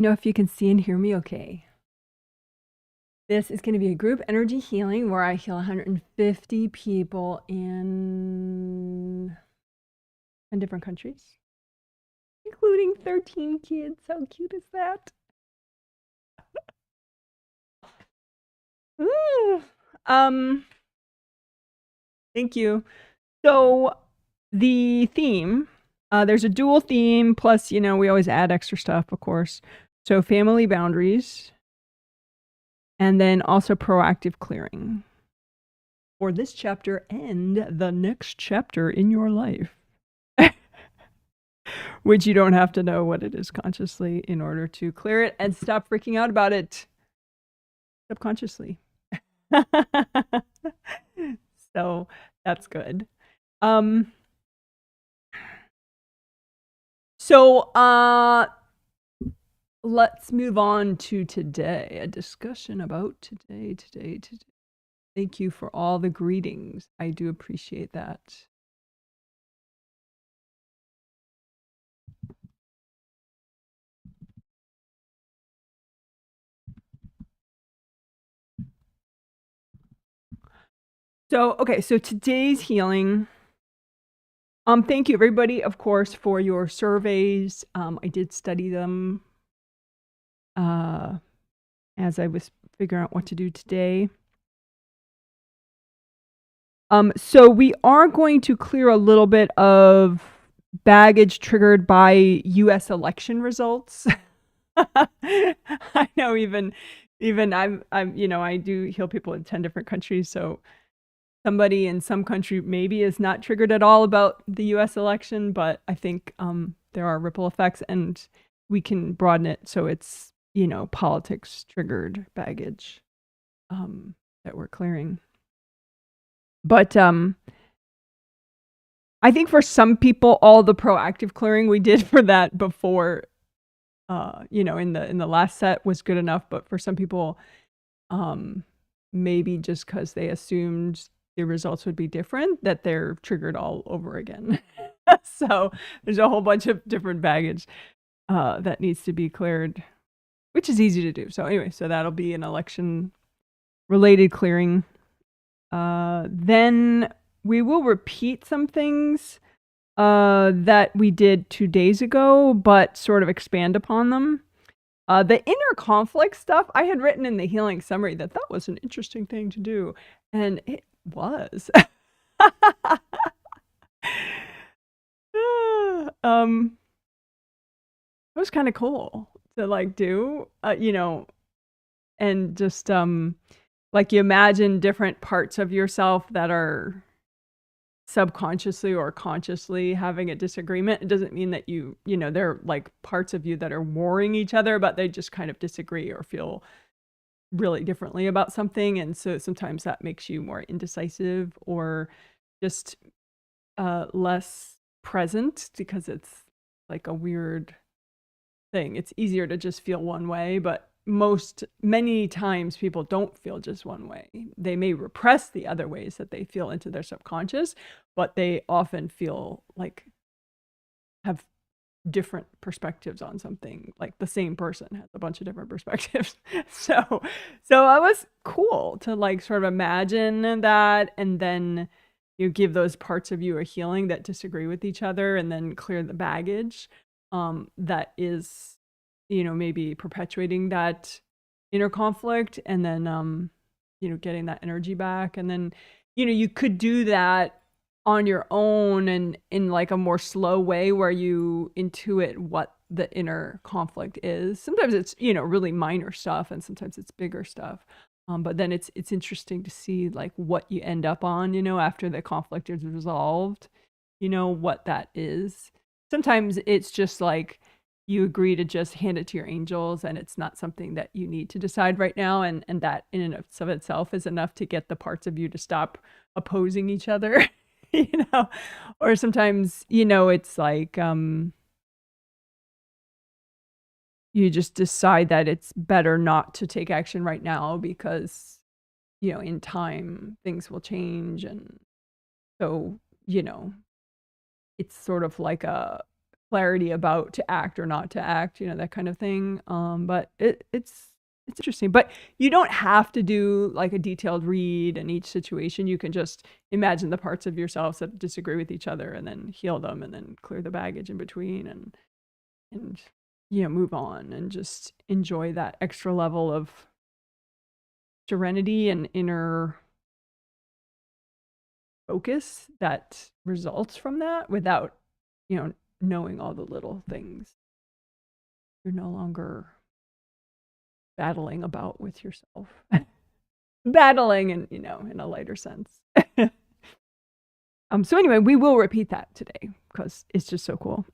know if you can see and hear me okay. This is going to be a group energy healing where I heal 150 people in 10 different countries, including 13 kids. How cute is that? Ooh. Thank you. So the theme, there's a dual theme, plus, you know, we always add extra stuff, of course. So family boundaries, and then also proactive clearing for this chapter and the next chapter in your life, which you don't have to know what it is consciously in order to clear it and stop freaking out about it subconsciously. So that's good. Let's move on to today, a discussion about today. Thank you for all the greetings. I do appreciate that. So, okay, so today's healing. Thank you everybody, of course, for your surveys. I did study them as I was figuring out what to do today. So we are going to clear a little bit of baggage triggered by US election results. I know even I'm you know, I do heal people in 10 different countries, so somebody in some country maybe is not triggered at all about the US election, but I think there are ripple effects, and we can broaden it so it's, you know, politics triggered baggage that we're clearing. But I think for some people, all the proactive clearing we did for that before, you know, in the last set was good enough. But for some people, maybe just because they assumed the results would be different, that they're triggered all over again. So there's a whole bunch of different baggage that needs to be cleared, which is easy to do. So anyway, so that'll be an election related clearing. Then we will repeat some things that we did 2 days ago, but sort of expand upon them. The inner conflict stuff I had written in the healing summary that was an interesting thing to do, and it was. It was kind of cool to like do, you know, and just like you imagine different parts of yourself that are subconsciously or consciously having a disagreement. It doesn't mean that you know, they're like parts of you that are warring each other, but they just kind of disagree or feel really differently about something. And so sometimes that makes you more indecisive or just less present, because it's like a weird thing. It's easier to just feel one way, but many times people don't feel just one way. They may repress the other ways that they feel into their subconscious, but they often feel like have different perspectives on something. Like the same person has a bunch of different perspectives. So it was cool to like sort of imagine that, and then you give those parts of you a healing that disagree with each other, and then clear the baggage that is, you know, maybe perpetuating that inner conflict, and then you know, getting that energy back. And then, you know, you could do that on your own and in like a more slow way where you intuit what the inner conflict is. Sometimes it's, you know, really minor stuff, and sometimes it's bigger stuff. But then it's interesting to see like what you end up on, you know, after the conflict is resolved, you know, what that is. Sometimes it's just like you agree to just hand it to your angels, and it's not something that you need to decide right now, and that in and of itself is enough to get the parts of you to stop opposing each other. You know, or sometimes, you know, it's like you just decide that it's better not to take action right now because, you know, in time things will change. And so, you know, it's sort of like a clarity about to act or not to act, you know, that kind of thing. But it's interesting. But you don't have to do like a detailed read in each situation. You can just imagine the parts of yourselves that disagree with each other and then heal them and then clear the baggage in between and you know, move on and just enjoy that extra level of serenity and inner focus that results from that without, you know, knowing all the little things you're no longer battling about with yourself. Battling and, you know, in a lighter sense. So anyway, we will repeat that today because it's just so cool.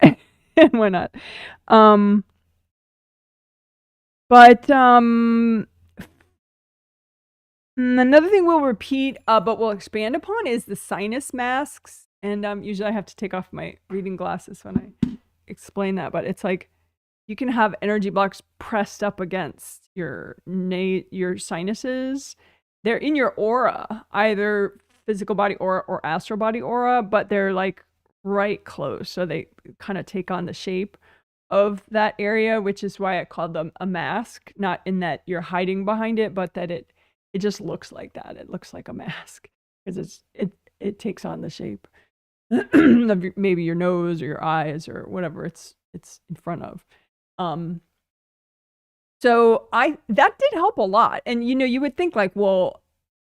And why not? Another thing we'll repeat, but we'll expand upon is the sinus masks. And usually I have to take off my reading glasses when I explain that, but it's like you can have energy blocks pressed up against your sinuses. They're in your aura, either physical body aura or astral body aura, but they're like right close. So they kind of take on the shape of that area, which is why I called them a mask, not in that you're hiding behind it, but that it just looks like that. It looks like a mask because it takes on the shape of maybe your nose or your eyes or whatever it's in front of. So that did help a lot. And, you know, you would think like, well,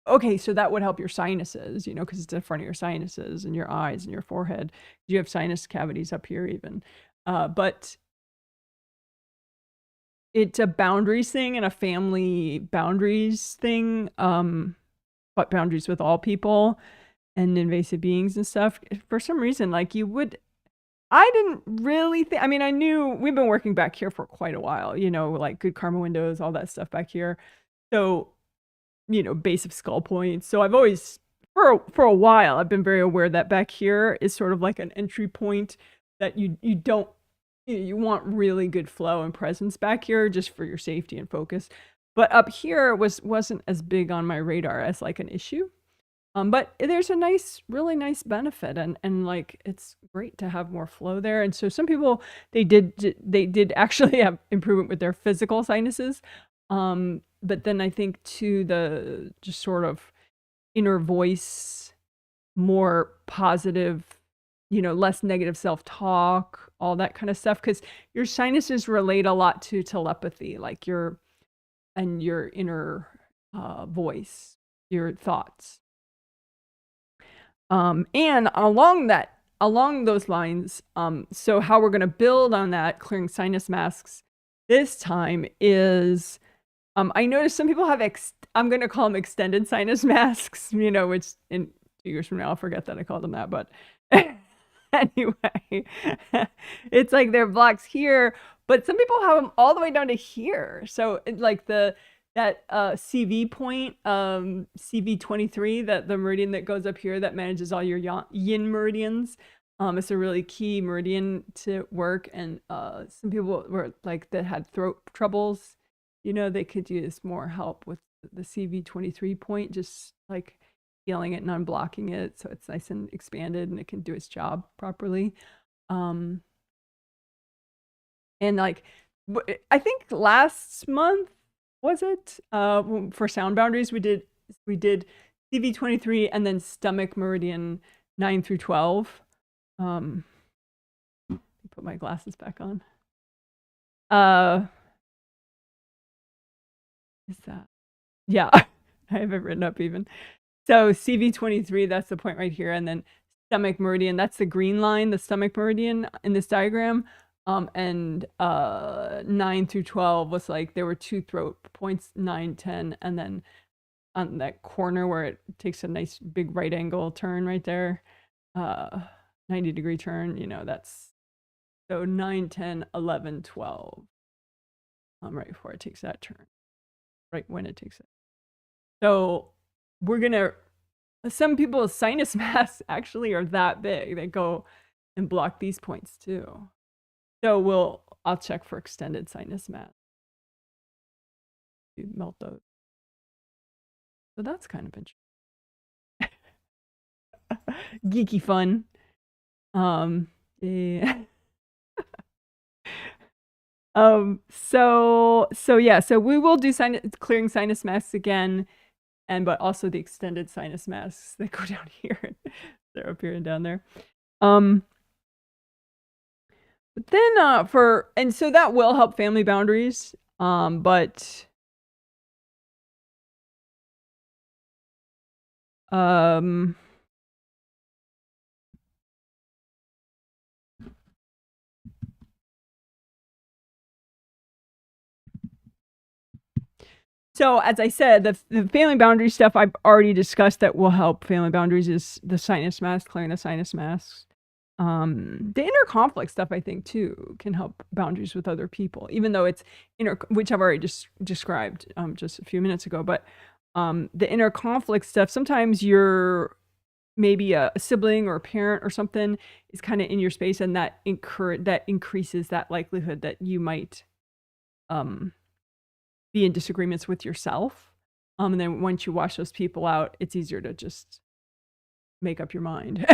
okay, so that would help your sinuses, you know, because it's in front of your sinuses and your eyes and your forehead. You have sinus cavities up here even. But it's a boundaries thing and a family boundaries thing, but boundaries with all people and invasive beings and stuff. For some reason, like I didn't really think, I mean, I knew we've been working back here for quite a while, you know, like good karma windows, all that stuff back here. So, you know, base of skull points. So I've always, for a while, I've been very aware that back here is sort of like an entry point that you don't, you want really good flow and presence back here just for your safety and focus. But up here wasn't as big on my radar as like an issue. But there's a really nice benefit and like it's great to have more flow there. And so some people they did actually have improvement with their physical sinuses. But then I think to the just sort of inner voice, more positive, you know, less negative self-talk, all that kind of stuff. Because your sinuses relate a lot to telepathy, like your inner voice, your thoughts. And along those lines, so how we're going to build on that clearing sinus masks this time is, I noticed some people have, I'm going to call them extended sinus masks, you know, which in 2 years from now, I'll forget that I called them that, but anyway, it's like they're blocks here, but some people have them all the way down to here. So it's like that CV point, CV23, that the meridian that goes up here that manages all your yin meridians. It's a really key meridian to work. And some people were like that had throat troubles, you know, they could use more help with the CV23 point, just like healing it and unblocking it so it's nice and expanded and it can do its job properly. And like, I think last month, was it? For sound boundaries, we did CV23 and then stomach meridian 9 through 12. Put my glasses back on. Is that? Yeah, I have it written up even. So CV23, that's the point right here, and then stomach meridian, that's the green line, the stomach meridian in this diagram. And 9 through 12 was like there were 2 throat points, 9, 10, and then on that corner where it takes a nice big right angle turn right there, 90-degree turn, you know, that's so 9, 10, 11, 12. Right before it takes that turn, right when it takes it. So we're gonna, some people's sinus masks actually are that big. They go and block these points too. So I'll check for extended sinus masks. You melt those. So that's kind of interesting. Geeky fun. Yeah. So yeah, so we will do clearing sinus masks again, but also the extended sinus masks that go down here. They're up here and down there. But then and so that will help family boundaries. But so as I said, the family boundary stuff I've already discussed that will help family boundaries is the sinus mask, clearing the sinus masks. The inner conflict stuff, I think, too, can help boundaries with other people, even though it's which I've already just described just a few minutes ago. But the inner conflict stuff, sometimes you're maybe a sibling or a parent or something is kind of in your space, and that increases that likelihood that you might be in disagreements with yourself. And then once you wash those people out, it's easier to just make up your mind.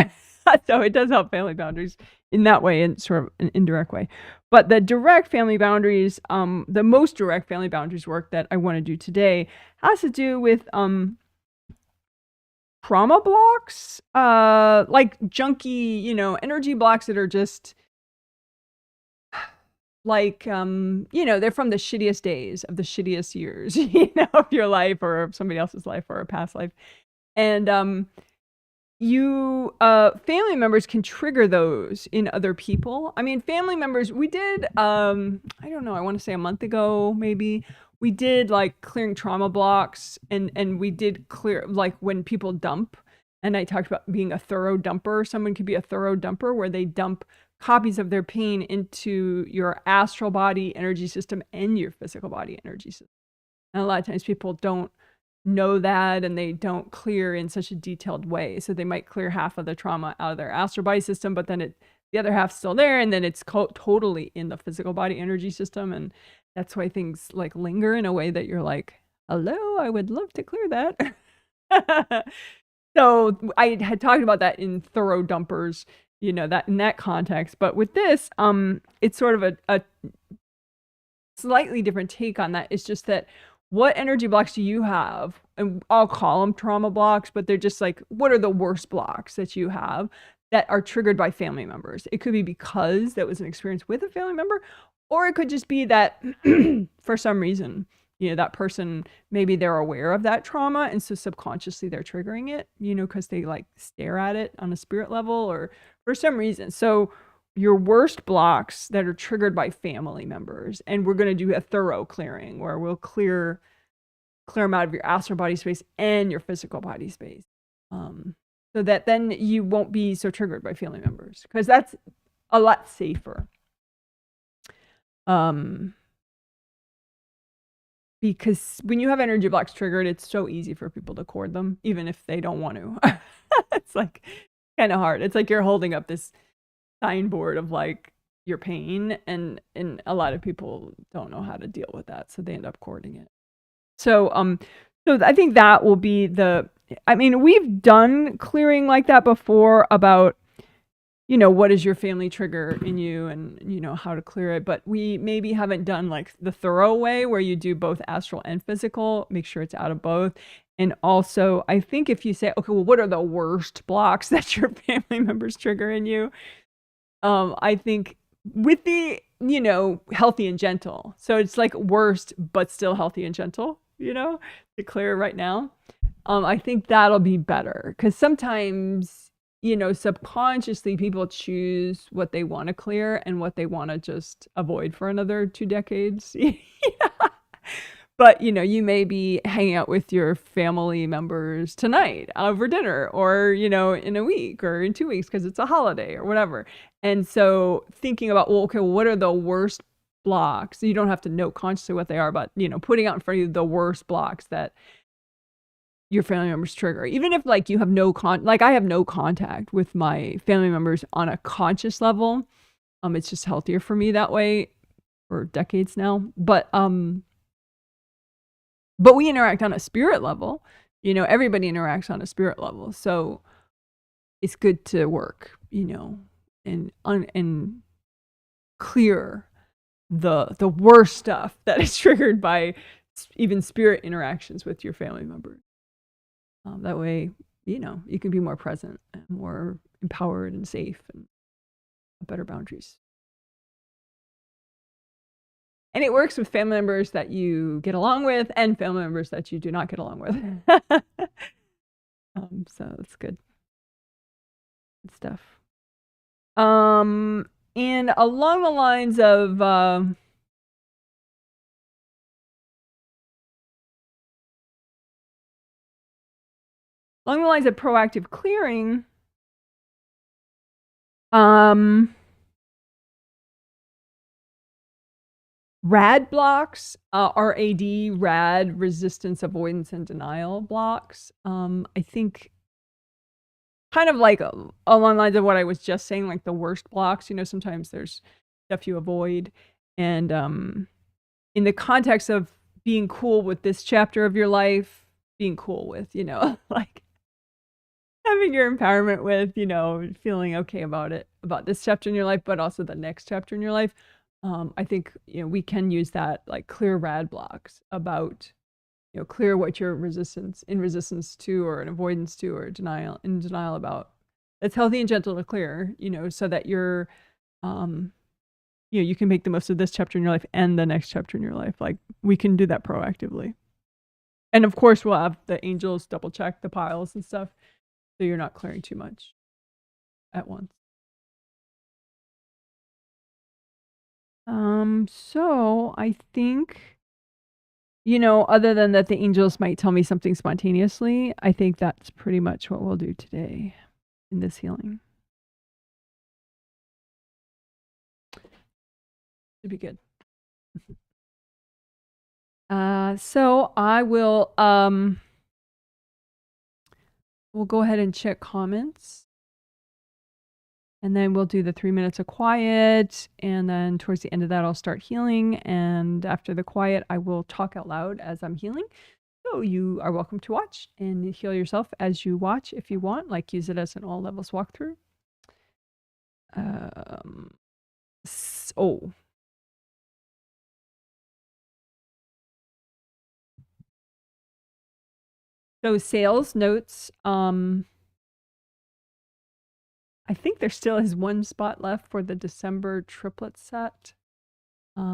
So it does help family boundaries in that way, in sort of an indirect way. But the direct family boundaries, the most direct family boundaries work that I want to do today has to do with trauma blocks, like junky, energy blocks that are just like, they're from the shittiest days of the shittiest years, of your life or of somebody else's life or a past life. And family members can trigger those in other people. I mean, family members, we did, I don't know, I want to say a month ago, maybe, we did like clearing trauma blocks, and we did clear, like when people dump, and I talked about being a thorough dumper. Someone could be a thorough dumper where they dump copies of their pain into your astral body energy system and your physical body energy system. And a lot of times people don't know that, and they don't clear in such a detailed way. So they might clear half of the trauma out of their astral body system, but then the other half's still there, and then it's totally in the physical body energy system. And that's why things like linger in a way that you're like, hello, I would love to clear that. So I had talked about that in thorough dumpers, that in that context. But with this, it's sort of a slightly different take on that. It's just that, what energy blocks do you have? And I'll call them trauma blocks, but they're just like, what are the worst blocks that you have that are triggered by family members? It could be because that was an experience with a family member, or it could just be that for some reason, that person, maybe they're aware of that trauma, and so subconsciously they're triggering it, because they like stare at it on a spirit level or for some reason. So your worst blocks that are triggered by family members, and we're going to do a thorough clearing where we'll clear them out of your astral body space and your physical body space, so that then you won't be so triggered by family members, because that's a lot safer. Because when you have energy blocks triggered, it's so easy for people to cord them, even if they don't want to. It's like kind of hard. It's like you're holding up this signboard of like your pain, and a lot of people don't know how to deal with that, so they end up cording it. So I think that will be we've done clearing like that before about what is your family trigger in you, and how to clear it, but we maybe haven't done like the thorough way where you do both astral and physical, make sure it's out of both. And also, I think if you say, okay, well, what are the worst blocks that your family members trigger in you? I think with the, healthy and gentle. So it's like worst, but still healthy and gentle, to clear right now. I think that'll be better, because sometimes, subconsciously people choose what they want to clear and what they want to just avoid for another 2 decades. But, you may be hanging out with your family members tonight over dinner, or, in a week or in 2 weeks because it's a holiday or whatever. And so thinking about, well, okay, what are the worst blocks? You don't have to know consciously what they are, but, putting out in front of you the worst blocks that your family members trigger. Even if like you have I have no contact with my family members on a conscious level. It's just healthier for me that way for decades now. But we interact on a spirit level. Everybody interacts on a spirit level. So it's good to work, and clear the worst stuff that is triggered by even spirit interactions with your family members. That way, you know, you can be more present and more empowered and safe and better boundaries. And it works with family members that you get along with and family members that you do not get along with. So it's good. Good stuff. And along the lines of proactive clearing, RAD blocks, RAD, RAD, resistance, avoidance, and denial blocks. I think kind of like along the lines of what I was just saying, like the worst blocks, you know, sometimes there's stuff you avoid. And in the context of being cool with this chapter of your life, being cool with, you know, like having your empowerment with, you know, feeling okay about it, about this chapter in your life, but also the next chapter in your life. I think, you know, we can use that like clear RAD blocks about, you know, clear what you're in resistance to or an avoidance to or in denial about. It's healthy and gentle to clear, you know, so that you're, you know, you can make the most of this chapter in your life and the next chapter in your life. Like we can do that proactively. And of course we'll have the angels double check the piles and stuff, so you're not clearing too much at once. So I think, you know, other than that the angels might tell me something spontaneously, I think that's pretty much what we'll do today in this healing. Should be good. So I will, we'll go ahead and check comments. And then we'll do the 3 minutes of quiet. And then towards the end of that, I'll start healing. And after the quiet, I will talk out loud as I'm healing. So you are welcome to watch and heal yourself as you watch if you want, like use it as an all levels walkthrough. So sales notes, I think there still is one spot left for the December triplet set. So,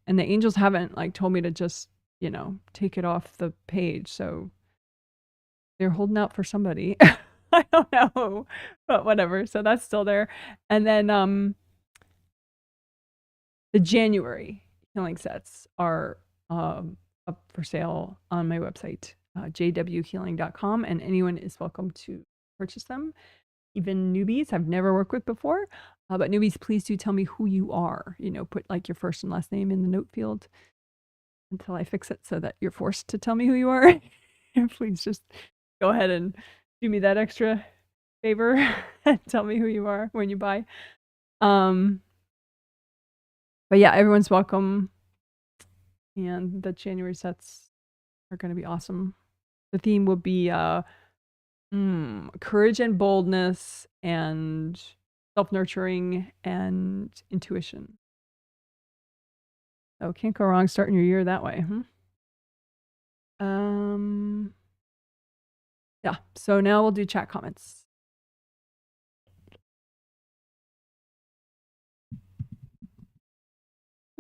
and the angels haven't like told me to just, you know, take it off the page. So they're holding out for somebody. I don't know, but whatever. So that's still there. And then the January healing sets are up for sale on my website, jwhealing.com, and anyone is welcome to purchase them. Even newbies I've never worked with before, but newbies, please do tell me who you are. You know, put like your first and last name in the note field until I fix it so that you're forced to tell me who you are. And please just go ahead and do me that extra favor and tell me who you are when you buy. But yeah, everyone's welcome. And the January sets are going to be awesome. The theme will be courage and boldness and self-nurturing and intuition. So can't go wrong starting your year that way. Yeah, so now we'll do chat comments.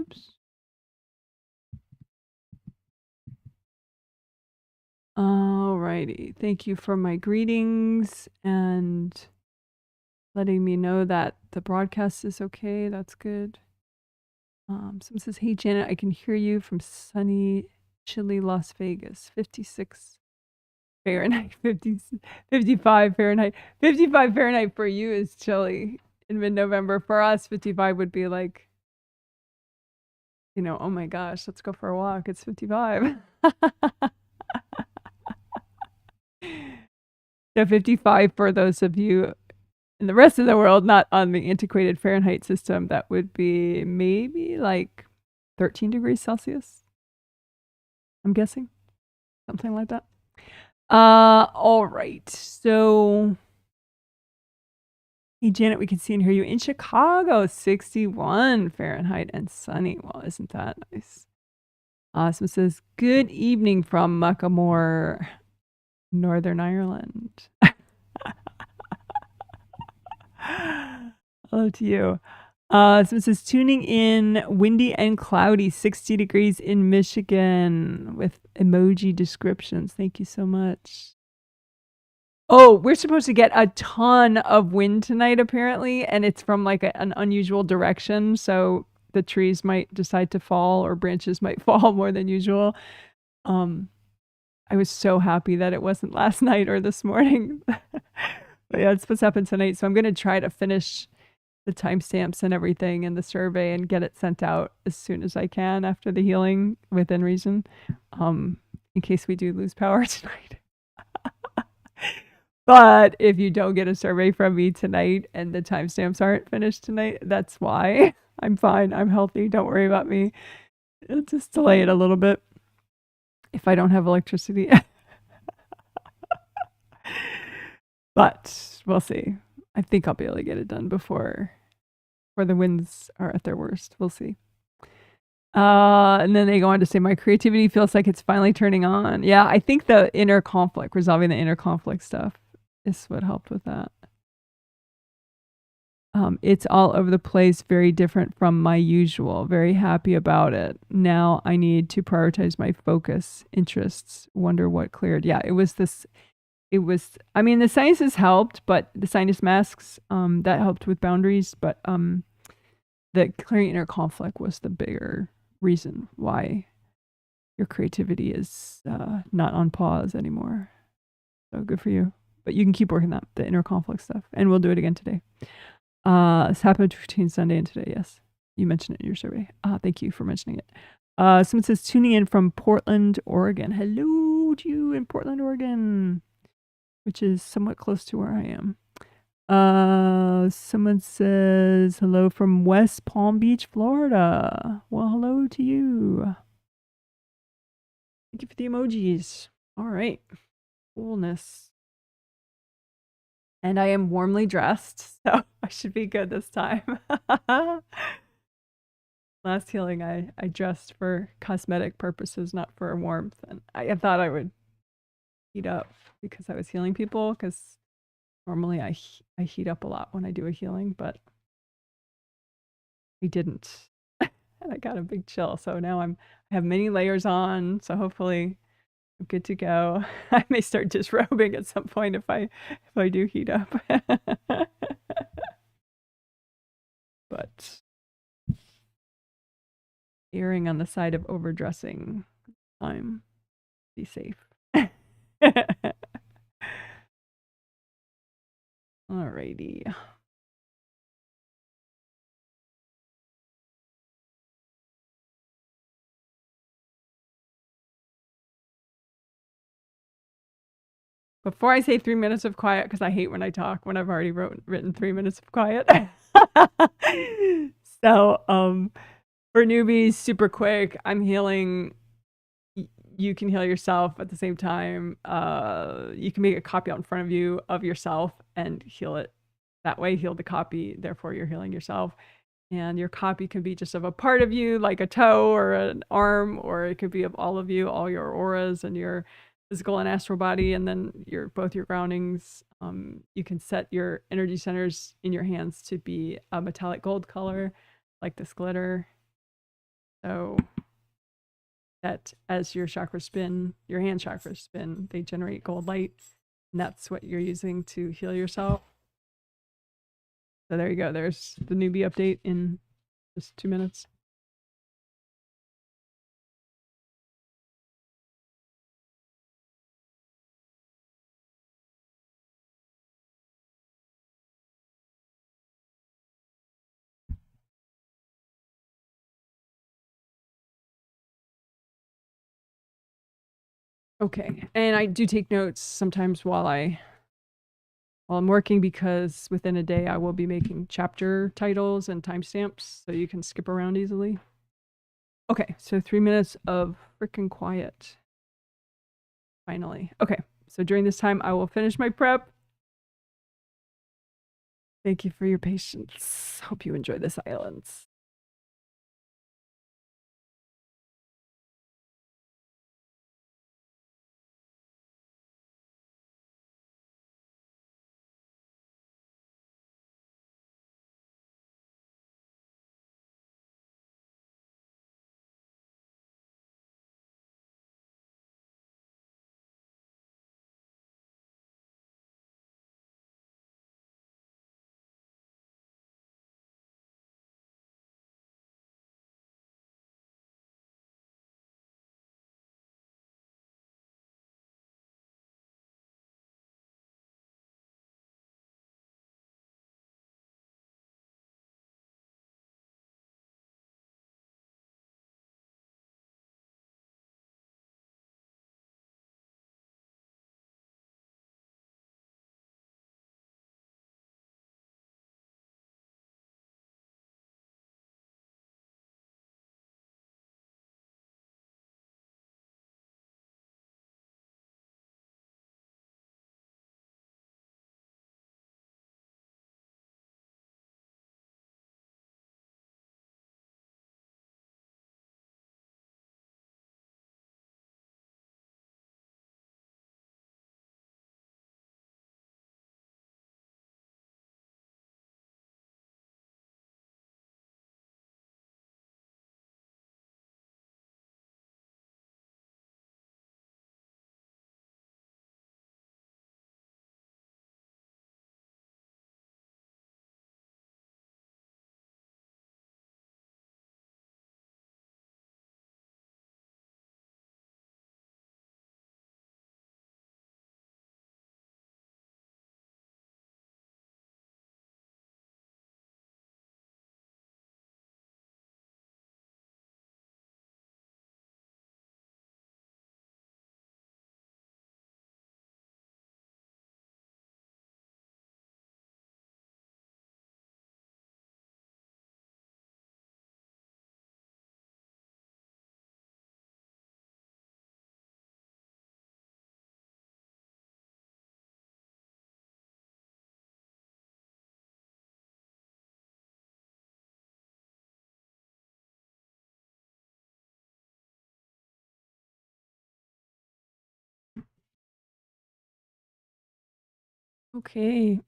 Oops. Alrighty, thank you for my greetings and letting me know that the broadcast is okay. That's good. Someone says, hey Janet, I can hear you from sunny, chilly Las Vegas, 56 Fahrenheit, 55 Fahrenheit. 55 Fahrenheit for you is chilly in mid-November. For us, 55 would be like, you know, oh my gosh, let's go for a walk. It's 55. So 55 for those of you in the rest of the world, not on the antiquated Fahrenheit system, that would be maybe like 13 degrees Celsius. I'm guessing. Something like that. All right. So Hey, Janet, we can see and hear you in Chicago, 61 Fahrenheit and sunny. Well, isn't that nice? Awesome. Says, good evening from Muckamore, Northern Ireland. Hello to you. So it says, tuning in, windy and cloudy, 60 degrees in Michigan with emoji descriptions. Thank you so much. Oh, we're supposed to get a ton of wind tonight, apparently, and it's from like an unusual direction. So the trees might decide to fall or branches might fall more than usual. I was so happy that it wasn't last night or this morning. But yeah, it's supposed to happen tonight. So I'm going to try to finish the timestamps and everything and the survey and get it sent out as soon as I can after the healing within reason, in case we do lose power tonight. But if you don't get a survey from me tonight and the timestamps aren't finished tonight, that's why. I'm fine. I'm healthy. Don't worry about me. It'll just delay it a little bit if I don't have electricity. But we'll see. I think I'll be able to get it done before the winds are at their worst. We'll see. And then they go on to say, my creativity feels like it's finally turning on. Yeah, I think the inner conflict, resolving the inner conflict stuff is what helped with that. It's all over the place, very different from my usual. Very happy about it. Now I need to prioritize my focus, interests, wonder what cleared. Yeah, I mean, the sinuses helped, but the sinus masks, that helped with boundaries, but the clearing inner conflict was the bigger reason why your creativity is not on pause anymore. So good for you. But you can keep working that, the inner conflict stuff, and we'll do it again today. It's happened between Sunday and today, yes. You mentioned it in your survey. Thank you for mentioning it. Someone says, tuning in from Portland, Oregon. Hello to you in Portland, Oregon, which is somewhat close to where I am. Someone says, hello from West Palm Beach, Florida. Well, hello to you. Thank you for the emojis. All right. Coolness. And I am warmly dressed, so I should be good this time. Last healing, I dressed for cosmetic purposes, not for warmth. And I thought I would heat up because I was healing people, because normally I heat up a lot when I do a healing, but I didn't. And I got a big chill. So now I have many layers on, so hopefully I'm good to go. I may start disrobing at some point if I do heat up. But erring on the side of overdressing, be safe. Alrighty. Before I say 3 minutes of quiet, because I hate when I talk when I've already written 3 minutes of quiet. So, for newbies, super quick, I'm healing. You can heal yourself at the same time. You can make a copy out in front of you of yourself and heal it that way. Heal the copy, therefore you're healing yourself. And your copy can be just of a part of you, like a toe or an arm, or it could be of all of you, all your auras and your physical and astral body, and then both your groundings. You can set your energy centers in your hands to be a metallic gold color, like this glitter. So that as your chakras spin, your hand chakras spin, they generate gold light, and that's what you're using to heal yourself. So there you go. There's the newbie update in just 2 minutes. Okay, and I do take notes sometimes while I'm working, because within a day I will be making chapter titles and timestamps, so you can skip around easily. Okay, so 3 minutes of freaking quiet. Finally. Okay, so during this time I will finish my prep, Thank you for your patience. Hope you enjoy the silence. Okay.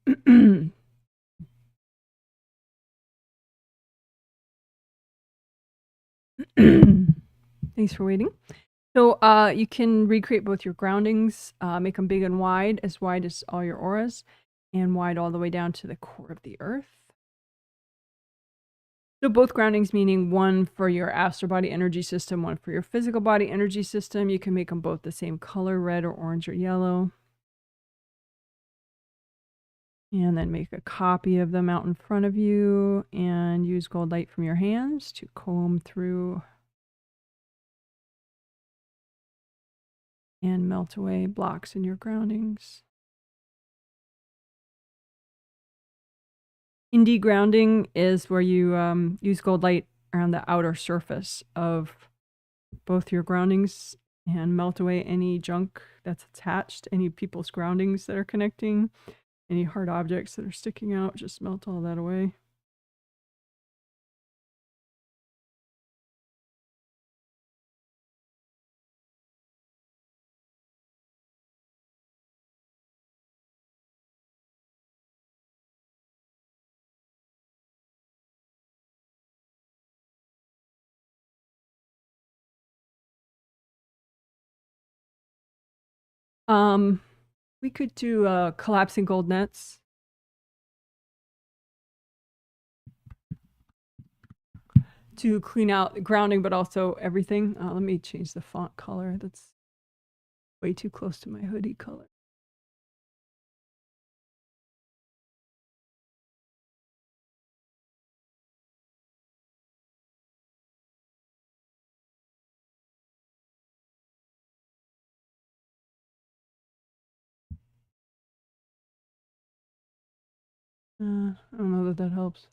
Thanks for waiting. So you can recreate both your groundings, make them big and wide as all your auras, and wide all the way down to the core of the earth. So both groundings meaning one for your astral body energy system, one for your physical body energy system. You can make them both the same color, red or orange or yellow. And then make a copy of them out in front of you and use gold light from your hands to comb through and melt away blocks in your groundings. Indie grounding is where you use gold light around the outer surface of both your groundings and melt away any junk that's attached, any people's groundings that are connecting, any hard objects that are sticking out, just melt all that away. We could do collapsing gold nets. To clean out grounding, but also everything. Let me change the font color. That's way too close to my hoodie color. I don't know that helps.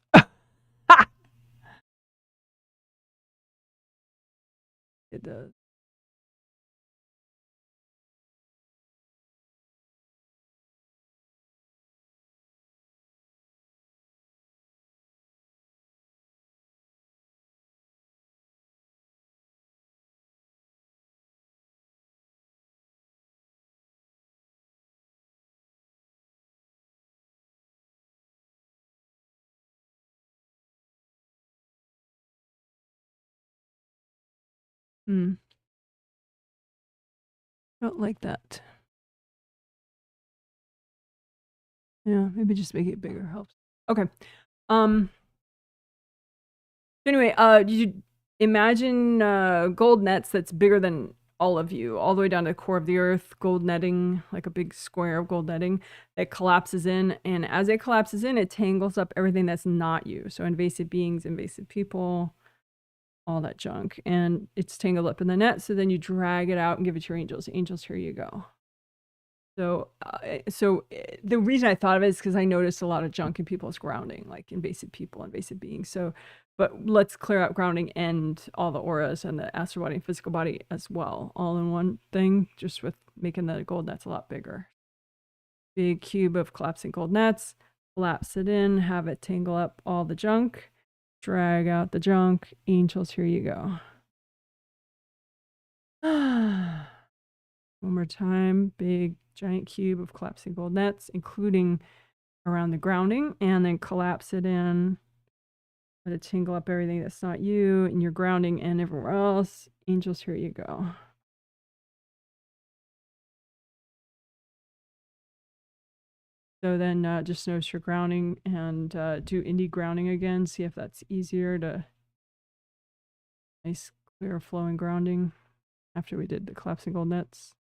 It does. Don't like that. Yeah, maybe just make it bigger helps. Okay. Anyway, you imagine gold nets that's bigger than all of you, all the way down to the core of the earth, gold netting, like a big square of gold netting that collapses in. And as it collapses in, it tangles up everything that's not you. So invasive beings, invasive people, all that junk. And it's tangled up in the net. So then you drag it out and give it to your angels. Angels, here you go. So, the reason I thought of it is because I noticed a lot of junk in people's grounding, like invasive people, invasive beings. So, but let's clear out grounding and all the auras and the astral body and physical body as well, all in one thing, just with making the gold nets a lot bigger. Big cube of collapsing gold nets, collapse it in, have it tangle up all the junk, drag out the junk. Angels, here you go. One more time, big giant cube of collapsing gold nets, including around the grounding, and then collapse it in. Let it tingle up everything that's not you and your grounding and everywhere else. Angels, here you go. So then just notice your grounding and do indie grounding again. See if that's easier to nice, clear, flowing grounding after we did the collapsing gold nets.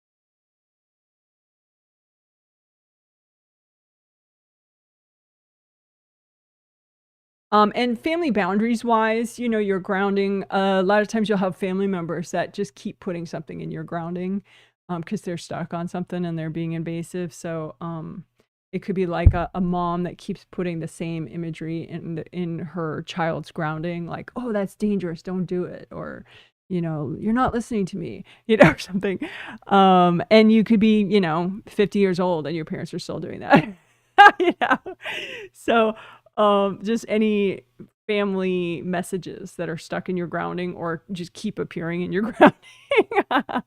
And family boundaries wise, you know, your grounding, a lot of times you'll have family members that just keep putting something in your grounding because they're stuck on something and they're being invasive. So it could be like a mom that keeps putting the same imagery in her child's grounding, like, oh, that's dangerous, don't do it. Or, you know, you're not listening to me, you know, or something. And you could be, you know, 50 years old and your parents are still doing that. You know? So just any family messages that are stuck in your grounding or just keep appearing in your grounding.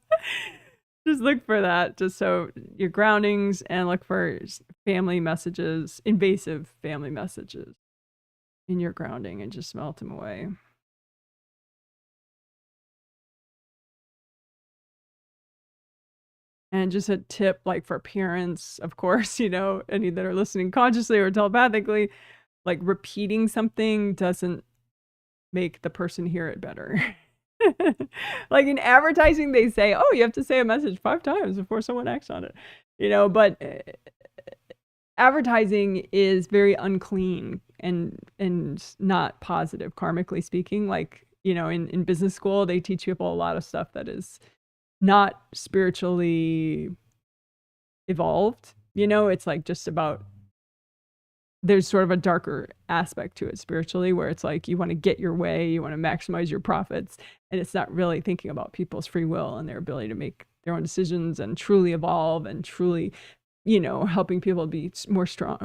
Just look for that, just so your groundings, and look for family messages, invasive family messages in your grounding, and just melt them away. And just a tip, like for parents, of course, you know, any that are listening consciously or telepathically, like repeating something doesn't make the person hear it better. Like in advertising, they say, oh, you have to say a message 5 times before someone acts on it, you know, but advertising is very unclean and not positive, karmically speaking. Like, you know, in business school, they teach people a lot of stuff that is not spiritually evolved. You know, it's like just about, there's sort of a darker aspect to it spiritually, where it's like you want to get your way, you want to maximize your profits, and it's not really thinking about people's free will and their ability to make their own decisions and truly evolve and truly, you know, helping people be more strong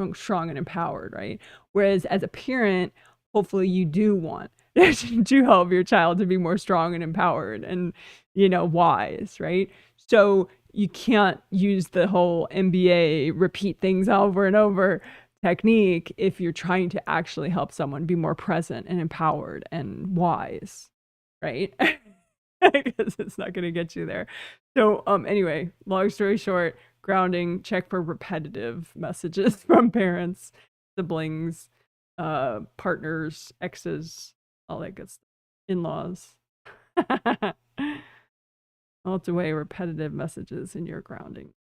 and empowered, right? Whereas as a parent, hopefully you do want to help your child to be more strong and empowered and, you know, wise, right? So you can't use the whole MBA repeat things over and over technique if you're trying to actually help someone be more present and empowered and wise, right? Because it's not going to get you there. So anyway, long story short, grounding, check for repetitive messages from parents, siblings, partners, exes, all that good stuff, in-laws. Melt away repetitive messages in your grounding.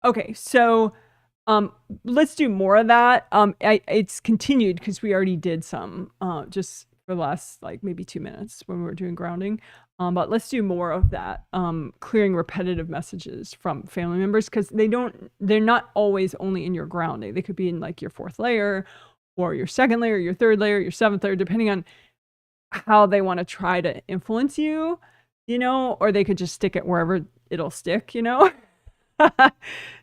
Okay, so let's do more of that. It's continued because we already did some just for the last like maybe 2 minutes when we were doing grounding. But let's do more of that, clearing repetitive messages from family members, because they're not always only in your grounding. They could be in like your 4th layer or your 2nd layer, your 3rd layer, your 7th layer, depending on how they want to try to influence you. you know, or they could just stick it wherever it'll stick, you know.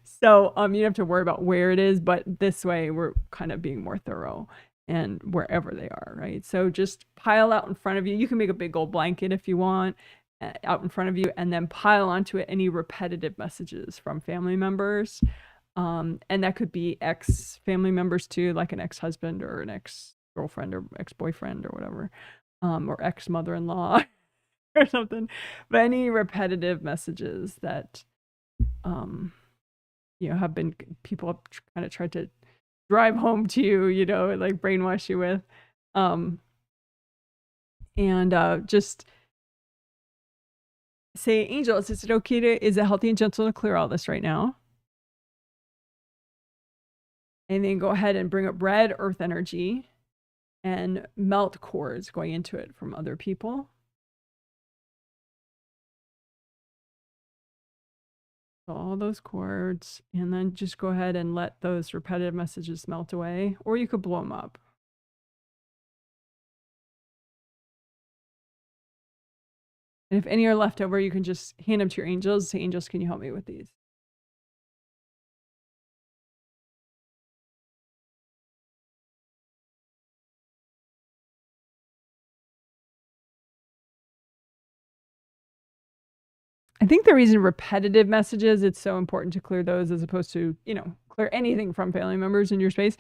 So you don't have to worry about where it is, but this way we're kind of being more thorough and wherever they are, right? So just pile out in front of you. You can make a big old blanket if you want out in front of you, and then pile onto it any repetitive messages from family members. And that could be ex family members too, like an ex-husband or an ex-girlfriend or ex-boyfriend or whatever, or ex-mother-in-law or something. But any repetitive messages that you know, have been people have kind of tried to drive home to you, you know, like brainwash you with. And just say, angels, is it healthy and gentle to clear all this right now? And then go ahead and bring up red earth energy and melt cords going into it from other people. So all those cords, and then just go ahead and let those repetitive messages melt away, or you could blow them up. And if any are left over, you can just hand them to your angels. Say, angels, can you help me with these? I think the reason repetitive messages, it's so important to clear those as opposed to, you know, clear anything from family members in your space,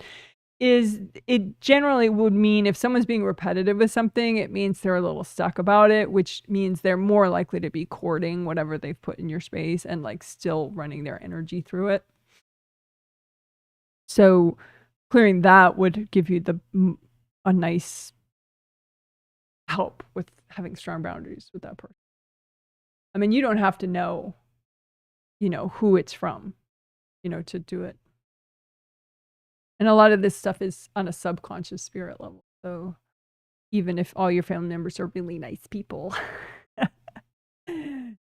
is it generally would mean if someone's being repetitive with something, it means they're a little stuck about it, which means they're more likely to be courting whatever they've put in your space and like still running their energy through it. So clearing that would give you a nice help with having strong boundaries with that person. I mean, you don't have to know, you know, who it's from, you know, to do it. And a lot of this stuff is on a subconscious spirit level. So even if all your family members are really nice people,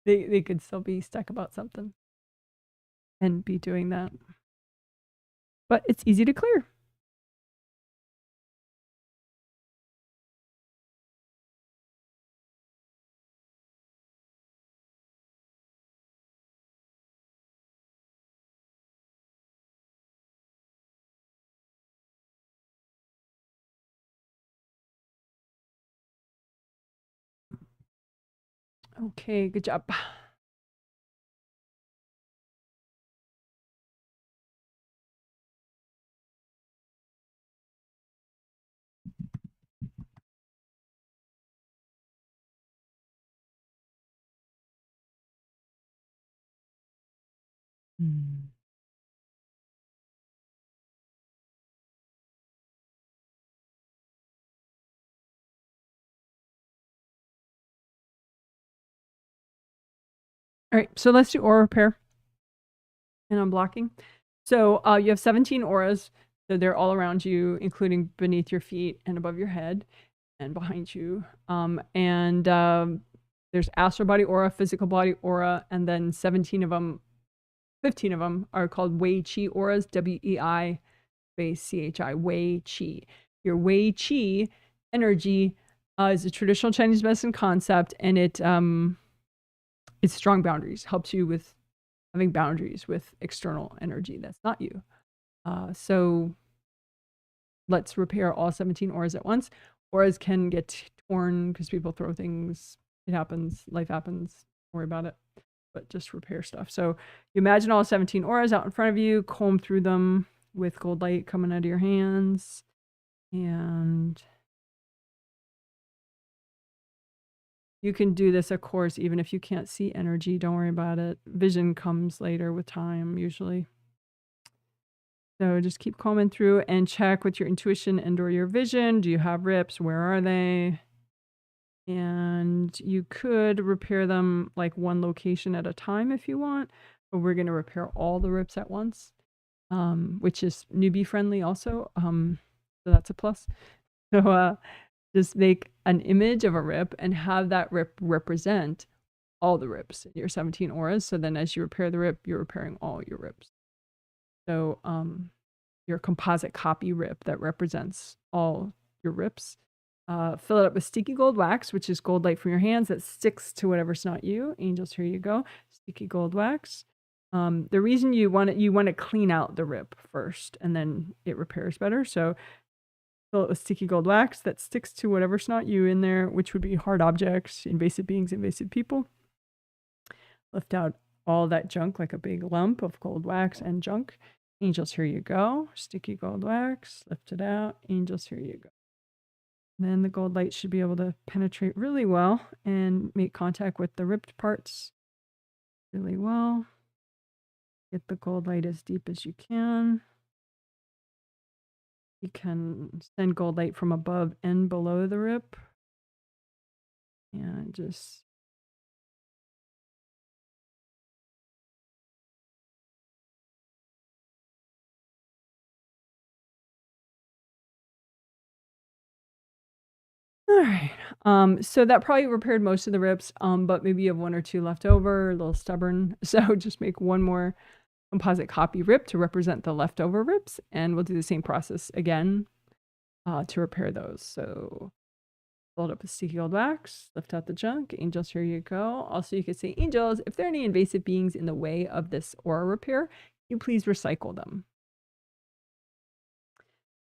they could still be stuck about something and be doing that. But it's easy to clear. Okay, good job. All right, so let's do aura repair and unblocking. So you have 17 auras. So they're all around you, including beneath your feet and above your head and behind you. There's astral body aura, physical body aura, and then 15 of them are called Wei Qi auras, WEI space CHI, Wei Qi. Your Wei Qi energy is a traditional Chinese medicine concept, and it's strong boundaries, helps you with having boundaries with external energy that's not you. So let's repair all 17 auras at once. Auras can get torn because people throw things. It happens. Life happens. Don't worry about it. But just repair stuff. So you imagine all 17 auras out in front of you. Comb through them with gold light coming out of your hands. And you can do this, of course, even if you can't see energy. Don't worry about it. Vision comes later with time, usually. So just keep combing through and check with your intuition and or your vision. Do you have rips? Where are they? And you could repair them like one location at a time if you want, but we're going to repair all the rips at once, which is newbie friendly also. So that's a plus. So just make an image of a rip and have that rip represent all the rips in your 17 auras. So then as you repair the rip, you're repairing all your rips. So your composite copy rip that represents all your rips Fill it up with sticky gold wax, which is gold light from your hands that sticks to whatever's not you. Angels, here you go. Sticky gold wax. The reason you want to clean out the rip first, and then it repairs better. So fill it with sticky gold wax that sticks to whatever's not you in there, which would be hard objects, invasive beings, invasive people. Lift out all that junk like a big lump of gold wax and junk. Angels, here you go. Sticky gold wax. Lift it out. Angels, here you go. Then the gold light should be able to penetrate really well and make contact with the ripped parts really well. Get the gold light as deep as you can. You can send gold light from above and below the rip. And just all right. So that probably repaired most of the rips, but maybe you have one or two left over, a little stubborn. So just make one more composite copy rip to represent the leftover rips, and we'll do the same process again to repair those. So fold up with sticky gold wax, lift out the junk. Angels, here you go. Also, you could say, angels, if there are any invasive beings in the way of this aura repair, you please recycle them.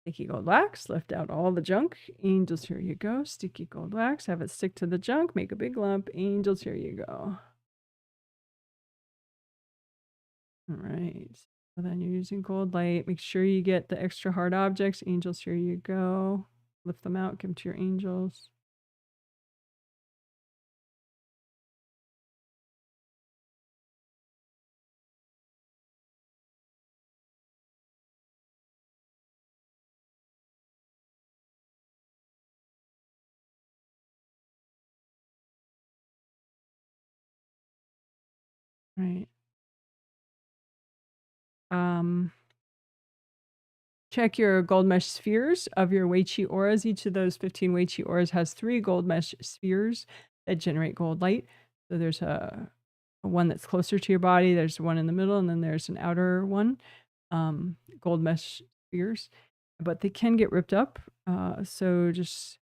Sticky gold wax, lift out all the junk. Angels, here you go. Sticky gold wax, have it stick to the junk, make a big lump. Angels, here you go. All right. So then you're using gold light. Make sure you get the extra hard objects. Angels, here you go. Lift them out, give them to your angels. Right. Check your gold mesh spheres of your Wei Qi auras. Each of those 15 Wei Qi auras has 3 gold mesh spheres that generate gold light. So there's a one that's closer to your body, there's one in the middle, and then there's an outer one, gold mesh spheres. But they can get ripped up. So just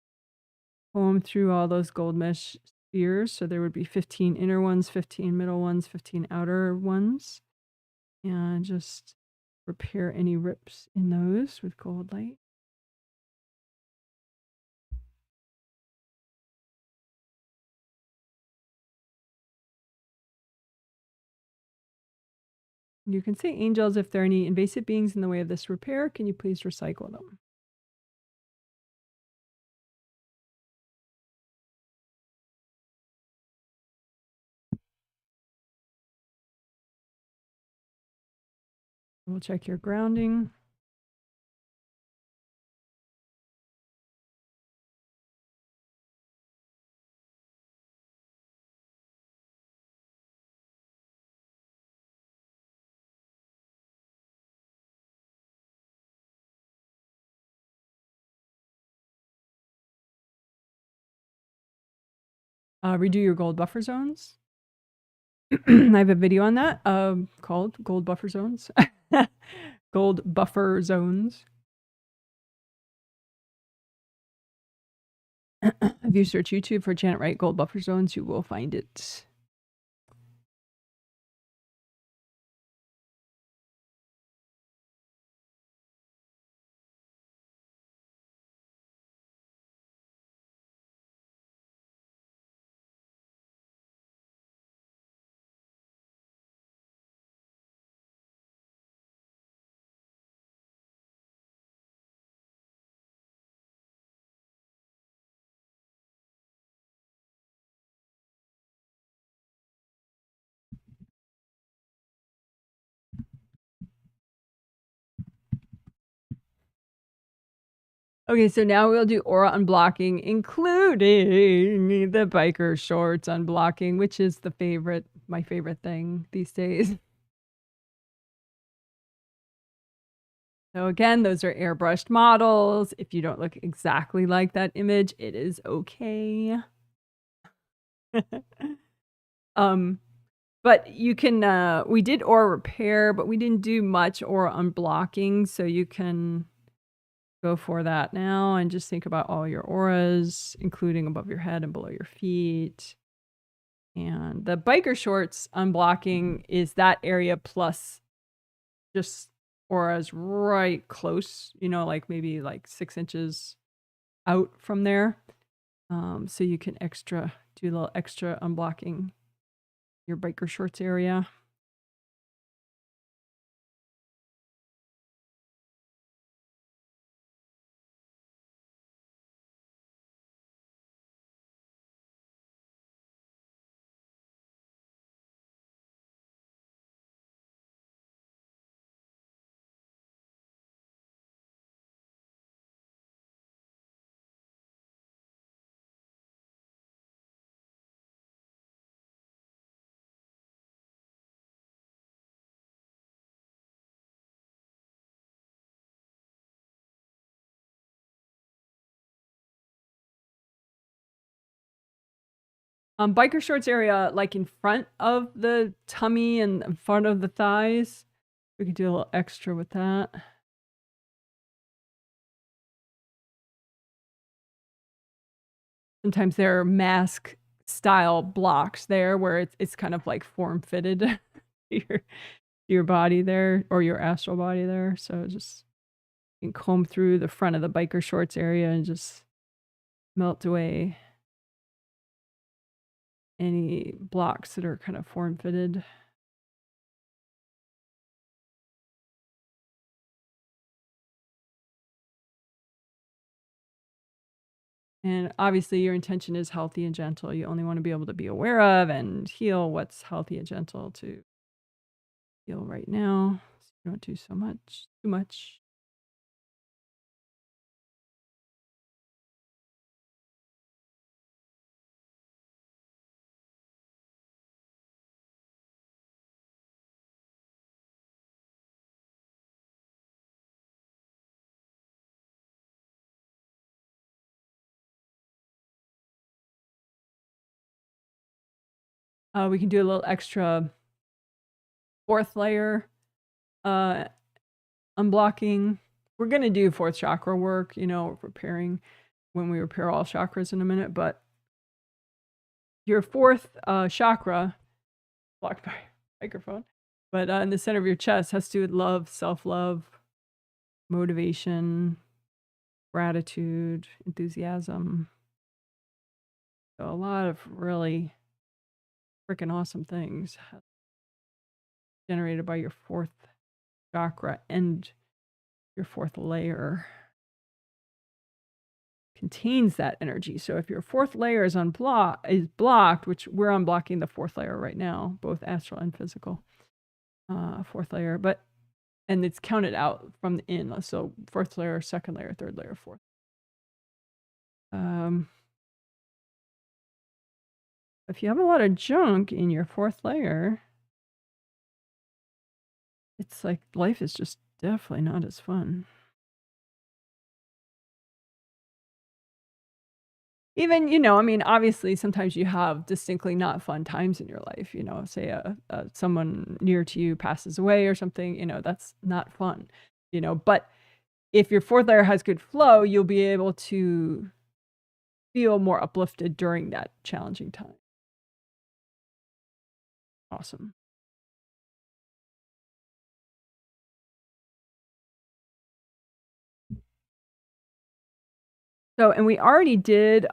comb through all those gold mesh spheres. So there would be 15 inner ones, 15 middle ones, 15 outer ones. And just repair any rips in those with gold light. You can say, angels, if there are any invasive beings in the way of this repair, can you please recycle them? We'll check your grounding. Redo your gold buffer zones. I have a video on that called Gold Buffer Zones. Gold Buffer Zones. If you search YouTube for Janet Wright Gold Buffer Zones, you will find it. Okay, so now we'll do aura unblocking, including the biker shorts unblocking, which is my favorite thing these days. So again, those are airbrushed models. If you don't look exactly like that image, it is okay. But you can, we did aura repair, but we didn't do much aura unblocking. So you can go for that now and just think about all your auras, including above your head and below your feet. And the biker shorts unblocking is that area plus just auras right close, like maybe like 6 inches out from there. So you can do a little extra unblocking your biker shorts area. Biker shorts area, like in front of the tummy and in front of the thighs. We could do a little extra with that. Sometimes there are mask style blocks there where it's kind of like form fitted to your body there, or your astral body there. So just you can comb through the front of the biker shorts area and just melt away any blocks that are kind of form fitted. And obviously your intention is healthy and gentle. You only want to be able to be aware of and heal what's healthy and gentle to heal right now. So you don't do too much. We can do a little extra 4th layer unblocking. We're going to do 4th chakra work, repairing when we repair all chakras in a minute, but your 4th chakra, blocked by microphone, but in the center of your chest has to do with love, self-love, motivation, gratitude, enthusiasm. So a lot of really freaking awesome things generated by your 4th chakra, and your 4th layer contains that energy. So if your 4th layer is blocked, which we're unblocking the 4th layer right now, both astral and physical, 4th layer, and it's counted out from the in. So 4th layer, 2nd layer, 3rd layer, 4th. If you have a lot of junk in your 4th layer, it's like life is just definitely not as fun. Even, obviously sometimes you have distinctly not fun times in your life, say someone near to you passes away or something, that's not fun, but if your 4th layer has good flow, you'll be able to feel more uplifted during that challenging time. Awesome. So, and we already did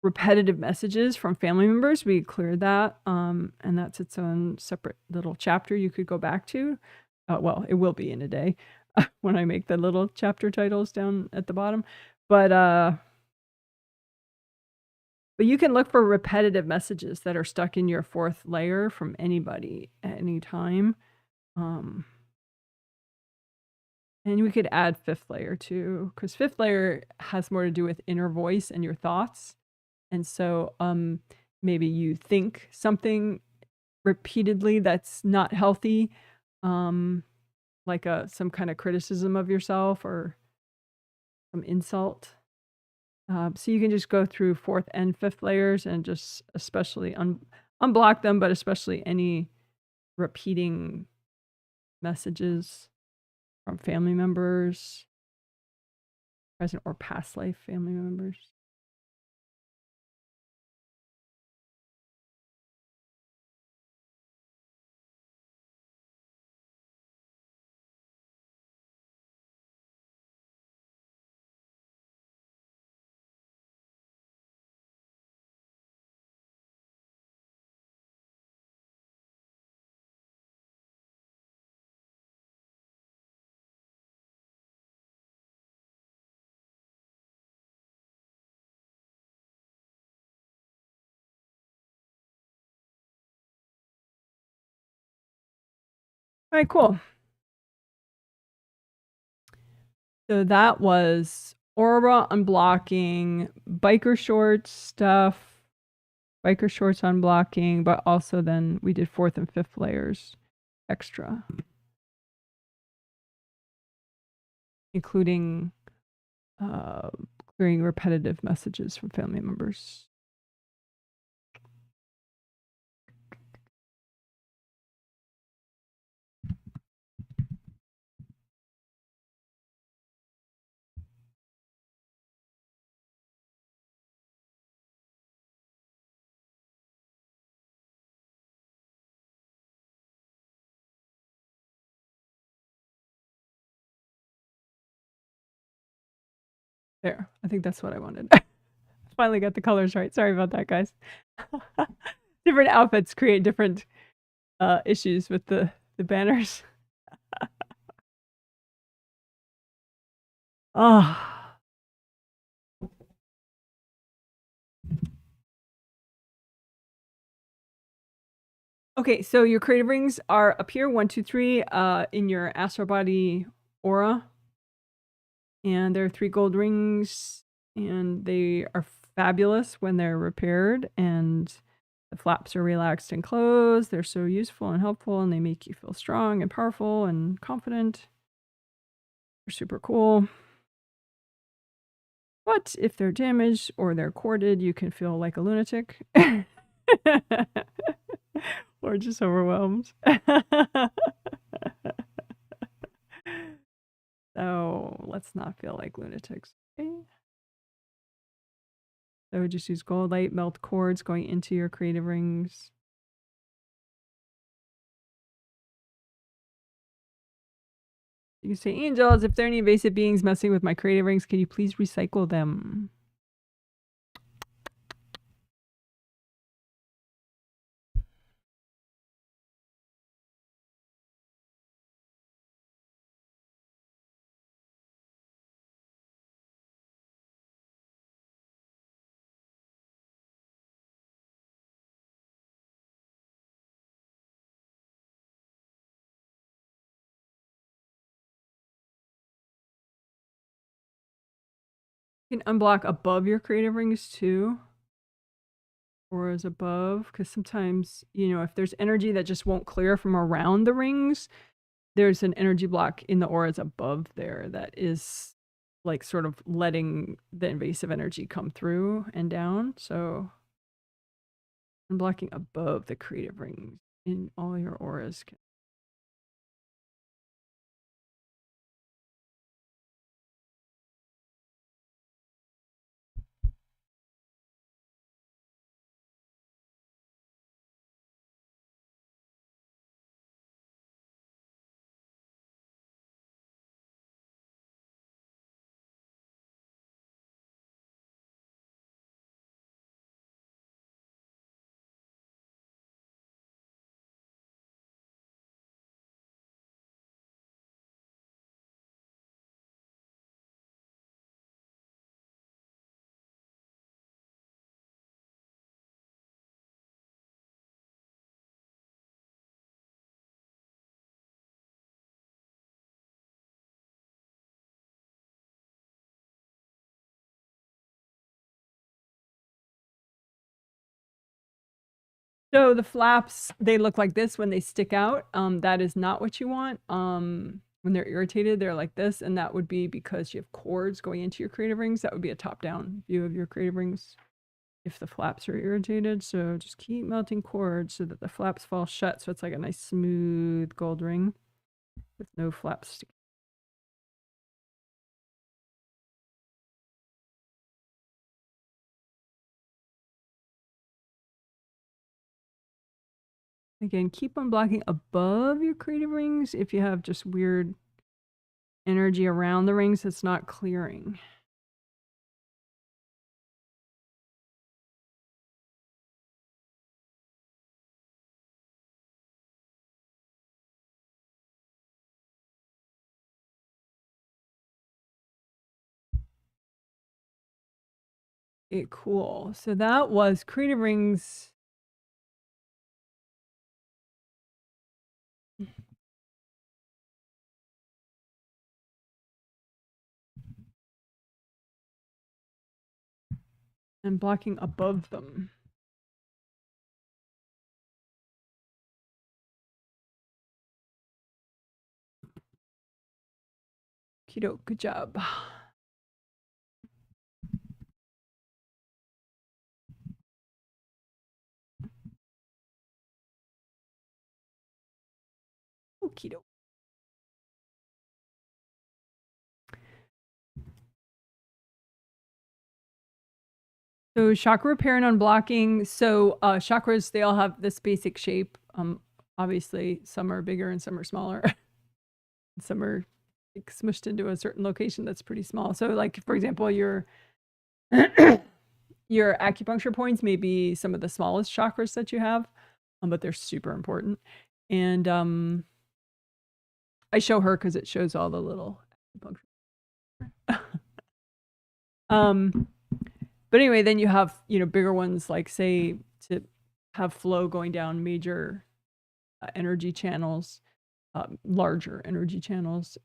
repetitive messages from family members. We cleared that, and that's its own separate little chapter you could go back to. Well, it will be in a day when I make the little chapter titles down at the bottom. But you can look for repetitive messages that are stuck in your 4th layer from anybody at any time. And we could add 5th layer too, because 5th layer has more to do with inner voice and your thoughts. And so maybe you think something repeatedly that's not healthy, like some kind of criticism of yourself or some insult. So you can just go through 4th and 5th layers and just especially unblock them, but especially any repeating messages from family members, present or past life family members. All right, cool. So that was aura unblocking, biker shorts stuff, biker shorts unblocking, but also then we did 4th and 5th layers extra, including clearing repetitive messages from family members. There, I think that's what I wanted. Finally got the colors right. Sorry about that, guys. Different outfits create different issues with the banners. Oh. Okay, so your creative rings are up here, 1, 2, 3, in your astral body aura. And there are 3 gold rings, and they are fabulous when they're repaired, and the flaps are relaxed and closed. They're so useful and helpful, and they make you feel strong and powerful and confident. They're super cool. But if they're damaged or they're corded, you can feel like a lunatic. Or just overwhelmed. So let's not feel like lunatics. Okay. So just use gold light, melt cords going into your creative rings. You can say, angels, if there are any invasive beings messing with my creative rings, can you please recycle them? You can unblock above your creative rings too. Or as above, because sometimes, you know, if there's energy that just won't clear from around the rings, there's an energy block in the auras above there that is like sort of letting the invasive energy come through and down. So unblocking above the creative rings in all your auras. So the flaps, they look like this when they stick out. That is not what you want. When they're irritated, they're like this, and that would be because you have cords going into your creative rings. That would be a top-down view of your creative rings if the flaps are irritated. So just keep melting cords so that the flaps fall shut, so it's like a nice smooth gold ring with no flaps sticking. Again, keep unblocking above your creative rings if you have just weird energy around the rings that's not clearing. Okay, cool. So that was creative rings. And blocking above them. Kido, good job. Okido. So chakra repair and unblocking. So chakras, they all have this basic shape. Obviously, some are bigger and some are smaller. Some are like, smushed into a certain location that's pretty small. So, like for example, your your acupuncture points may be some of the smallest chakras that you have, but they're super important. And I show her because it shows all the little acupuncture. But anyway, then you have, you know, bigger ones like say to have flow going down major energy channels, larger energy channels.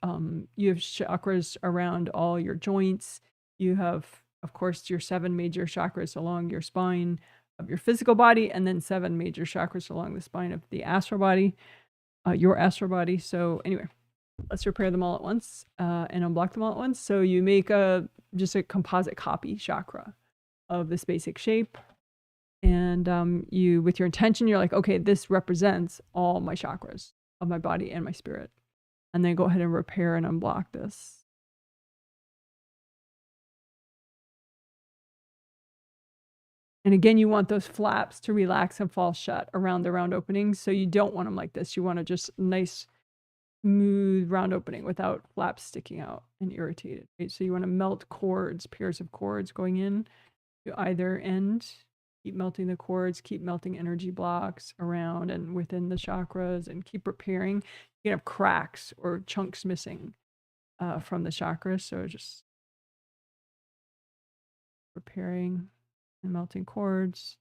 You have chakras around all your joints. You have, of course, your 7 major chakras along your spine of your physical body, and then 7 major chakras along the spine of the astral body, your astral body. So anyway, let's repair them all at once and unblock them all at once. So you make just a composite copy chakra of this basic shape. And you, with your intention, you're like, okay, this represents all my chakras of my body and my spirit. And then go ahead and repair and unblock this. And again, you want those flaps to relax and fall shut around the round openings. So you don't want them like this. You want a just nice, smooth round opening without flaps sticking out and irritated. Right? So you want to melt cords, pairs of cords going in to either end. Keep melting the cords, keep melting energy blocks around and within the chakras, and keep repairing. You can have cracks or chunks missing from the chakras. So just repairing and melting cords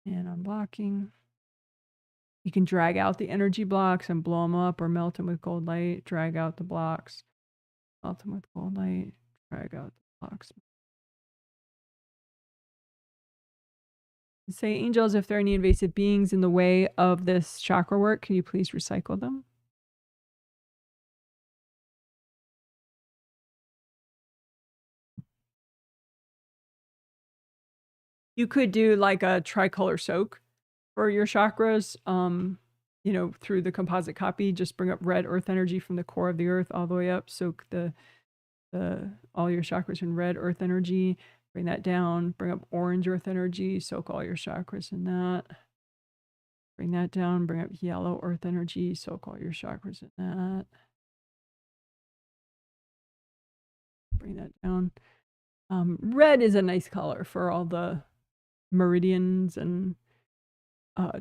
and unblocking. You can drag out the energy blocks and blow them up or melt them with gold light. Drag out the blocks, melt them with gold light, drag out the blocks. Say, angels, if there are any invasive beings in the way of this chakra work, can you please recycle them? You could do like a tricolor soak for your chakras, you know, through the composite copy. Just bring up red earth energy from the core of the earth all the way up. Soak all your chakras in red earth energy. Bring that down. Bring up orange earth energy. Soak all your chakras in that. Bring that down. Bring up yellow earth energy. Soak all your chakras in that. Bring that down. Red is a nice color for all the meridians and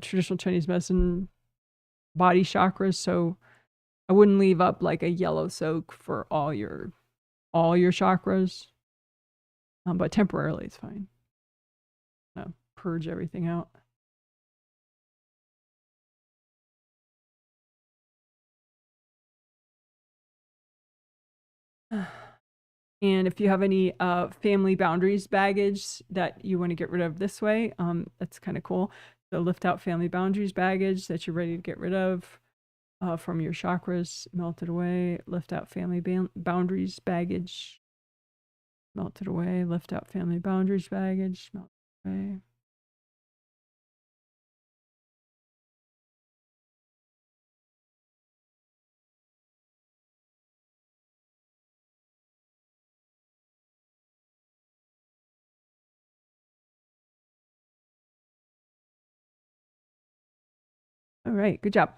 traditional Chinese medicine body chakras. So I wouldn't leave up like a yellow soak for all your chakras, but temporarily it's fine. Purge everything out. And if you have any family boundaries baggage that you want to get rid of this way, that's kind of cool. So lift out family boundaries baggage that you're ready to get rid of from your chakras, melt it away. Lift out family boundaries baggage, melt it away. Lift out family boundaries baggage, melt it away. All right, good job.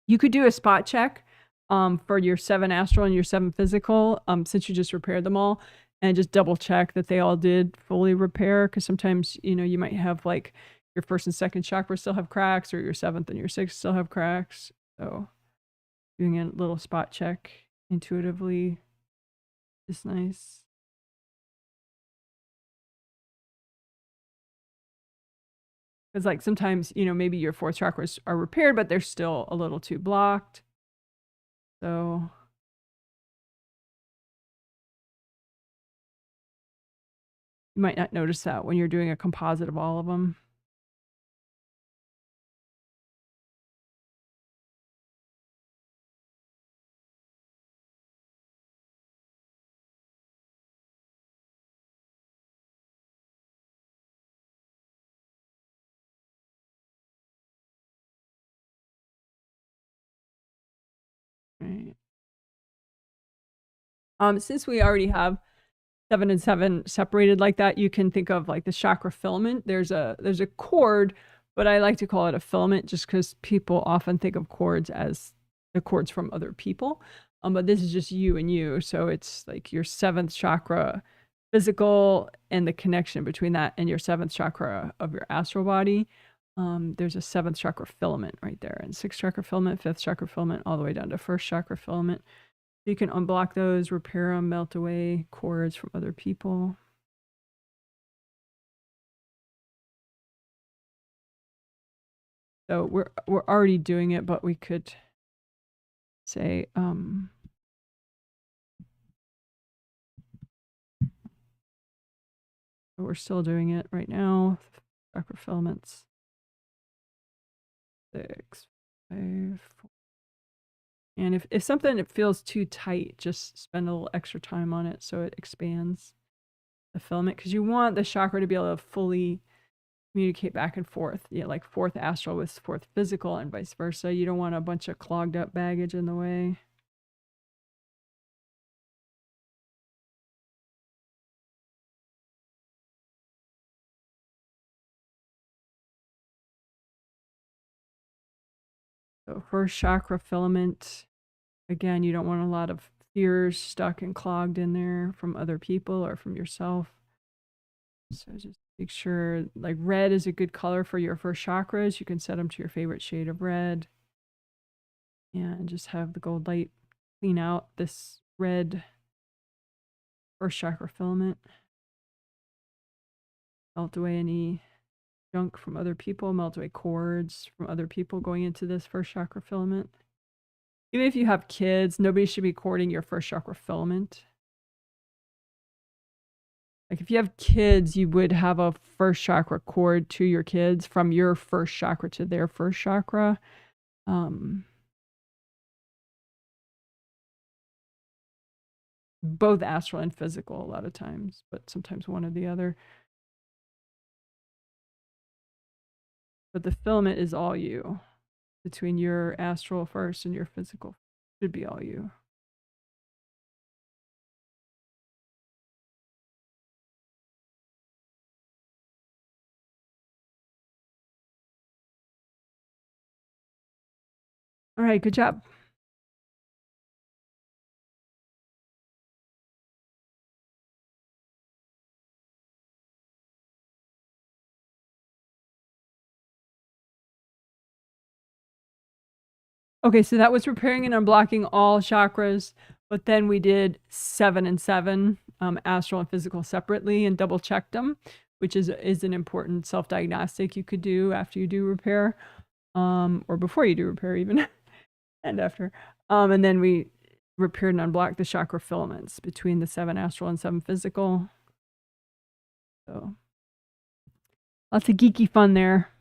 You could do a spot check for your 7 astral and your 7 physical, since you just repaired them all, and just double check that they all did fully repair. Because sometimes, you know, you might have like your 1st and 2nd chakra still have cracks, or your 7th and your 6th still have cracks. So doing a little spot check intuitively is nice. Because like sometimes, you know, maybe your 4th chakras are repaired, but they're still a little too blocked. So you might not notice that when you're doing a composite of all of them. Right. Since we already have 7 and 7 separated like that, you can think of like the chakra filament. There's a cord, but I like to call it a filament just because people often think of cords as the cords from other people. But this is just you and you. So it's like your 7th chakra physical and the connection between that and your 7th chakra of your astral body. There's a 7th chakra filament right there, and 6th chakra filament, 5th chakra filament, all the way down to 1st chakra filament. You can unblock those, repair them, melt away cords from other people. So we're already doing it, but we could say we're still doing it right now. Chakra filaments. 6, 5, 4. And if something feels too tight, just spend a little extra time on it so it expands the filament, because you want the chakra to be able to fully communicate back and forth. Yeah, like 4th astral with 4th physical and vice versa. You don't want a bunch of clogged up baggage in the way. So 1st chakra filament, again, you don't want a lot of fears stuck and clogged in there from other people or from yourself. So just make sure, like red is a good color for your 1st chakras. You can set them to your favorite shade of red. And just have the gold light clean out this red 1st chakra filament. Melt away any junk from other people, melt away cords from other people going into this 1st chakra filament. Even if you have kids, nobody should be cording your 1st chakra filament. Like if you have kids, you would have a 1st chakra cord to your kids from your 1st chakra to their 1st chakra. Both astral and physical a lot of times, but sometimes one or the other. But the filament is all you. Between your astral 1st and your physical should be all you. All right, good job. Okay, so that was repairing and unblocking all chakras, but then we did 7 and 7, astral and physical separately, and double checked them, which is an important self-diagnostic you could do after you do repair, or before you do repair even, and after. And then we repaired and unblocked the chakra filaments between the 7 astral and 7 physical. So lots of geeky fun there.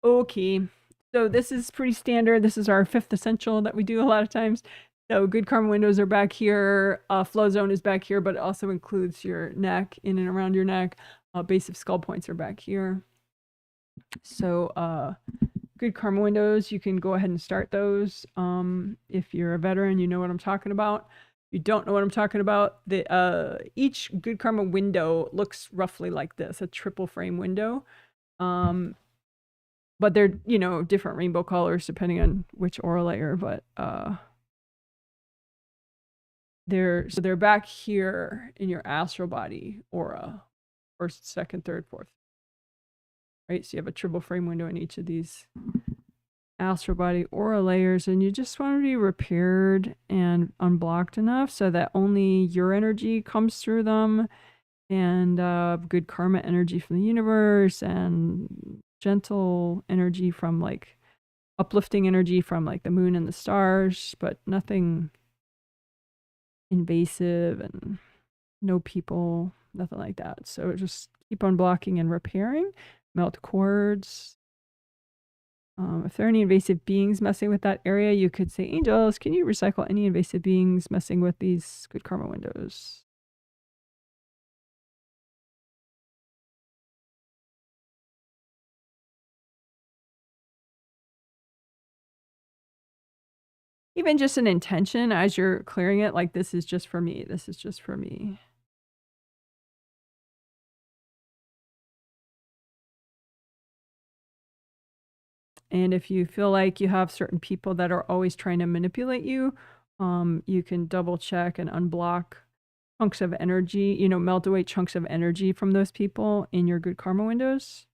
Okay. So this is pretty standard. This is our fifth essential that we do a lot of times. So good karma windows are back here. Flow zone is back here, but it also includes your neck, in and around your neck. Base of skull points are back here. So good karma windows, you can go ahead and start those. If you're a veteran, you know what I'm talking about. If you don't know what I'm talking about, each good karma window looks roughly like this, a triple frame window. But they're, different rainbow colors depending on which aura layer, but they're back here in your astral body aura, first, second, third, fourth. Right? So you have a triple frame window in each of these astral body aura layers, and you just want to be repaired and unblocked enough so that only your energy comes through them, and good karma energy from the universe, and gentle energy from like uplifting energy from like the moon and the stars, but nothing invasive and no people, nothing like that. So just keep on blocking and repairing, melt cords. If there are any invasive beings messing with that area, you could say, angels, can you recycle any invasive beings messing with these good karma windows? Even just an intention as you're clearing it, like this is just for me. This is just for me. And if you feel like you have certain people that are always trying to manipulate you, you can double check and unblock chunks of energy, melt away chunks of energy from those people in your good karma windows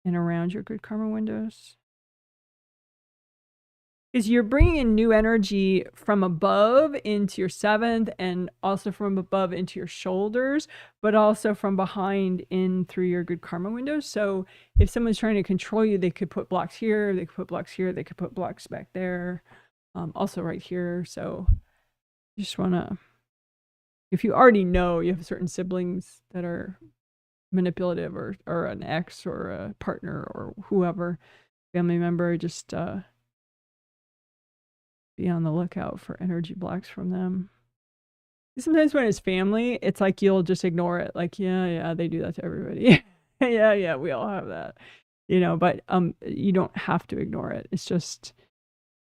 and around your good karma windows. Because you're bringing in new energy from above into your seventh, and also from above into your shoulders, but also from behind in through your good karma windows. So if someone's trying to control you, they could put blocks here, they could put blocks here, they could put blocks back there, also right here. So you just want to, if you already know you have certain siblings that are manipulative, or an ex or a partner or whoever, family member, just be on the lookout for energy blocks from them. Sometimes when it's family, it's like you'll just ignore it. Like, yeah, they do that to everybody. yeah, we all have that. But you don't have to ignore it. It's just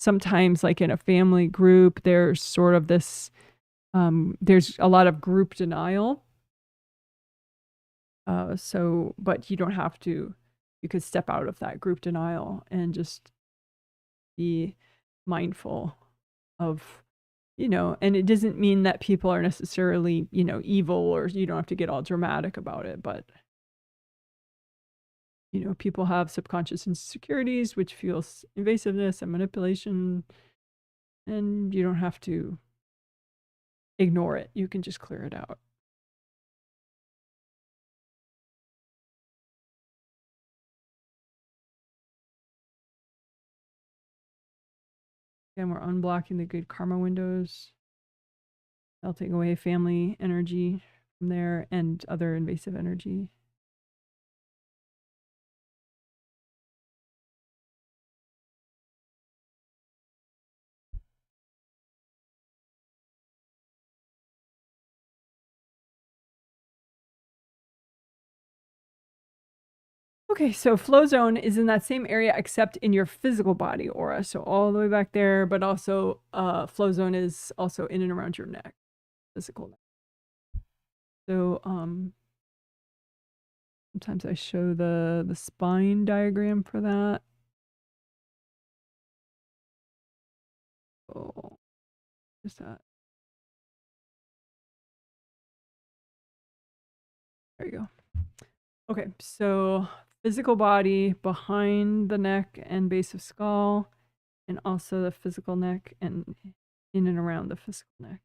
sometimes like in a family group, there's sort of this there's a lot of group denial. But you don't have to. You could step out of that group denial and just be mindful of, and it doesn't mean that people are necessarily, evil, or you don't have to get all dramatic about it, but people have subconscious insecurities, which feels invasiveness and manipulation, and you don't have to ignore it. You can just clear it out. Again, we're unblocking the good karma windows, melting away family energy from there and other invasive energy. Okay, so flow zone is in that same area except in your physical body aura. So all the way back there, but also flow zone is also in and around your neck, physical neck. So sometimes I show the spine diagram for that. Oh, what's that? There you go. Okay, so physical body behind the neck and base of skull, and also the physical neck and in and around the physical neck.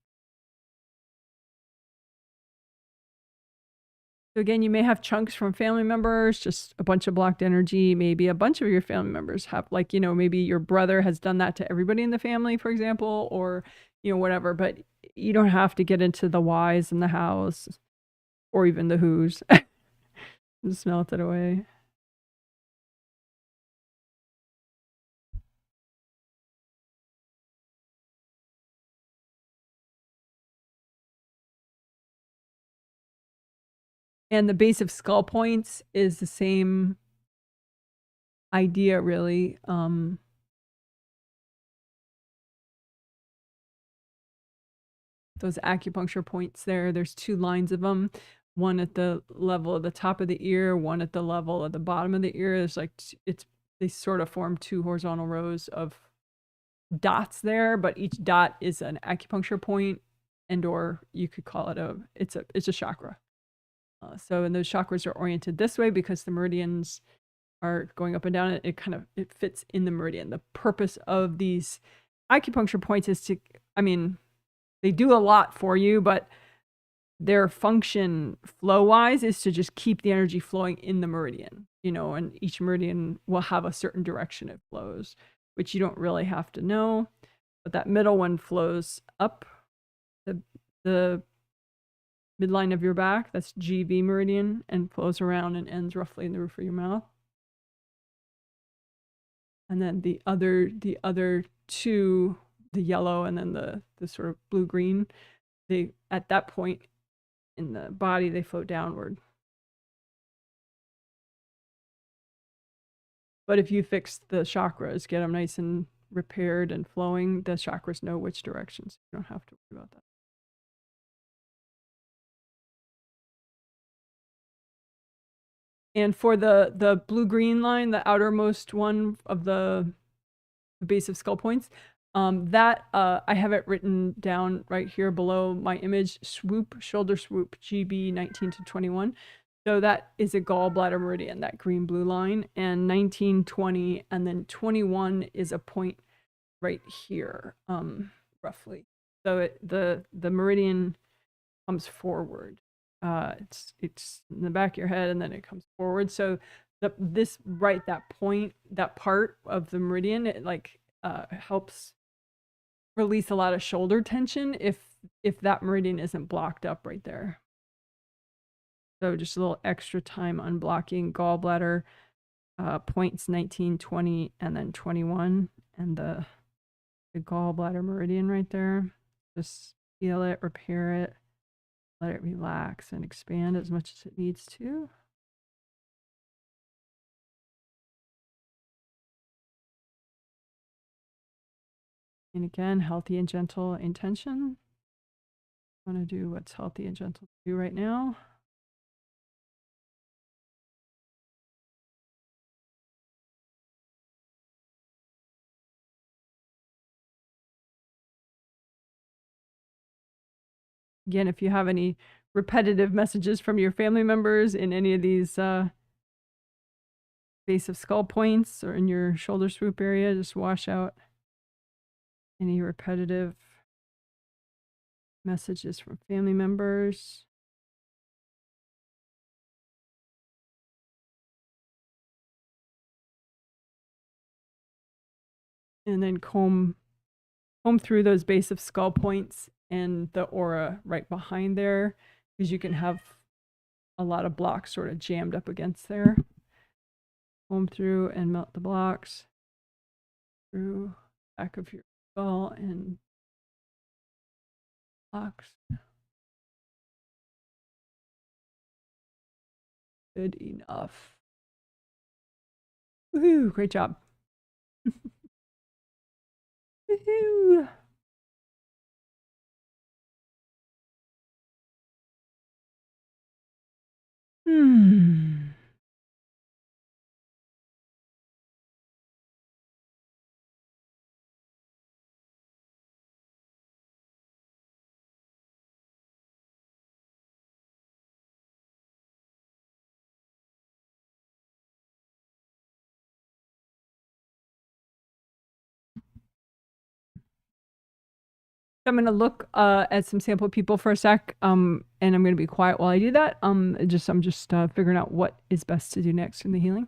So again, you may have chunks from family members, just a bunch of blocked energy. Maybe a bunch of your family members have, like, maybe your brother has done that to everybody in the family, for example, or, whatever. But you don't have to get into the whys and the hows, or even the whos. Just melt it away. And the base of skull points is the same idea, really. Those acupuncture points there's 2 lines of them, one at the level of the top of the ear, one at the level of the bottom of the ear. There's like they sort of form 2 horizontal rows of dots there, but each dot is an acupuncture point, and or you could call it it's a chakra. So and those chakras are oriented this way because the meridians are going up and down. It fits in the meridian. The purpose of these acupuncture points is to, I mean, they do a lot for you, but their function flow wise is to just keep the energy flowing in the meridian, and each meridian will have a certain direction it flows, which you don't really have to know. But that middle one flows up the midline of your back. That's GV meridian, and flows around and ends roughly in the roof of your mouth. And then the other 2, the yellow and then the sort of blue-green, they at that point in the body, they flow downward. But if you fix the chakras, get them nice and repaired and flowing, the chakras know which directions. You don't have to worry about that. And for the blue-green line, the outermost one of the base of skull points, that I have it written down right here below my image. Swoop, shoulder swoop, GB 19 to 21. So that is a gallbladder meridian, that green-blue line, and 19, 20, and then 21 is a point right here, roughly. So the meridian comes forward. It's in the back of your head, and then it comes forward. So that point, that part of the meridian, it helps release a lot of shoulder tension if that meridian isn't blocked up right there. So just a little extra time unblocking gallbladder points 19, 20, and then 21, and the gallbladder meridian right there. Just feel it, repair it, let it relax and expand as much as it needs to. And again, healthy and gentle intention. I want to do what's healthy and gentle to do right now. Again, if you have any repetitive messages from your family members in any of these base of skull points or in your shoulder swoop area, just wash out any repetitive messages from family members. And then comb through those base of skull points and the aura right behind there, because you can have a lot of blocks sort of jammed up against there. Comb through and melt the blocks through back of your skull and blocks. Good enough. Woohoo! Great job. Woohoo! I'm going to look at some sample people for a sec, and I'm going to be quiet while I do that. I'm just figuring out what is best to do next in the healing.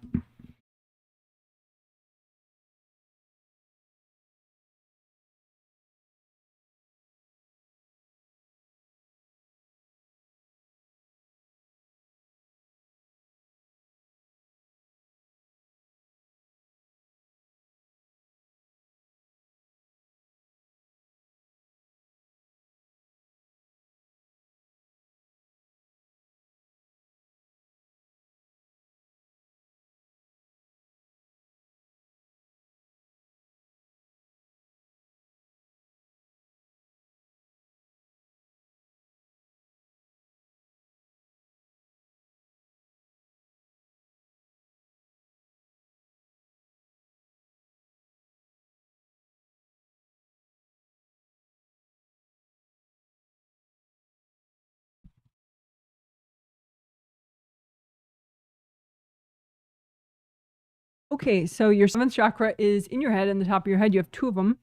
Okay, so your 7th chakra is in your head, in the top of your head. You have 2 of them.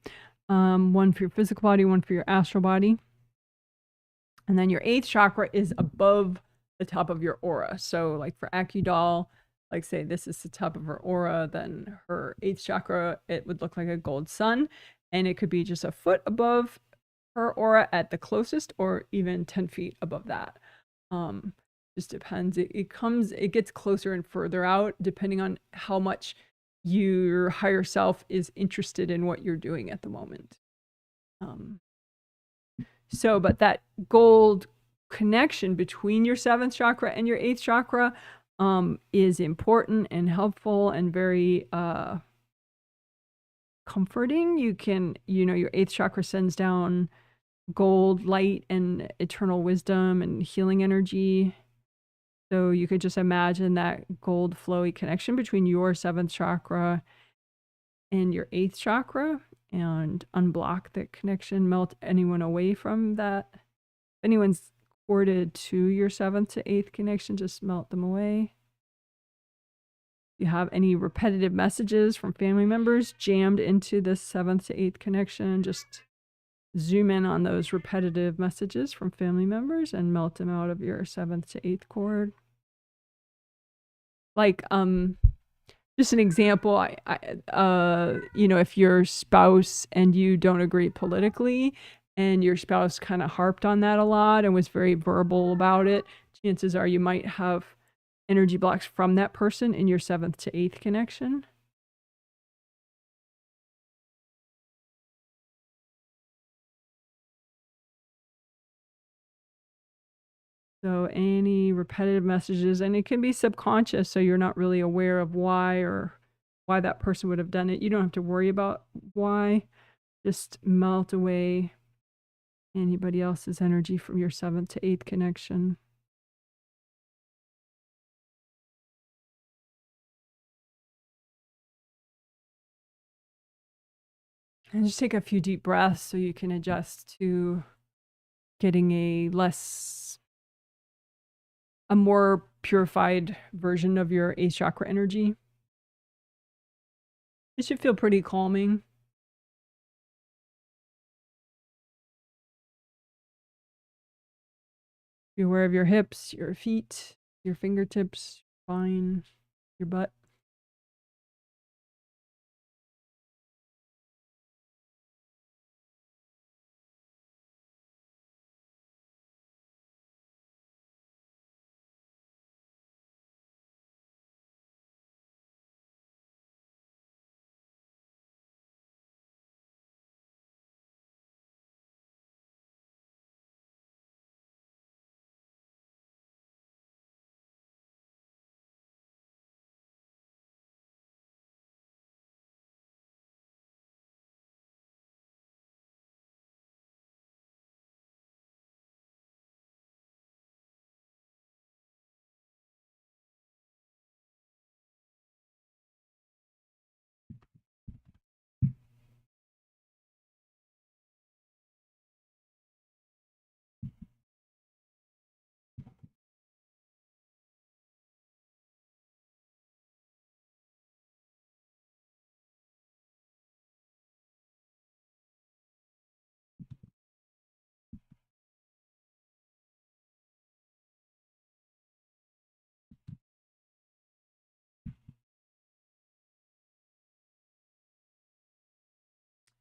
One for your physical body, one for your astral body. And then your 8th chakra is above the top of your aura. So like for Doll, like say this is the top of her aura, then her 8th chakra, it would look like a gold sun. And it could be just a foot above her aura at the closest, or even 10 feet above that. Just depends. It gets closer and further out depending on how much your higher self is interested in what you're doing at the moment. But that gold connection between your 7th chakra and your 8th chakra is important and helpful and very comforting. Your 8th chakra sends down gold light and eternal wisdom and healing energy. So you could just imagine that gold flowy connection between your 7th chakra and your 8th chakra, and unblock that connection, melt anyone away from that. If anyone's corded to your 7th to 8th connection, just melt them away. If you have any repetitive messages from family members jammed into this 7th to 8th connection, just zoom in on those repetitive messages from family members and melt them out of your 7th to 8th cord. Like, just an example, if your spouse and you don't agree politically, and your spouse kind of harped on that a lot and was very verbal about it, chances are you might have energy blocks from that person in your 7th to 8th connection. So any repetitive messages, and it can be subconscious, so you're not really aware of why that person would have done it. You don't have to worry about why. Just melt away anybody else's energy from your 7th to 8th connection. And just take a few deep breaths so you can adjust to getting a more purified version of your 8th chakra energy. It should feel pretty calming. Be aware of your hips, your feet, your fingertips, spine, your butt.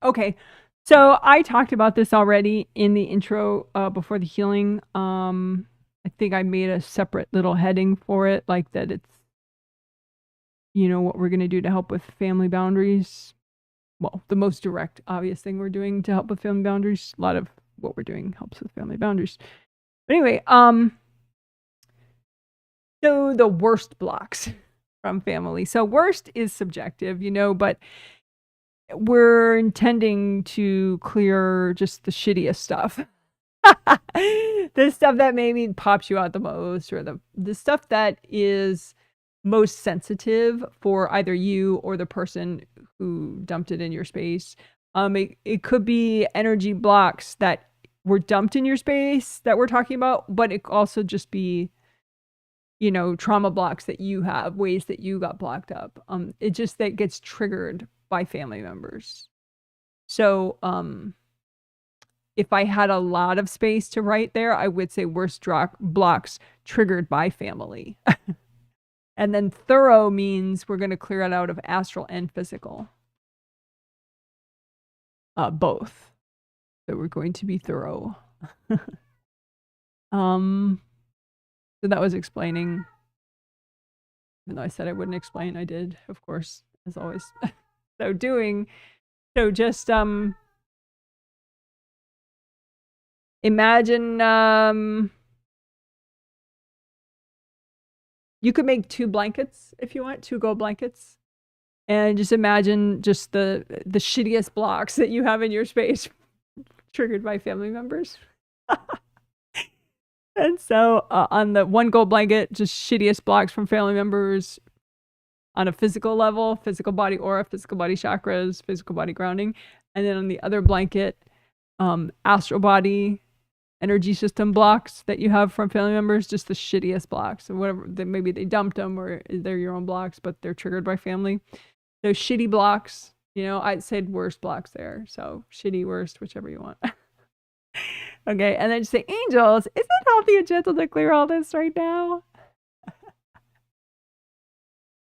Okay, so I talked about this already in the intro before the healing. I think I made a separate little heading for it, like that it's, what we're going to do to help with family boundaries. Well, the most direct, obvious thing we're doing to help with family boundaries. A lot of what we're doing helps with family boundaries. But anyway, so the worst blocks from family. So worst is subjective, but we're intending to clear just the shittiest stuff. The stuff that maybe pops you out the most, or the stuff that is most sensitive for either you or the person who dumped it in your space. It could be energy blocks that were dumped in your space that we're talking about, but it could also just be you know, trauma blocks that you have, ways that you got blocked up. It just that gets triggered by family members. So, if I had a lot of space to write there, I would say worst blocks triggered by family. And then thorough means we're going to clear it out of astral and physical. Both. So we're going to be thorough. So that was explaining. Even though I said I wouldn't explain, I did, of course, as always. So just imagine you could make 2 blankets if you want, 2 gold blankets. And just imagine just the shittiest blocks that you have in your space triggered by family members. And so on the 1 gold blanket, just shittiest blocks from family members on a physical level, physical body aura, physical body chakras, physical body grounding. And then on the other blanket, astral body energy system blocks that you have from family members, just the shittiest blocks. So whatever, maybe they dumped them or they're your own blocks, but they're triggered by family. Those shitty blocks, you know, I'd say worst blocks there. So shitty, worst, whichever you want. Okay, and then just say, angels, is it healthy and gentle to clear all this right now?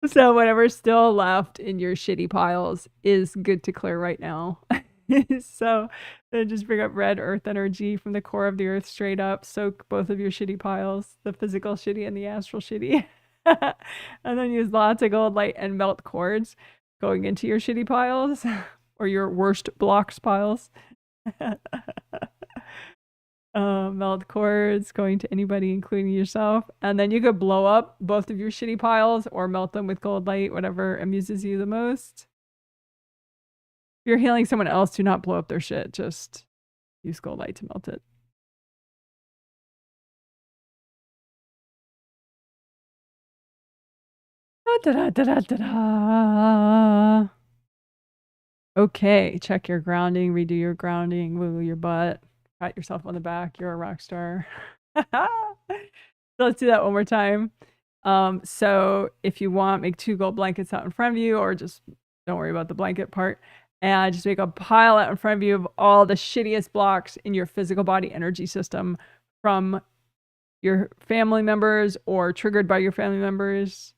So whatever's still left in your shitty piles is good to clear right now. So then just bring up red earth energy from the core of the earth straight up. Soak both of your shitty piles, the physical shitty and the astral shitty. And then use lots of gold light and melt cords going into your shitty piles or your worst blocks piles. Melt cords going to anybody, including yourself. And then you could blow up both of your shitty piles or melt them with gold light, whatever amuses you the most. If you're healing someone else, do not blow up their shit. Just use gold light to melt it. Da, da, da, da, da. Okay, check your grounding, redo your grounding, wiggle your butt, pat yourself on the back. You're a rock star. So let's do that one more time. So if you want, make 2 gold blankets out in front of you, or just don't worry about the blanket part. And just make a pile out in front of you of all the shittiest blocks in your physical body energy system from your family members or triggered by your family members.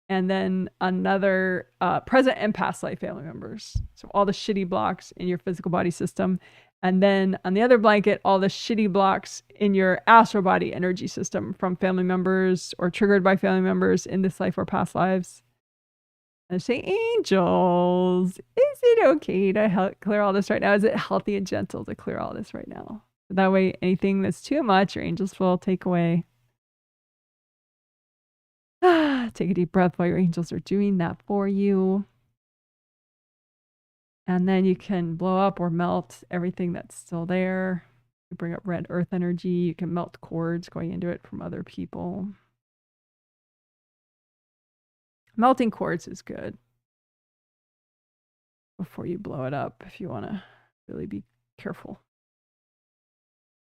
And then another present and past life family members. So all the shitty blocks in your physical body system. And then on the other blanket, all the shitty blocks in your astral body energy system from family members or triggered by family members in this life or past lives. And say, angels, is it okay to clear all this right now? Is it healthy and gentle to clear all this right now? That way, anything that's too much, your angels will take away. Take a deep breath while your angels are doing that for you. And then you can blow up or melt everything that's still there. You bring up red earth energy. You can melt cords going into it from other people. Melting cords is good before you blow it up if you want to really be careful.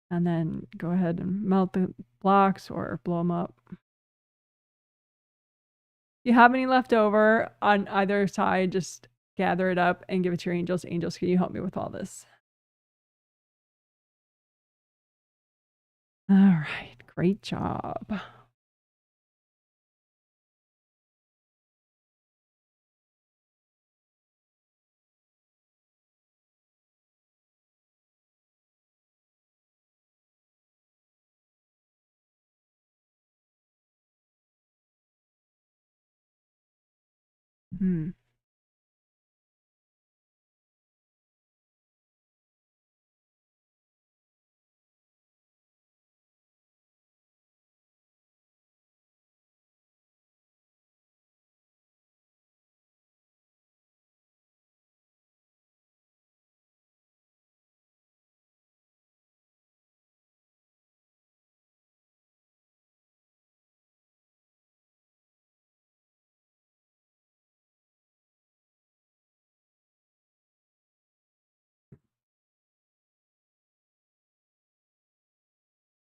And then go ahead and melt the blocks or blow them up. If you have any left over on either side, just gather it up and give it to your angels. Angels, can you help me with all this? All right, great job. Hmm.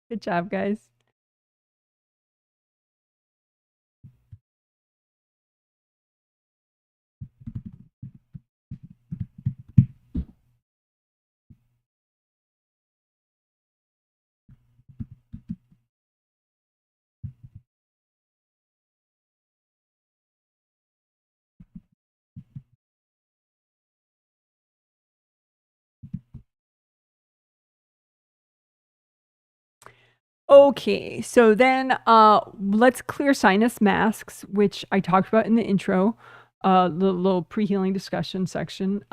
Good job, guys. Okay, so then let's clear sinus masks, which I talked about in the intro, the little pre-healing discussion section.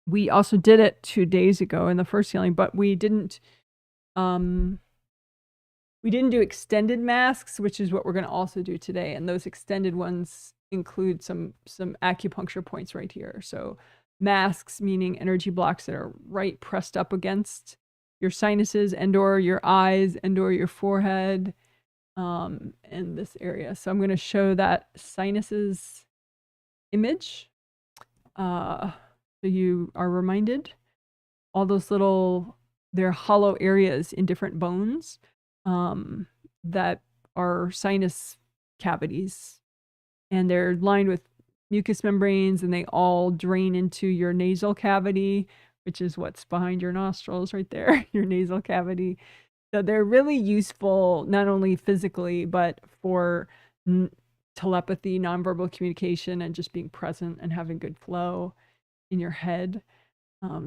We also did it 2 days ago in the first healing, but we didn't do extended masks, which is what we're going to also do today. And those extended ones include some acupuncture points right here. So masks, meaning energy blocks that are right pressed up against your sinuses and or your eyes and or your forehead, in this area. So I'm going to show that sinuses image. So you are reminded all those little, they're hollow areas in different bones, that are sinus cavities, and they're lined with mucous membranes, and they all drain into your nasal cavity, which is what's behind your nostrils right there, your nasal cavity. So they're really useful, not only physically, but for telepathy, nonverbal communication, and just being present and having good flow in your head.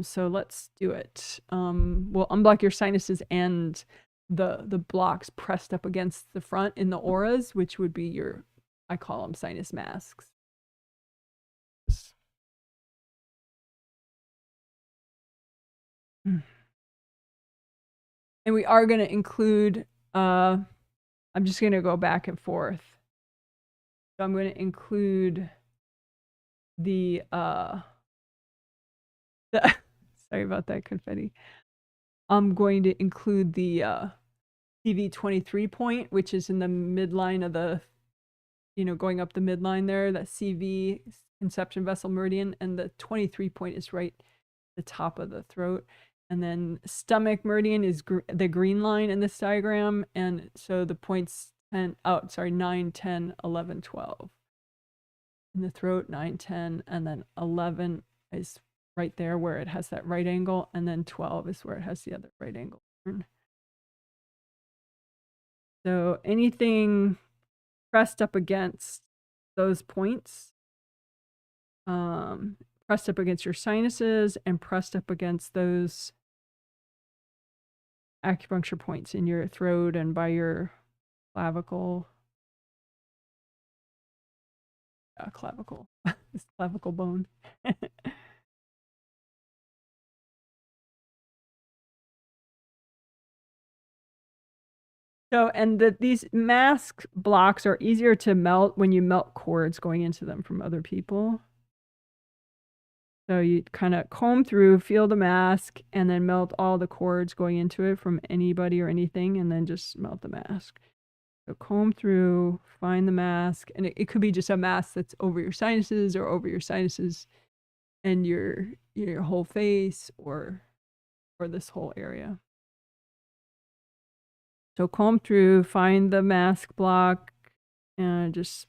So let's do it. We'll unblock your sinuses and the blocks pressed up against the front in the auras, which would be your, I call them sinus masks. And we are going to include, I'm just going to go back and forth. So I'm going to include the sorry about that confetti. I'm going to include the CV23 point, which is in the midline of the, going up the midline there, that CV conception vessel meridian, and the 23 point is right at the top of the throat. And then stomach meridian is the green line in this diagram. And so the points 9, 10, 11, 12. In the throat, 9, 10, and then 11 is right there where it has that right angle, and then 12 is where it has the other right angle. So anything pressed up against those points, pressed up against your sinuses and pressed up against those acupuncture points in your throat and by your clavicle. Clavicle. This clavicle bone. So, and these mask blocks are easier to melt when you melt cords going into them from other people. So you kind of comb through, feel the mask, and then melt all the cords going into it from anybody or anything, and then just melt the mask. So comb through, find the mask, and it could be just a mask that's over your sinuses or over your sinuses and your whole face or this whole area. So comb through, find the mask block, and just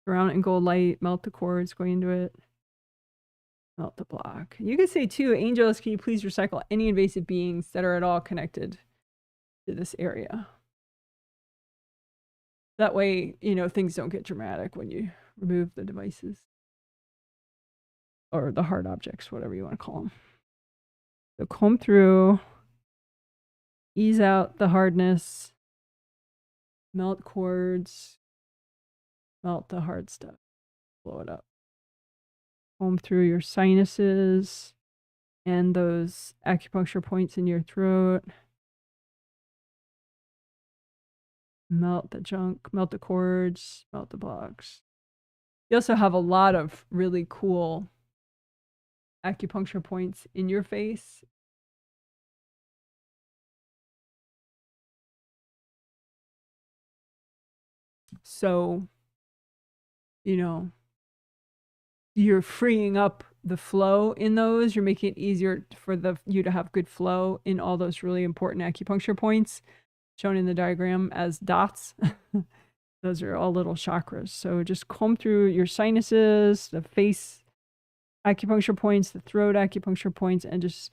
surround it in gold light, melt the cords going into it, melt the block. You can say too, angels, can you please recycle any invasive beings that are at all connected to this area? That way, things don't get dramatic when you remove the devices. Or the hard objects, whatever you want to call them. So comb through, ease out the hardness, melt cords, melt the hard stuff, blow it up. Comb through your sinuses and those acupuncture points in your throat. Melt the junk, melt the cords, melt the blocks. You also have a lot of really cool acupuncture points in your face. So, you're freeing up the flow in those. You're making it easier for you to have good flow in all those really important acupuncture points shown in the diagram as dots. Those are all little chakras. So just comb through your sinuses, the face acupuncture points, the throat acupuncture points, and just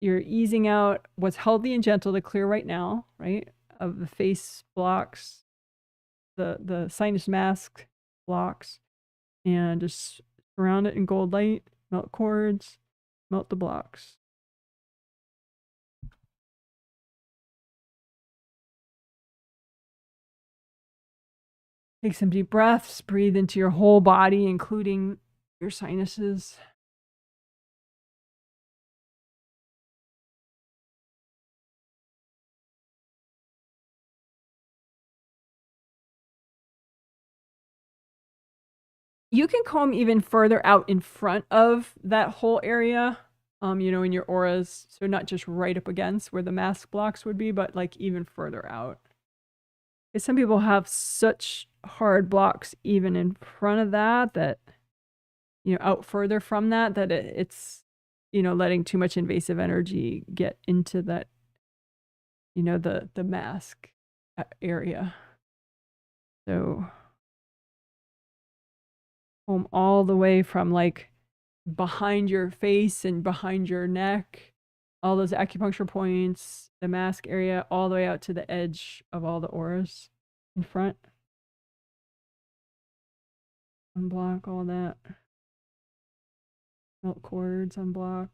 you're easing out what's healthy and gentle to clear right now, right? Of the face blocks, the sinus mask blocks, and just surround it in gold light, melt cords, melt the blocks. Take some deep breaths, breathe into your whole body, including your sinuses. You can comb even further out in front of that whole area, you know, in your auras. So not just right up against where the mask blocks would be, but like even further out. Because some people have such hard blocks even in front of that, you know, out further from that it's, you know, letting too much invasive energy get into that, you know, the mask area. So comb all the way from like behind your face and behind your neck, all those acupuncture points, the mask area, all the way out to the edge of all the auras in front. Unblock all that. Melt cords, unblock.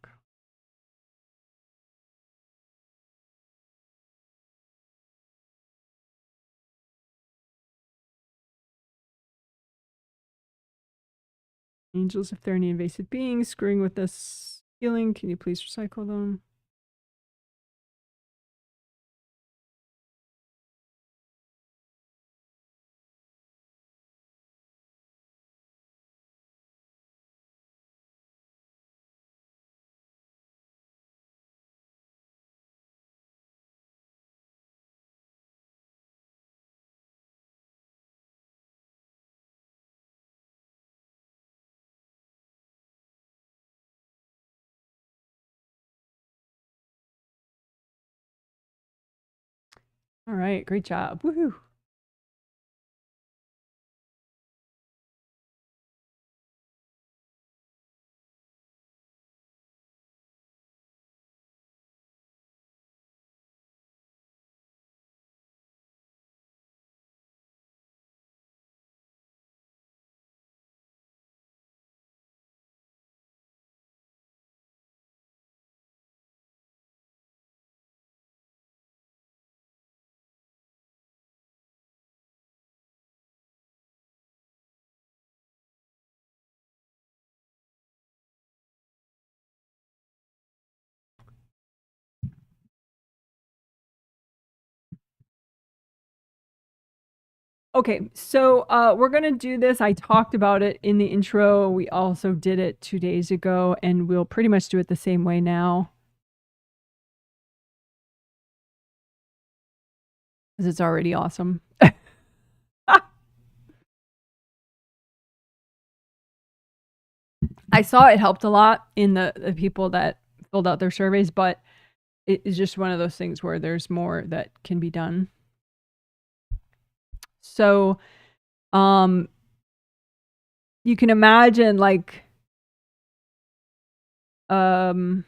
Angels, if there are any invasive beings screwing with this healing, can you please recycle them? All right, great job. Woohoo. Okay, so we're gonna do this. I talked about it in the intro. We also did it 2 days ago, and we'll pretty much do it the same way now. Because it's already awesome. I saw it helped a lot in the people that filled out their surveys, but it is just one of those things where there's more that can be done. So, you can imagine like, you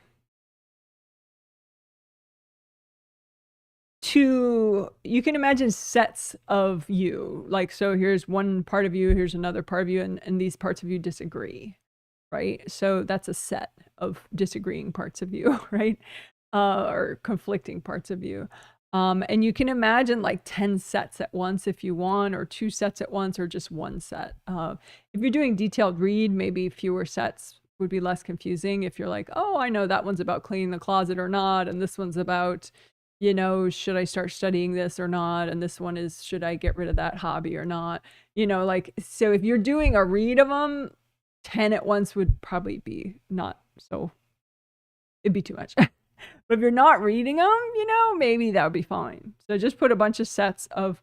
can imagine sets of you. Like, so here's one part of you, here's another part of you, and these parts of you disagree, right? So that's a set of disagreeing parts of you, right? Or conflicting parts of you. And you can imagine like 10 sets at once if you want, or 2 sets at once, or just 1 set. If you're doing detailed read, maybe fewer sets would be less confusing. If you're like, oh, I know that one's about cleaning the closet or not, and this one's about, you know, should I start studying this or not? And this one is, should I get rid of that hobby or not? You know, like, so if you're doing a read of them, 10 at once would probably be not so, it'd be too much. But if you're not reading them, you know, maybe that would be fine. So just put a bunch of sets of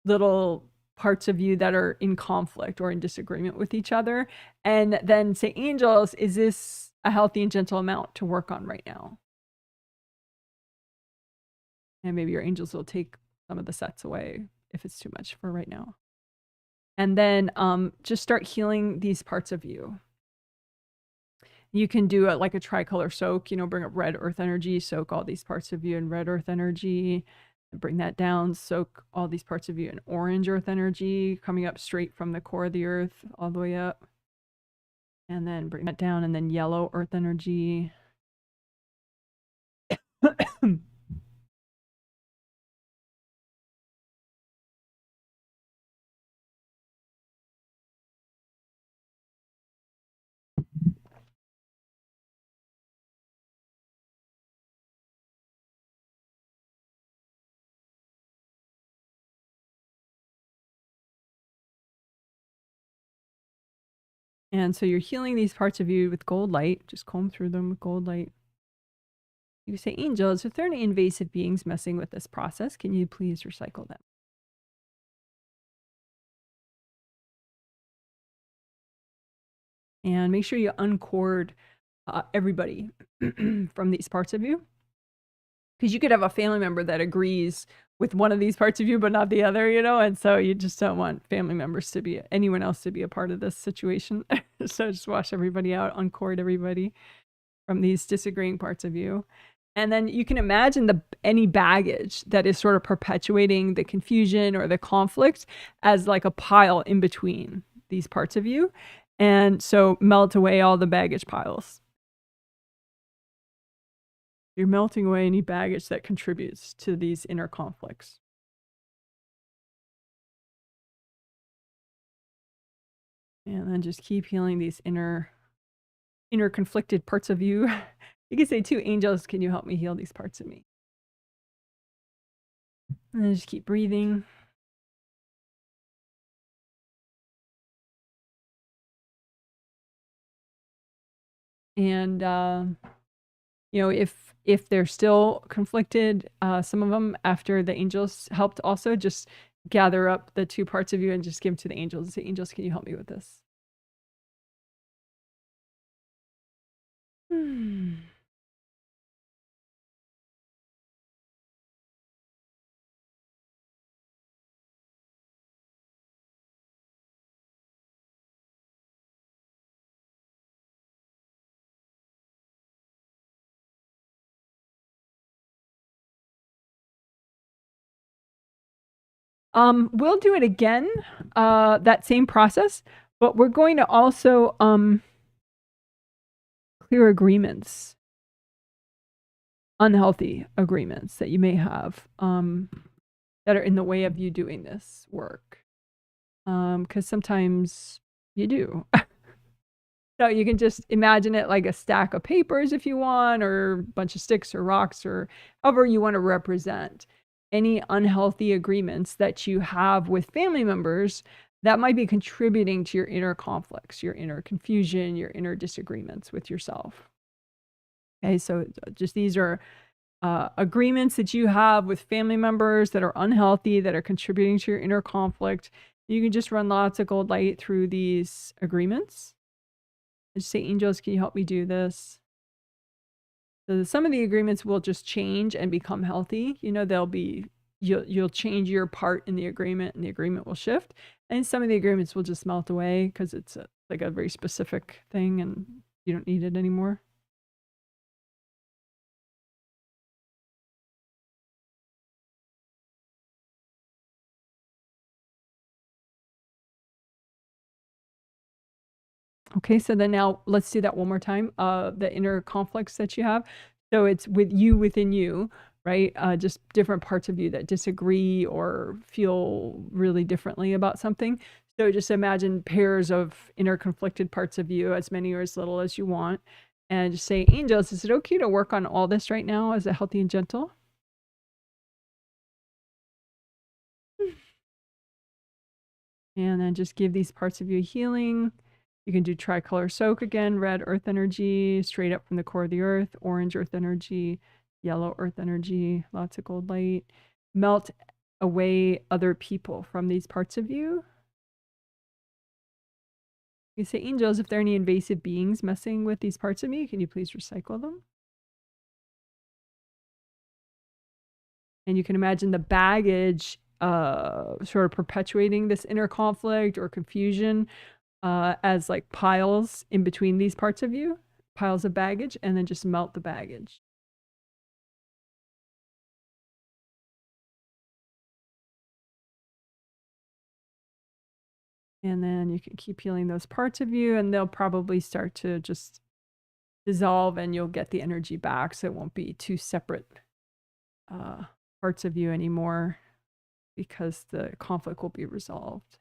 little parts of you that are in conflict or in disagreement with each other. And then say, angels, is this a healthy and gentle amount to work on right now? And maybe your angels will take some of the sets away if it's too much for right now. And then just start healing these parts of you. You can do it like a tricolor soak, you know, bring up red earth energy, soak all these parts of you in red earth energy, bring that down, soak all these parts of you in orange earth energy, coming up straight from the core of the earth all the way up. And then bring that down, and then yellow earth energy. And so you're healing these parts of you with gold light. Just comb through them with gold light. You say, angels, if there are any invasive beings messing with this process, can you please recycle them? And make sure you uncord everybody from these parts of you. Because you could have a family member that agrees with one of these parts of you, but not the other, you know? And so you just don't want family members to be, anyone else to be a part of this situation. So just wash everybody out, uncord everybody from these disagreeing parts of you. And then you can imagine any baggage that is sort of perpetuating the confusion or the conflict as like a pile in between these parts of you. And so melt away all the baggage piles. You're melting away any baggage that contributes to these inner conflicts. And then just keep healing these inner conflicted parts of you. You can say too, angels, can you help me heal these parts of me? And then just keep breathing. And you know, if they're still conflicted, some of them, after the angels helped, also just gather up the two parts of you and just give them to the angels and say, angels, can you help me with this? We'll do it again, that same process, but we're going to also clear agreements, unhealthy agreements that you may have that are in the way of you doing this work. Because sometimes you do. So you can just imagine it like a stack of papers if you want, or a bunch of sticks or rocks, or however you want to represent any unhealthy agreements that you have with family members that might be contributing to your inner conflicts, your inner confusion, your inner disagreements with yourself. Okay, so just these are agreements that you have with family members that are unhealthy, that are contributing to your inner conflict. You can just run lots of gold light through these agreements. Just say, angels, can you help me do this? So some of the agreements will just change and become healthy. You know, they'll be, you'll change your part in the agreement and the agreement will shift. And some of the agreements will just melt away because it's like a very specific thing and you don't need it anymore. Okay, so then now let's do that one more time. The inner conflicts that you have. So it's within you, right? Just different parts of you that disagree or feel really differently about something. So just imagine pairs of inner conflicted parts of you, as many or as little as you want. And just say, angels, is it okay to work on all this right now as a healthy and gentle? And then just give these parts of you healing. You can do tricolor soak again, red earth energy, straight up from the core of the earth, orange earth energy, yellow earth energy, lots of gold light. Melt away other people from these parts of you. You say, angels, if there are any invasive beings messing with these parts of me, can you please recycle them? And you can imagine the baggage sort of perpetuating this inner conflict or confusion as like piles in between these parts of you, piles of baggage, and then just melt the baggage. And then you can keep healing those parts of you, and they'll probably start to just dissolve and you'll get the energy back. So it won't be two separate parts of you anymore because the conflict will be resolved.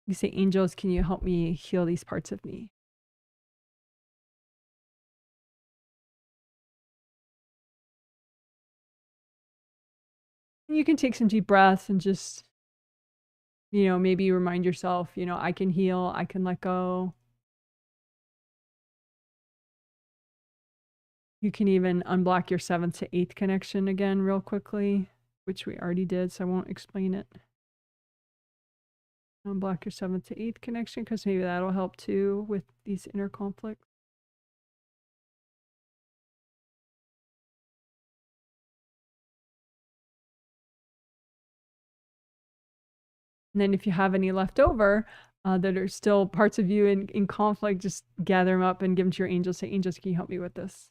You say, angels, can you help me heal these parts of me? And you can take some deep breaths and just You know, maybe you remind yourself, you know, I can heal, I can let go. You can even unblock your 7th to 8th connection again real quickly, which we already did, so I won't explain it. Unblock your 7th to 8th connection, because maybe that'll help too with these inner conflicts. And then if you have any left over that are still parts of you in conflict, just gather them up and give them to your angels. Say, angels, can you help me with this?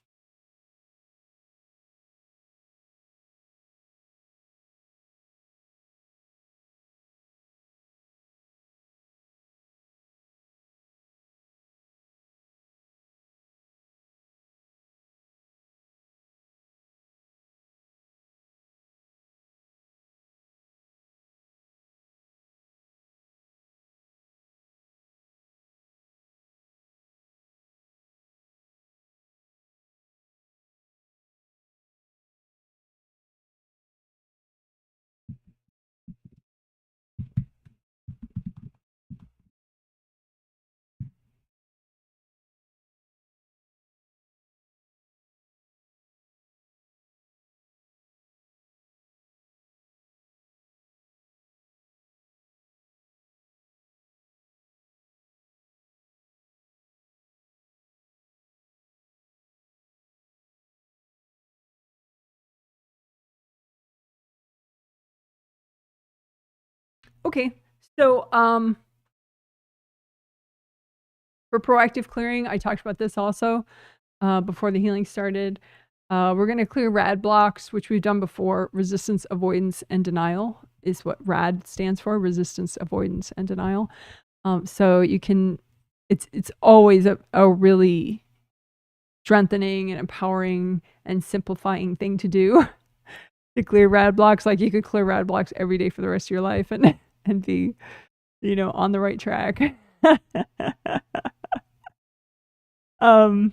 Okay, so for proactive clearing, I talked about this also before the healing started. We're going to clear RAD blocks, which we've done before. Resistance, avoidance, and denial is what RAD stands for: resistance, avoidance, and denial. So you can, it's always a really strengthening and empowering and simplifying thing to do to clear RAD blocks. Like you could clear RAD blocks every day for the rest of your life and be, you know, on the right track. But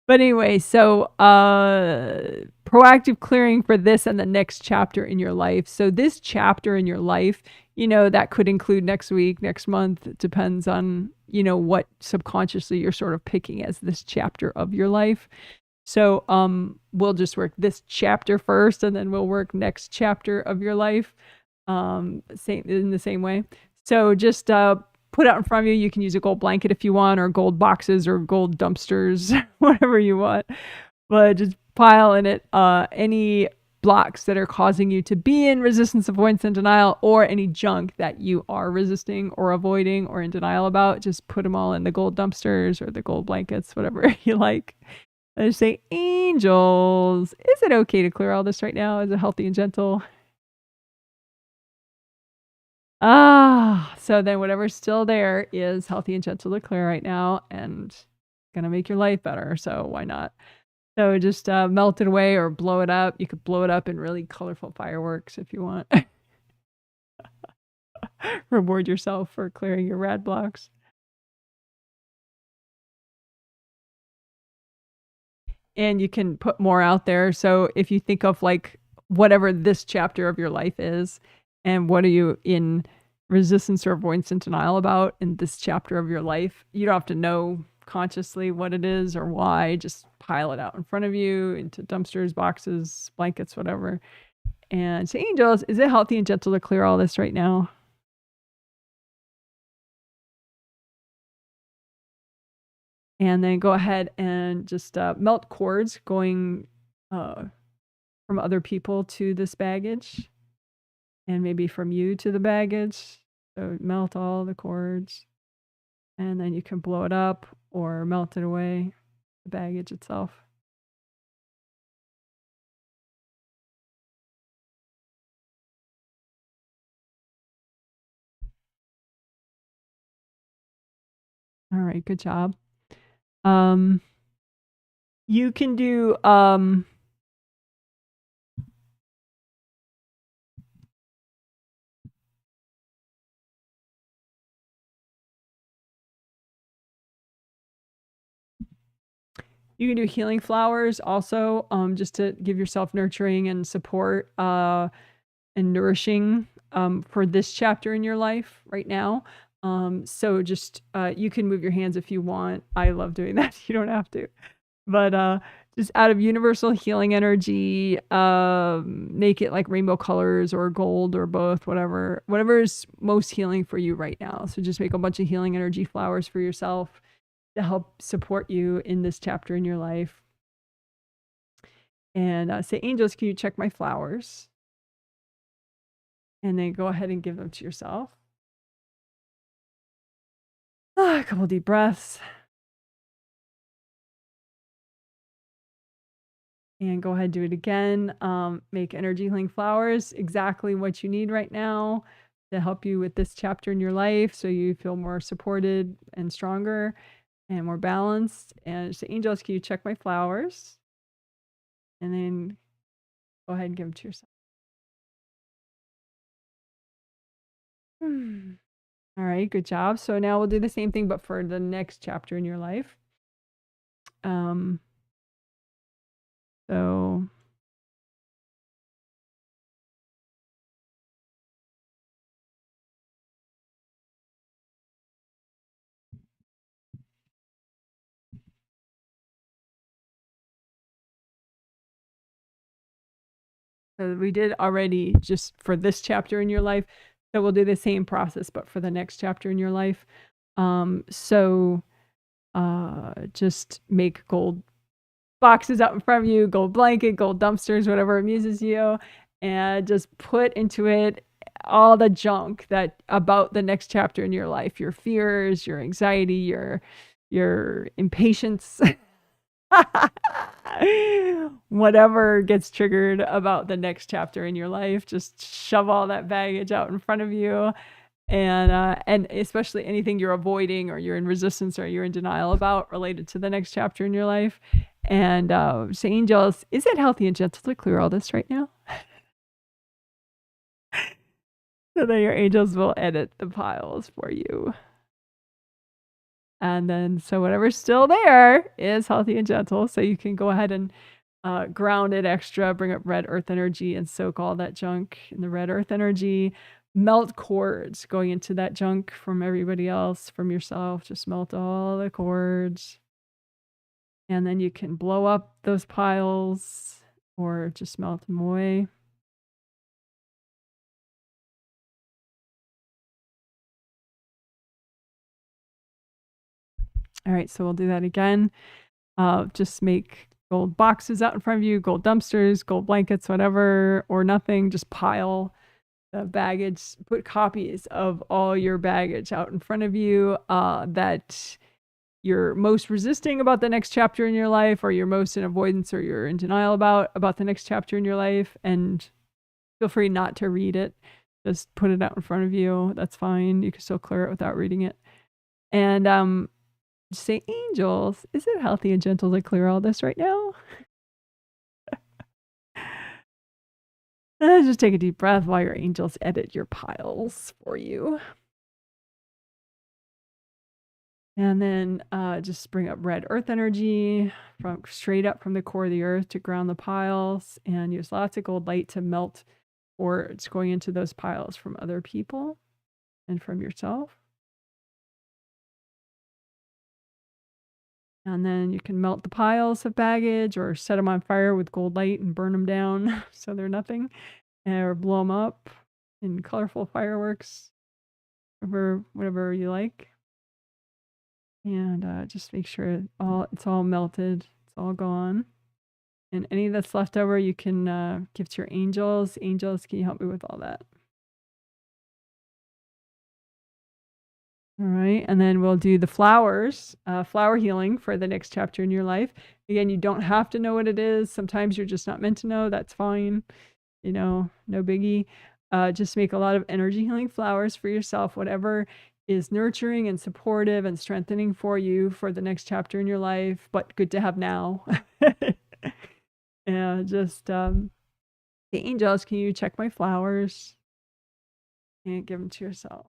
anyway, so proactive clearing for this and the next chapter in your life. So this chapter in your life, you know, that could include next week, next month. It depends on, you know, what subconsciously you're sort of picking as this chapter of your life. So we'll just work this chapter first, and then we'll work next chapter of your life in the same way. So just put out in front of you. You can use a gold blanket if you want, or gold boxes, or gold dumpsters, whatever you want. But just pile in it any blocks that are causing you to be in resistance, avoidance, and denial, or any junk that you are resisting or avoiding or in denial about. Just put them all in the gold dumpsters or the gold blankets, whatever you like. I just say, angels, is it okay to clear all this right now? Is it healthy and gentle? So then whatever's still there is healthy and gentle to clear right now and gonna make your life better. So why not? So just melt it away or blow it up. You could blow it up in really colorful fireworks if you want. Reward yourself for clearing your RAD blocks. And you can put more out there. So if you think of like whatever this chapter of your life is, and what are you in resistance or avoidance and denial about in this chapter of your life, you don't have to know consciously what it is or why. Just pile it out in front of you into dumpsters, boxes, blankets, whatever. And say, angels, is it healthy and gentle to clear all this right now? And then go ahead and just melt cords going from other people to this baggage, and maybe from you to the baggage. So melt all the cords, and then you can blow it up or melt it away, the baggage itself. All right, good job. You can do you can do healing flowers also, just to give yourself nurturing and support and nourishing for this chapter in your life right now. So just you can move your hands if you want. I love doing that. You don't have to. But just out of universal healing energy, make it like rainbow colors or gold or both, whatever is most healing for you right now. So just make a bunch of healing energy flowers for yourself to help support you in this chapter in your life. And say, angels, can you check my flowers? And then go ahead and give them to yourself. A couple deep breaths. And go ahead and do it again. Make energy healing flowers exactly what you need right now to help you with this chapter in your life so you feel more supported and stronger and more balanced. And say, angels, can you check my flowers? And then go ahead and give them to yourself. All right, good job. So now we'll do the same thing, but for the next chapter in your life. So we did already just for this chapter in your life. So we'll do the same process, but for the next chapter in your life. Just make gold boxes out in front of you, gold blanket, gold dumpsters, whatever amuses you, and just put into it all the junk that about the next chapter in your life, your fears, your anxiety, your impatience, whatever gets triggered about the next chapter in your life, just shove all that baggage out in front of you. And especially anything you're avoiding or you're in resistance or you're in denial about related to the next chapter in your life. And say, angels, is it healthy and gentle to clear all this right now? So that your angels will edit the piles for you. And then, so whatever's still there is healthy and gentle. So you can go ahead and ground it extra, bring up red earth energy and soak all that junk in the red earth energy. Melt cords going into that junk from everybody else, from yourself. Just melt all the cords. And then you can blow up those piles or just melt them away. All right, so we'll do that again. Just make gold boxes out in front of you, gold dumpsters, gold blankets, whatever, or nothing. Just pile the baggage, put copies of all your baggage out in front of you that you're most resisting about the next chapter in your life, or you're most in avoidance or you're in denial about the next chapter in your life. And feel free not to read it. Just put it out in front of you. That's fine. You can still clear it without reading it. And say, angels, is it healthy and gentle to clear all this right now? Just take a deep breath while your angels edit your piles for you. And then just bring up red earth energy from straight up from the core of the earth to ground the piles, and use lots of gold light to melt cords going into those piles from other people and from yourself. And then you can melt the piles of baggage or set them on fire with gold light and burn them down so they're nothing, or blow them up in colorful fireworks, whatever you like. And just make sure it's all melted, it's all gone. And any that's left over, you can give to your angels. Angels, can you help me with all that? All right, and then we'll do the flowers, flower healing for the next chapter in your life. Again, you don't have to know what it is. Sometimes you're just not meant to know. That's fine. No biggie. Just make a lot of energy healing flowers for yourself, whatever is nurturing and supportive and strengthening for you for the next chapter in your life, but good to have now. And just the angels, can you check my flowers and give them to yourself?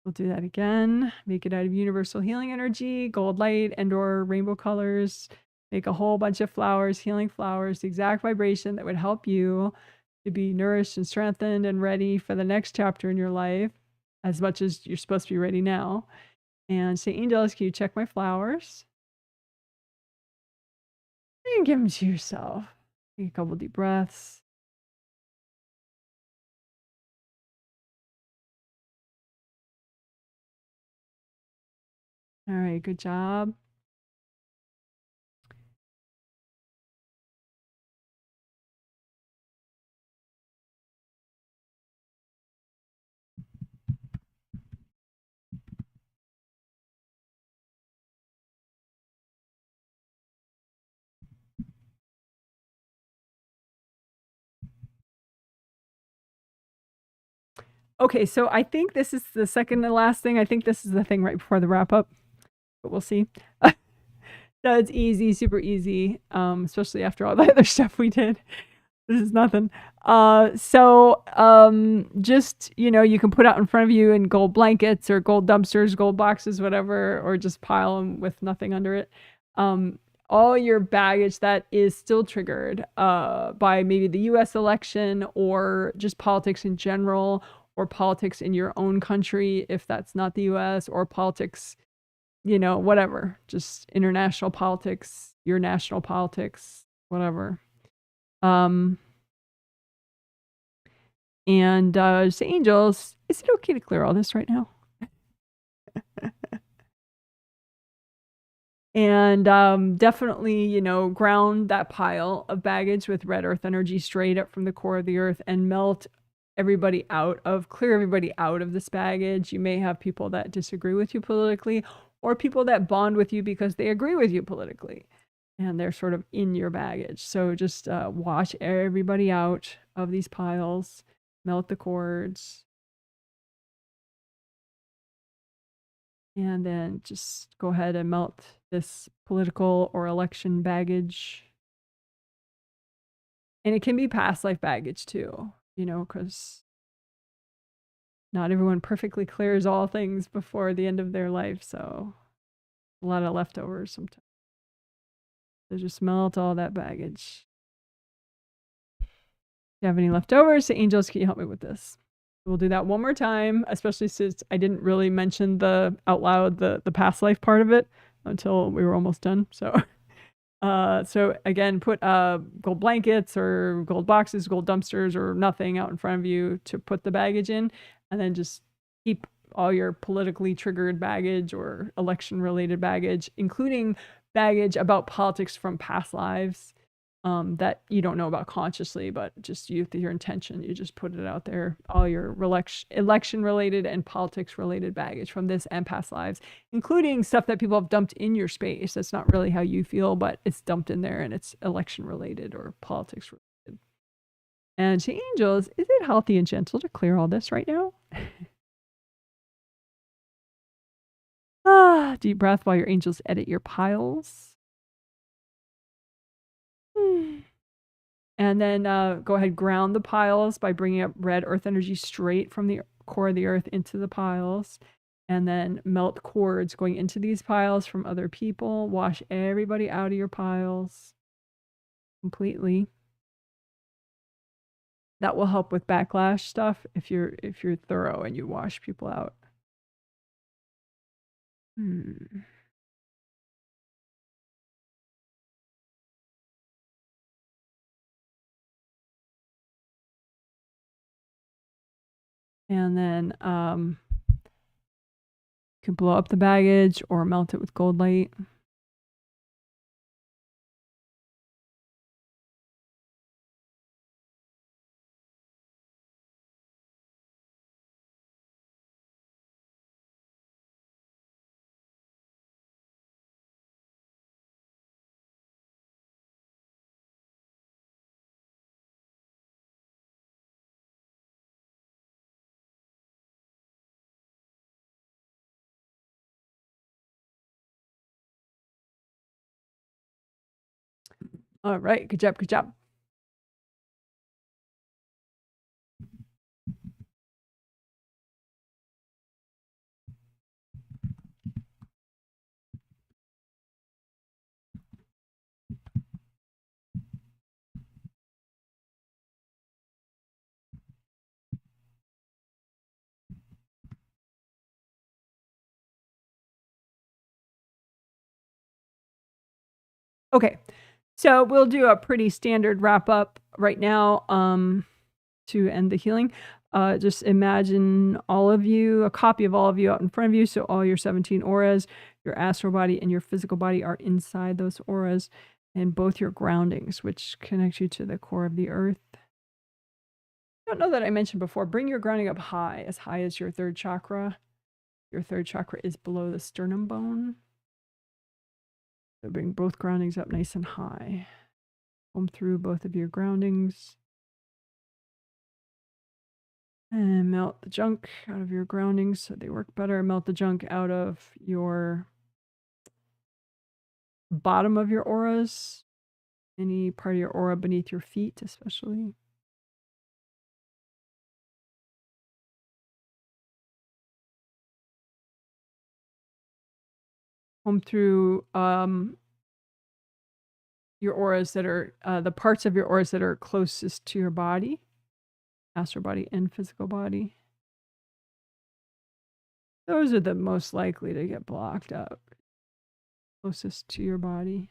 We'll do that again. Make it out of universal healing energy, gold light, and/or rainbow colors. Make a whole bunch of flowers, healing flowers, the exact vibration that would help you to be nourished and strengthened and ready for the next chapter in your life, as much as you're supposed to be ready now. And say, angels, can you check my flowers? And give them to yourself. Take a couple deep breaths. All right, good job. Okay, so I think this is the second to last thing. I think this is the thing right before the wrap up, but we'll see. That's easy, super easy, especially after all the other stuff we did. This is nothing. Just, you can put out in front of you in gold blankets or gold dumpsters, gold boxes, whatever, or just pile them with nothing under it. All your baggage that is still triggered by maybe the US election or just politics in general, or politics in your own country if that's not the US, or politics, whatever, just international politics, your national politics, whatever. And say, angels, is it okay to clear all this right now? And definitely, ground that pile of baggage with red earth energy straight up from the core of the earth and melt clear everybody out of this baggage. You may have people that disagree with you politically, or people that bond with you because they agree with you politically and they're sort of in your baggage. So just wash everybody out of these piles, melt the cords, and then just go ahead and melt this political or election baggage. And it can be past life baggage too, because not everyone perfectly clears all things before the end of their life. So a lot of leftovers sometimes. So just melt all that baggage. If you have any leftovers, the angels, can you help me with this? We'll do that one more time, especially since I didn't really mention out loud the past life part of it until we were almost done. So again, put gold blankets or gold boxes, gold dumpsters, or nothing out in front of you to put the baggage in, and then just keep all your politically triggered baggage or election related baggage, including baggage about politics from past lives that you don't know about consciously, but just with your intention, you just put it out there. All your election related and politics related baggage from this and past lives, including stuff that people have dumped in your space. That's not really how you feel, but it's dumped in there and it's election related or politics related. And to angels, is it healthy and gentle to clear all this right now? Deep breath while your angels edit your piles. And then go ahead, ground the piles by bringing up red earth energy straight from the core of the earth into the piles. And then melt cords going into these piles from other people. Wash everybody out of your piles completely. That will help with backlash stuff if you're thorough and you wash people out. And then you can blow up the baggage or melt it with gold light. All right, good job, good job. Okay, so we'll do a pretty standard wrap up right now to end the healing. Just imagine all of you, a copy of all of you out in front of you. So all your 17 auras, your astral body and your physical body are inside those auras, and both your groundings, which connect you to the core of the earth. I don't know that I mentioned before, bring your grounding up high as your third chakra. Your third chakra is below the sternum bone. So bring both groundings up nice and high. Comb through both of your groundings. And melt the junk out of your groundings so they work better. Melt the junk out of your bottom of your auras. Any part of your aura beneath your feet, especially. Comb through your auras that are, the parts of your auras that are closest to your body. Astral body and physical body. Those are the most likely to get blocked up. Closest to your body.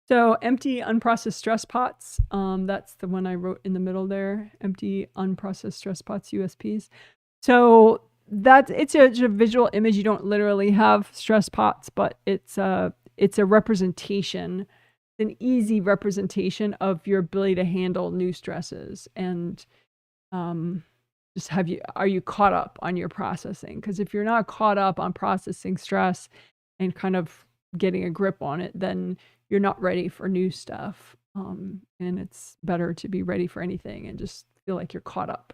So empty unprocessed stress pots, that's the one I wrote in the middle there. Empty unprocessed stress pots, USPs. So it's a visual image. You don't literally have stress pots, but it's a representation, an easy representation of your ability to handle new stresses. And just are you caught up on your processing? Because if you're not caught up on processing stress and kind of getting a grip on it, then you're not ready for new stuff. And it's better to be ready for anything and just feel like you're caught up,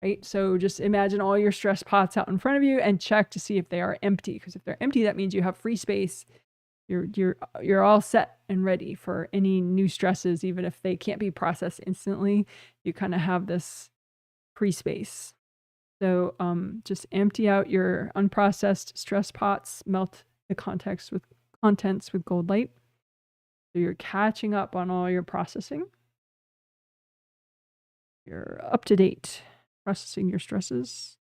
right? So just imagine all your stress pots out in front of you and check to see if they are empty. Because if they're empty, that means you have free space. You're all set and ready for any new stresses, even if they can't be processed instantly. You kind of have this free space. So just empty out your unprocessed stress pots, melt the contents with gold light. So you're catching up on all your processing. You're up to date processing your stresses.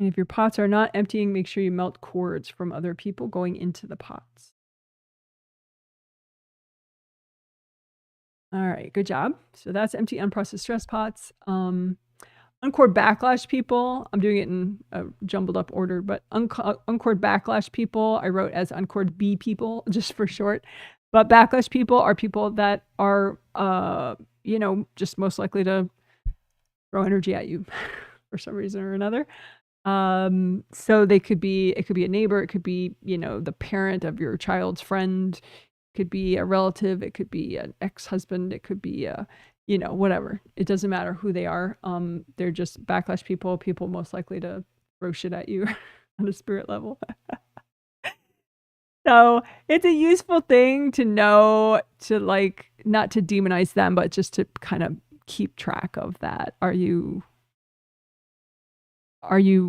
And if your pots are not emptying, make sure you melt cords from other people going into the pots. All right, good job. So that's empty unprocessed stress pots. Uncord backlash people, I'm doing it in a jumbled up order, but uncord backlash people, I wrote as uncord B people, just for short. But backlash people are people that are, just most likely to throw energy at you for some reason or another. So it could be a neighbor, it could be, the parent of your child's friend, it could be a relative, it could be an ex-husband, it could be whatever. It doesn't matter who they are. They're just backlash people most likely to throw shit at you on a spirit level. So it's a useful thing to know, to not to demonize them, but just to kind of keep track of that. Are you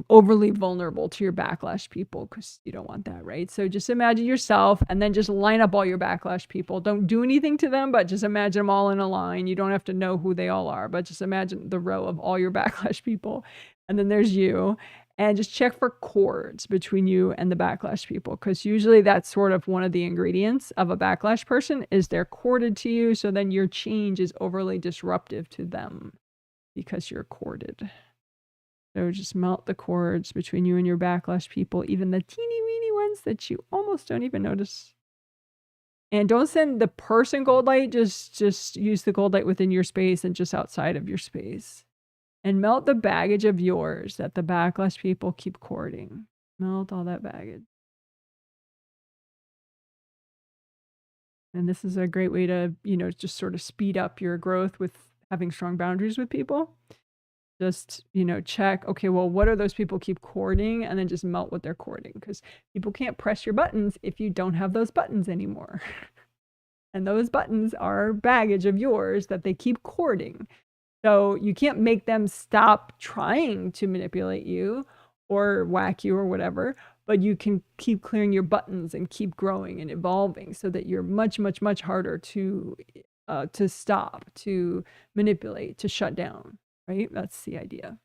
overly vulnerable to your backlash people? Because you don't want that, right? So just imagine yourself and then just line up all your backlash people. Don't do anything to them, but just imagine them all in a line. You don't have to know who they all are, but just imagine the row of all your backlash people. And then there's you. And just check for cords between you and the backlash people, because usually that's sort of one of the ingredients of a backlash person is they're corded to you. So then your change is overly disruptive to them because you're corded. So just melt the cords between you and your backlash people, even the teeny weeny ones that you almost don't even notice. And don't send the person gold light, just use the gold light within your space and just outside of your space. And melt the baggage of yours that the backlash people keep cording. Melt all that baggage. And this is a great way to, just sort of speed up your growth with having strong boundaries with people. Just, check, okay, well, what are those people keep cording? And then just melt what they're cording. Because people can't press your buttons if you don't have those buttons anymore. And those buttons are baggage of yours that they keep cording. So you can't make them stop trying to manipulate you or whack you or whatever, but you can keep clearing your buttons and keep growing and evolving so that you're much, much, much harder to stop, to manipulate, to shut down, right? That's the idea.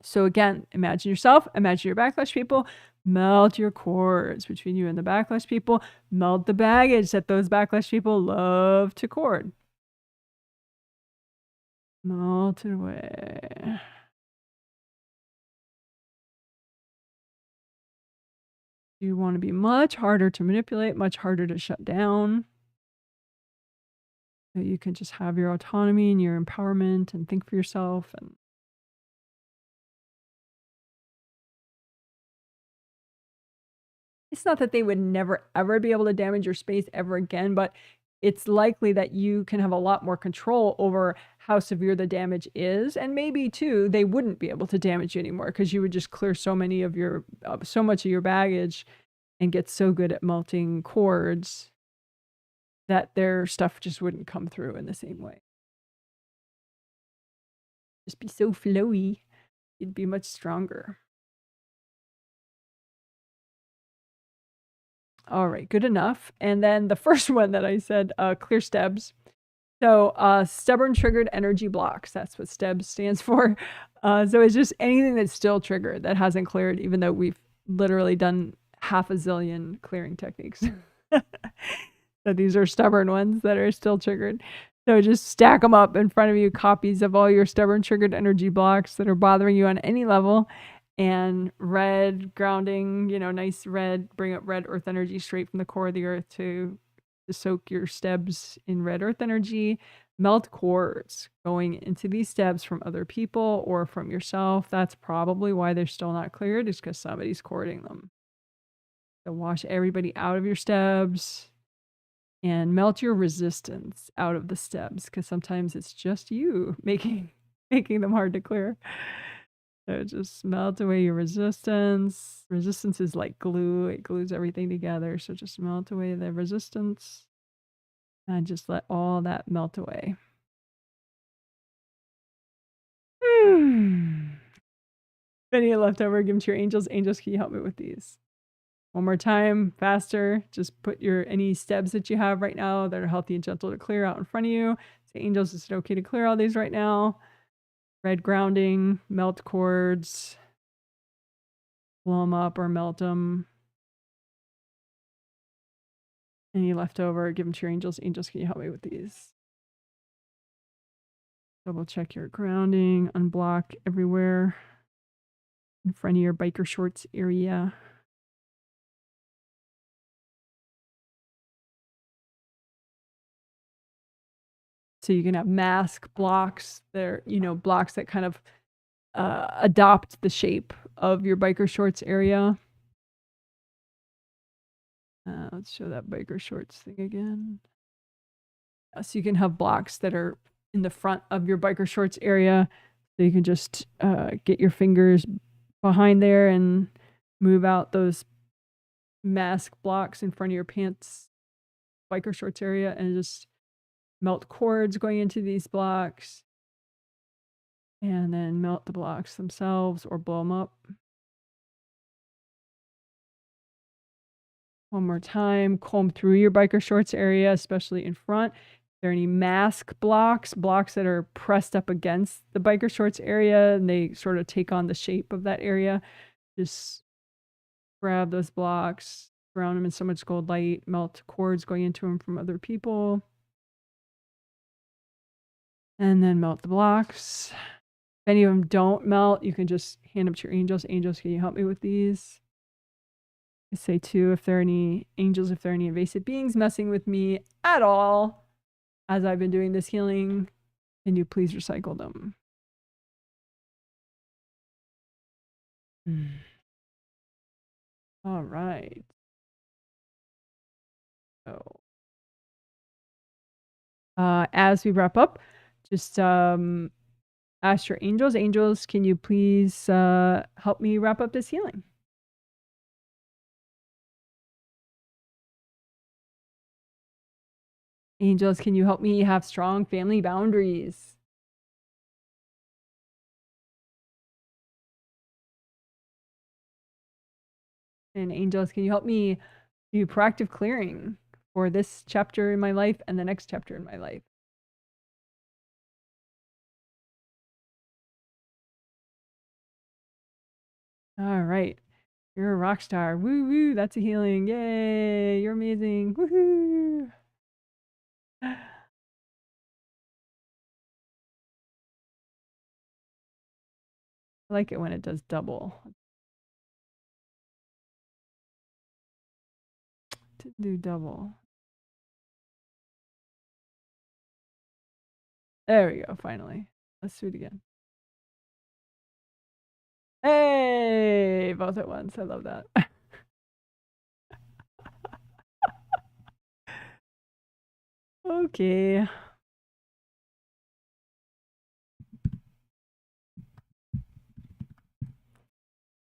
So again, imagine yourself, imagine your backlash people, melt your cords between you and the backlash people, melt the baggage that those backlash people love to cord. Melt it away. You want to be much harder to manipulate, much harder to shut down. So you can just have your autonomy and your empowerment and think for yourself. And it's not that they would never, ever be able to damage your space ever again, but it's likely that you can have a lot more control over how severe the damage is. And maybe too, they wouldn't be able to damage you anymore because you would just clear so much of your baggage and get so good at melting cords that their stuff just wouldn't come through in the same way. Just be so flowy. You'd be much stronger. All right, good enough. And then the first one that I said, clear STEBs. So stubborn triggered energy blocks. That's what STEB stands for. So it's just anything that's still triggered that hasn't cleared, even though we've literally done half a zillion clearing techniques. So these are stubborn ones that are still triggered. So just stack them up in front of you, copies of all your stubborn triggered energy blocks that are bothering you on any level. And red grounding, nice red, bring up red earth energy straight from the core of the earth to soak your STEBs in red earth energy. Melt cords going into these STEBs from other people or from yourself. That's probably why they're still not cleared, is because somebody's cording them. So wash everybody out of your STEBs and melt your resistance out of the STEBs, because sometimes it's just you making them hard to clear. So just melt away your resistance. Resistance is like glue. It glues everything together. So just melt away the resistance and just let all that melt away. If any are left over, give them to your angels. Angels, can you help me with these? One more time, faster. Just put any STEBs that you have right now that are healthy and gentle to clear out in front of you. Say, angels, is it okay to clear all these right now? Red grounding, melt cords, blow them up or melt them. Any left over, give them to your angels. Angels, can you help me with these? Double check your grounding, unblock everywhere in front of your biker shorts area. So you can have mask blocks. They're, blocks that kind of adopt the shape of your biker shorts area. Let's show that biker shorts thing again. So you can have blocks that are in the front of your biker shorts area. So you can just get your fingers behind there and move out those mask blocks in front of your pants, biker shorts area, and just melt cords going into these blocks. And then melt the blocks themselves or blow them up. One more time, comb through your biker shorts area, especially in front. If there are any mask blocks that are pressed up against the biker shorts area and they sort of take on the shape of that area, just grab those blocks, ground them in so much gold light, melt cords going into them from other people, and then melt the blocks. If any of them don't melt, you can just hand them to your angels. Angels, can you help me with these? I say too, if there are any angels, if there are any invasive beings messing with me at all as I've been doing this healing, can you please recycle them? All right. So as we wrap up, just ask your angels. Angels, can you please help me wrap up this healing? Angels, can you help me have strong family boundaries? And angels, can you help me do proactive clearing for this chapter in my life and the next chapter in my life? All right. You're a rock star. Woo woo. That's a healing. Yay. You're amazing. Woohoo. I like it when it does double. To do double. There we go. Finally. Let's do it again. Hey, both at once. I love that. Okay.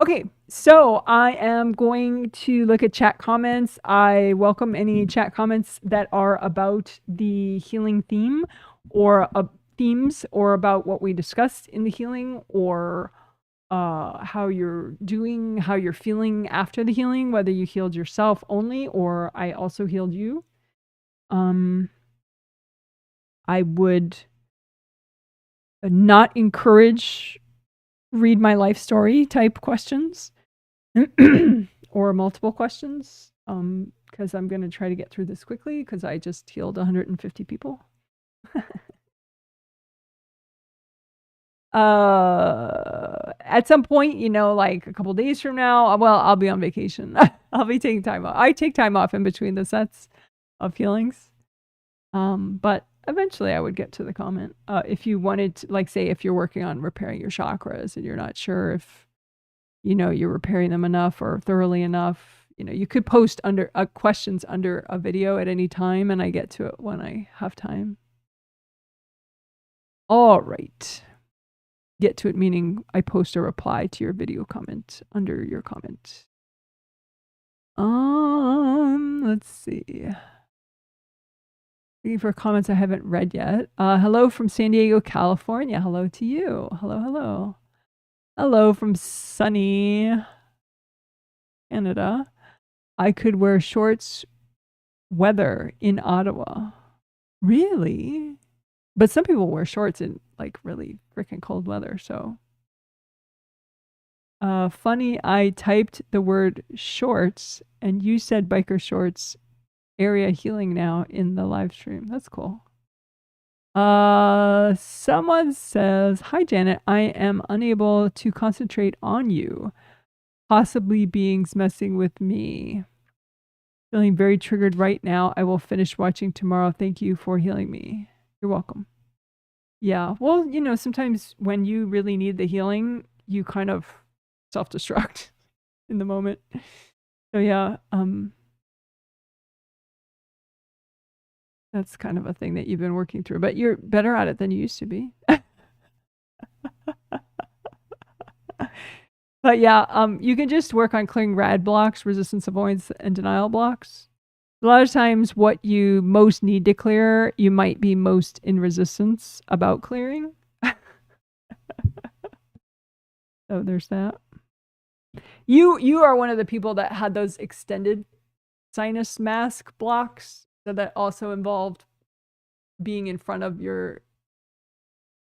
Okay, so I am going to look at chat comments. I welcome any chat comments that are about the healing theme or themes or about what we discussed in the healing or how you're doing, how you're feeling after the healing, whether you healed yourself only or I also healed you. I would not encourage read my life story type questions or multiple questions because I'm going to try to get through this quickly because I just healed 150 people. At some point, you know, like a couple days from now, well, I'll be on vacation. I'll be taking time off. I take time off in between the sets of healings. But eventually I would get to the comment. If you wanted to, like, say, if you're working on repairing your chakras and you're not sure if, you know, you're repairing them enough or thoroughly enough, you know, you could post under questions under a video at any time and I get to it when I have time. All right. Get to it meaning I post a reply to your video comment under your comment. Let's see. Looking for comments I haven't read yet. Hello from San Diego, California. Hello to you. Hello, hello. Hello from sunny Canada. I could wear shorts weather in Ottawa. Really? But some people wear shorts in like really freaking cold weather, so. Funny, I typed the word shorts and you said biker shorts area healing now in the live stream. That's cool. Someone says, "Hi Janet, I am unable to concentrate on you. Possibly beings messing with me. Feeling very triggered right now. I will finish watching tomorrow. Thank you for healing me." You're welcome. Yeah. Well, you know, sometimes when you really need the healing, you kind of self-destruct in the moment. So yeah, that's kind of a thing that you've been working through, but you're better at it than you used to be. But yeah, you can just work on clearing RAD blocks, resistance, avoidance, and denial blocks. A lot of times what you most need to clear, you might be most in resistance about clearing. So there's that. You are one of the people that had those extended sinus mask blocks. So that also involved being in front of your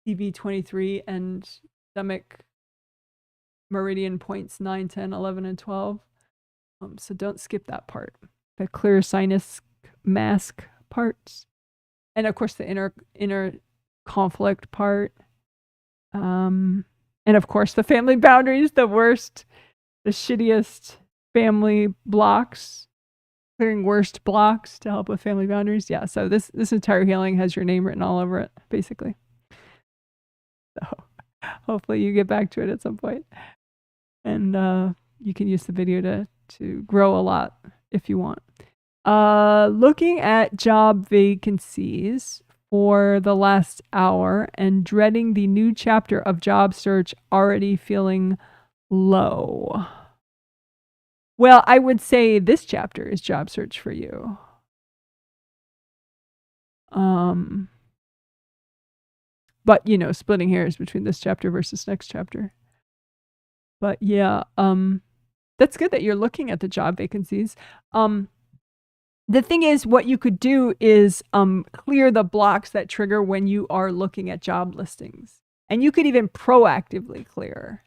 CV23 and stomach meridian points 9, 10, 11, and 12. So don't skip that part. The clear sinus mask parts. And of course the inner conflict part. And of course the family boundaries, the worst, the shittiest family blocks. Clearing worst blocks to help with family boundaries. Yeah, so this entire healing has your name written all over it, basically. So hopefully you get back to it at some point. And you can use the video to grow a lot if you want. Looking at job vacancies for the last hour and dreading the new chapter of job search, already feeling low. Well, I would say this chapter is job search for you. But you know, splitting hairs between this chapter versus next chapter. But yeah, the that's good that you're looking at the job vacancies. The thing is, what you could do is clear the blocks that trigger when you are looking at job listings. And you could even proactively clear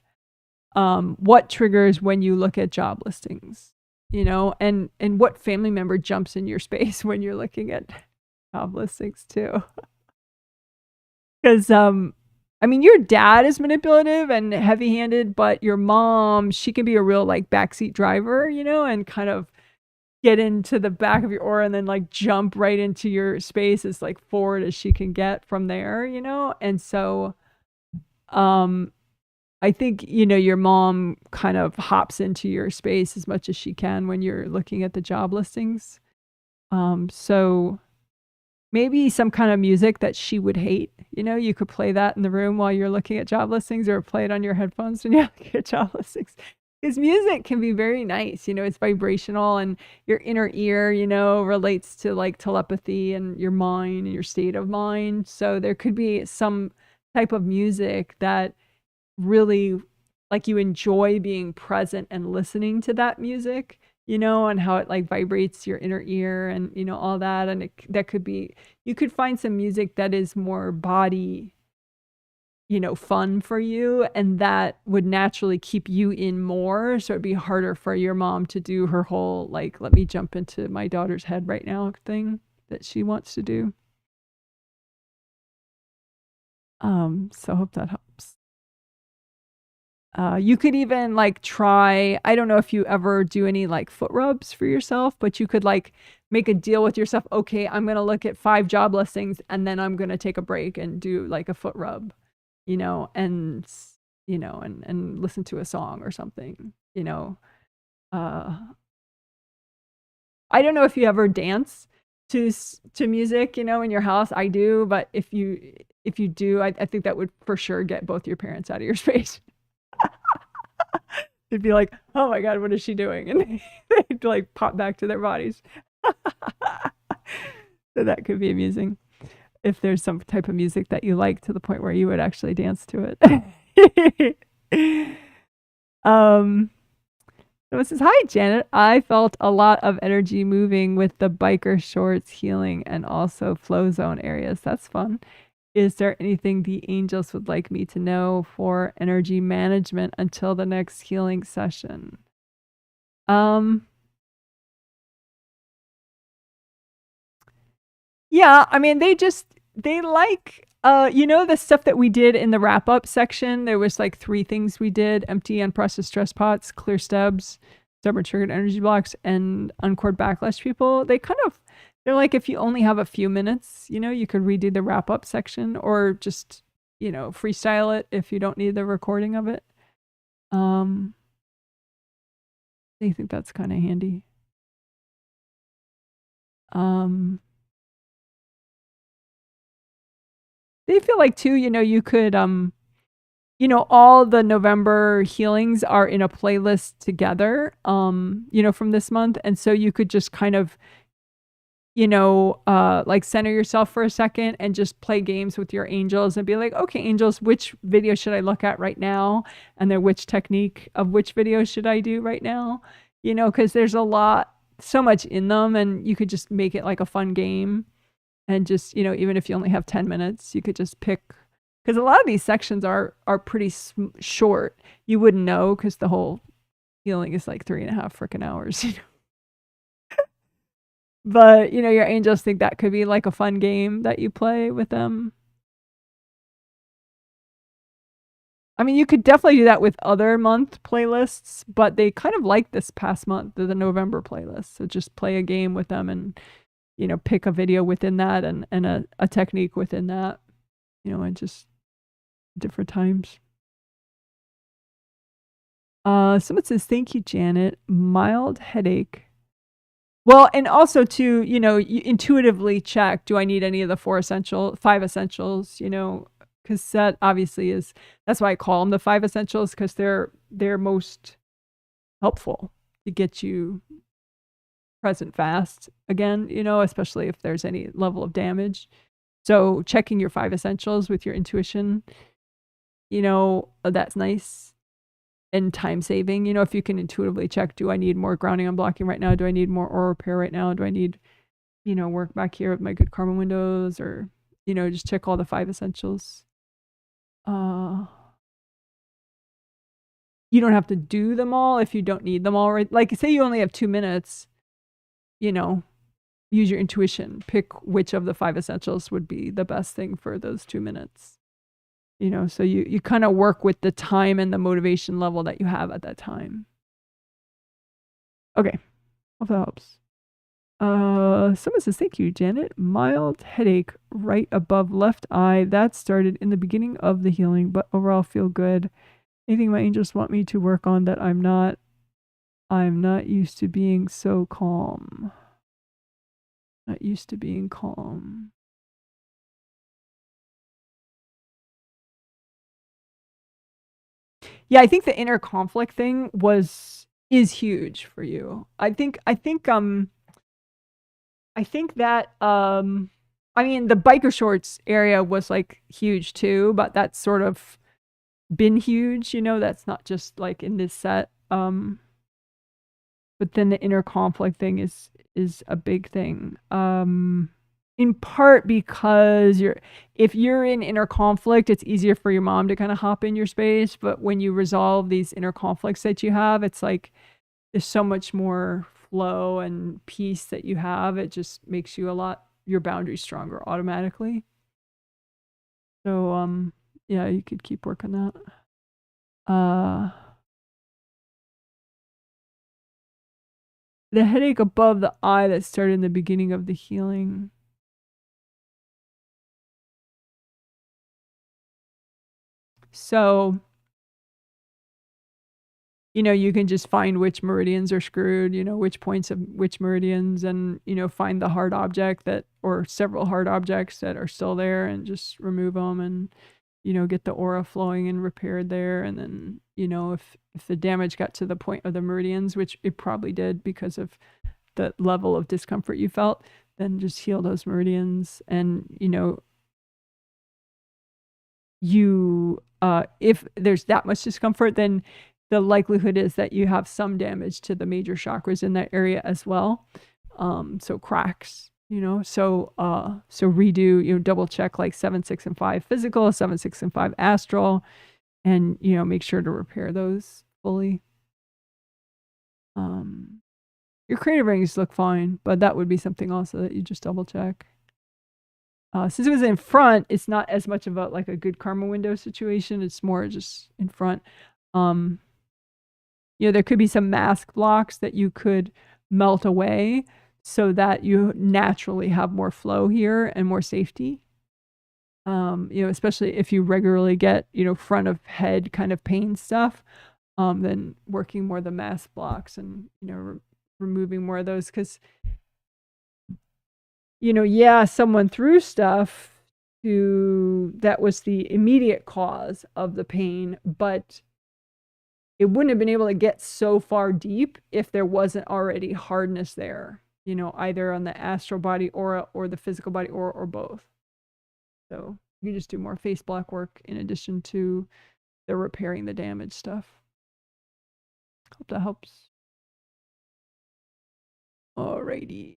what triggers when you look at job listings, and what family member jumps in your space when you're looking at job listings too. Because, your dad is manipulative and heavy-handed, but your mom, she can be a real like backseat driver, and kind of get into the back of your aura and then like jump right into your space as like forward as she can get from there, and so I think your mom kind of hops into your space as much as she can when you're looking at the job listings. So maybe some kind of music that she would hate, you could play that in the room while you're looking at job listings, or play it on your headphones when you're looking at job listings. Because music can be very nice, it's vibrational, and your inner ear, relates to like telepathy and your mind and your state of mind. So there could be some type of music that really like you enjoy being present and listening to that music, and how it like vibrates your inner ear and, all that. And that could be, you could find some music that is more body, fun for you, and that would naturally keep you in more. So it'd be harder for your mom to do her whole like, let me jump into my daughter's head right now thing that she wants to do. So I hope that helps. You could even like try, I don't know if you ever do any like foot rubs for yourself, but you could like make a deal with yourself. Okay, I'm going to look at 5 job listings and then I'm going to take a break and do like a foot rub, and listen to a song or something, I don't know if you ever dance to music, in your house. I do, but if you do, I think that would for sure get both your parents out of your space. It'd be like, oh my God, what is she doing? And they'd like pop back to their bodies. So that could be amusing if there's some type of music that you like to the point where you would actually dance to it. So it says, hi, Janet. I felt a lot of energy moving with the biker shorts healing and also flow zone areas. That's fun. Is there anything the angels would like me to know for energy management until the next healing session? Yeah, they like, the stuff that we did in the wrap up section. There was like 3 things we did: empty unprocessed stress pots, clear STEBs, stubborn triggered energy blocks, and uncord backlash people. They're like, if you only have a few minutes, you could redo the wrap up section, or just, freestyle it if you don't need the recording of it. They think that's kind of handy. They feel like too, you could, all the November healings are in a playlist together, from this month. And so you could just kind of, like center yourself for a second and just play games with your angels and be like, okay, angels, which video should I look at right now? And then which technique of which video should I do right now? Because there's so much in them, and you could just make it like a fun game. And just, even if you only have 10 minutes, you could just pick, because a lot of these sections are pretty short. You wouldn't know because the whole healing is like 3.5 freaking hours. But, your angels think that could be like a fun game that you play with them. You could definitely do that with other month playlists, but they kind of like this past month, the November playlist. So just play a game with them and, pick a video within that and a technique within that, and just different times. Someone says, thank you, Janet. Mild headache. Well, and also to, you intuitively check, do I need any of the 5 essentials, because that obviously that's why I call them the 5 essentials, because they're most helpful to get you present fast again, especially if there's any level of damage. So checking your 5 essentials with your intuition, that's nice. and time saving. You know, if you can intuitively check, do I need more grounding unblocking right now? Do I need more aura repair right now? Do I need, you know, work back here with my good karma windows, or, you know, just check all the 5 essentials. You don't have to do them all if you don't need them all, right? Like, say you only have 2 minutes, you know, use your intuition. Pick which of the 5 essentials would be the best thing for those 2 minutes. You know, so you kind of work with the time and the motivation level that you have at that time. Okay, hope that helps. Someone says, thank you, Janet. Mild headache right above left eye. That started in the beginning of the healing, but overall feel good. Anything my angels want me to work on that I'm not used to being so calm. Not used to being calm. Yeah, I think the inner conflict thing is huge for you. I think that I mean, the biker shorts area was like huge too, but that's sort of been huge, you know, that's not just like in this set. But then the inner conflict thing is a big thing. In part because if you're in inner conflict, it's easier for your mom to kind of hop in your space. But when you resolve these inner conflicts that you have, it's like there's so much more flow and peace that you have. It just makes you your boundaries stronger automatically. So yeah, you could keep working that. The headache above the eye that started in the beginning of the healing. So, you know, you can just find which meridians are screwed, you know, which points of which meridians, and, you know, find the hard object or several hard objects that are still there, and just remove them, and, you know, get the aura flowing and repaired there. And then, you know, if the damage got to the point of the meridians, which it probably did because of the level of discomfort you felt, then just heal those meridians. And, you know, if there's that much discomfort, then the likelihood is that you have some damage to the major chakras in that area as well. So cracks, you know, so redo, you know, double check like 7, 6, and 5 physical, 7, 6, and 5 astral, and, you know, make sure to repair those fully. Your creative rings look fine, but that would be something also that you just double check. Since it was in front, it's not as much of a good karma window situation. It's more just in front. You know, there could be some mask blocks that you could melt away so that you naturally have more flow here and more safety. You know, especially if you regularly get, you know, front of head kind of pain stuff, then working more the mask blocks and, you know, removing more of those, because, you know, yeah, someone threw stuff that was the immediate cause of the pain, but it wouldn't have been able to get so far deep if there wasn't already hardness there, you know, either on the astral body aura or the physical body aura, or both. So you just do more face block work in addition to the repairing the damage stuff. Hope that helps. Alrighty.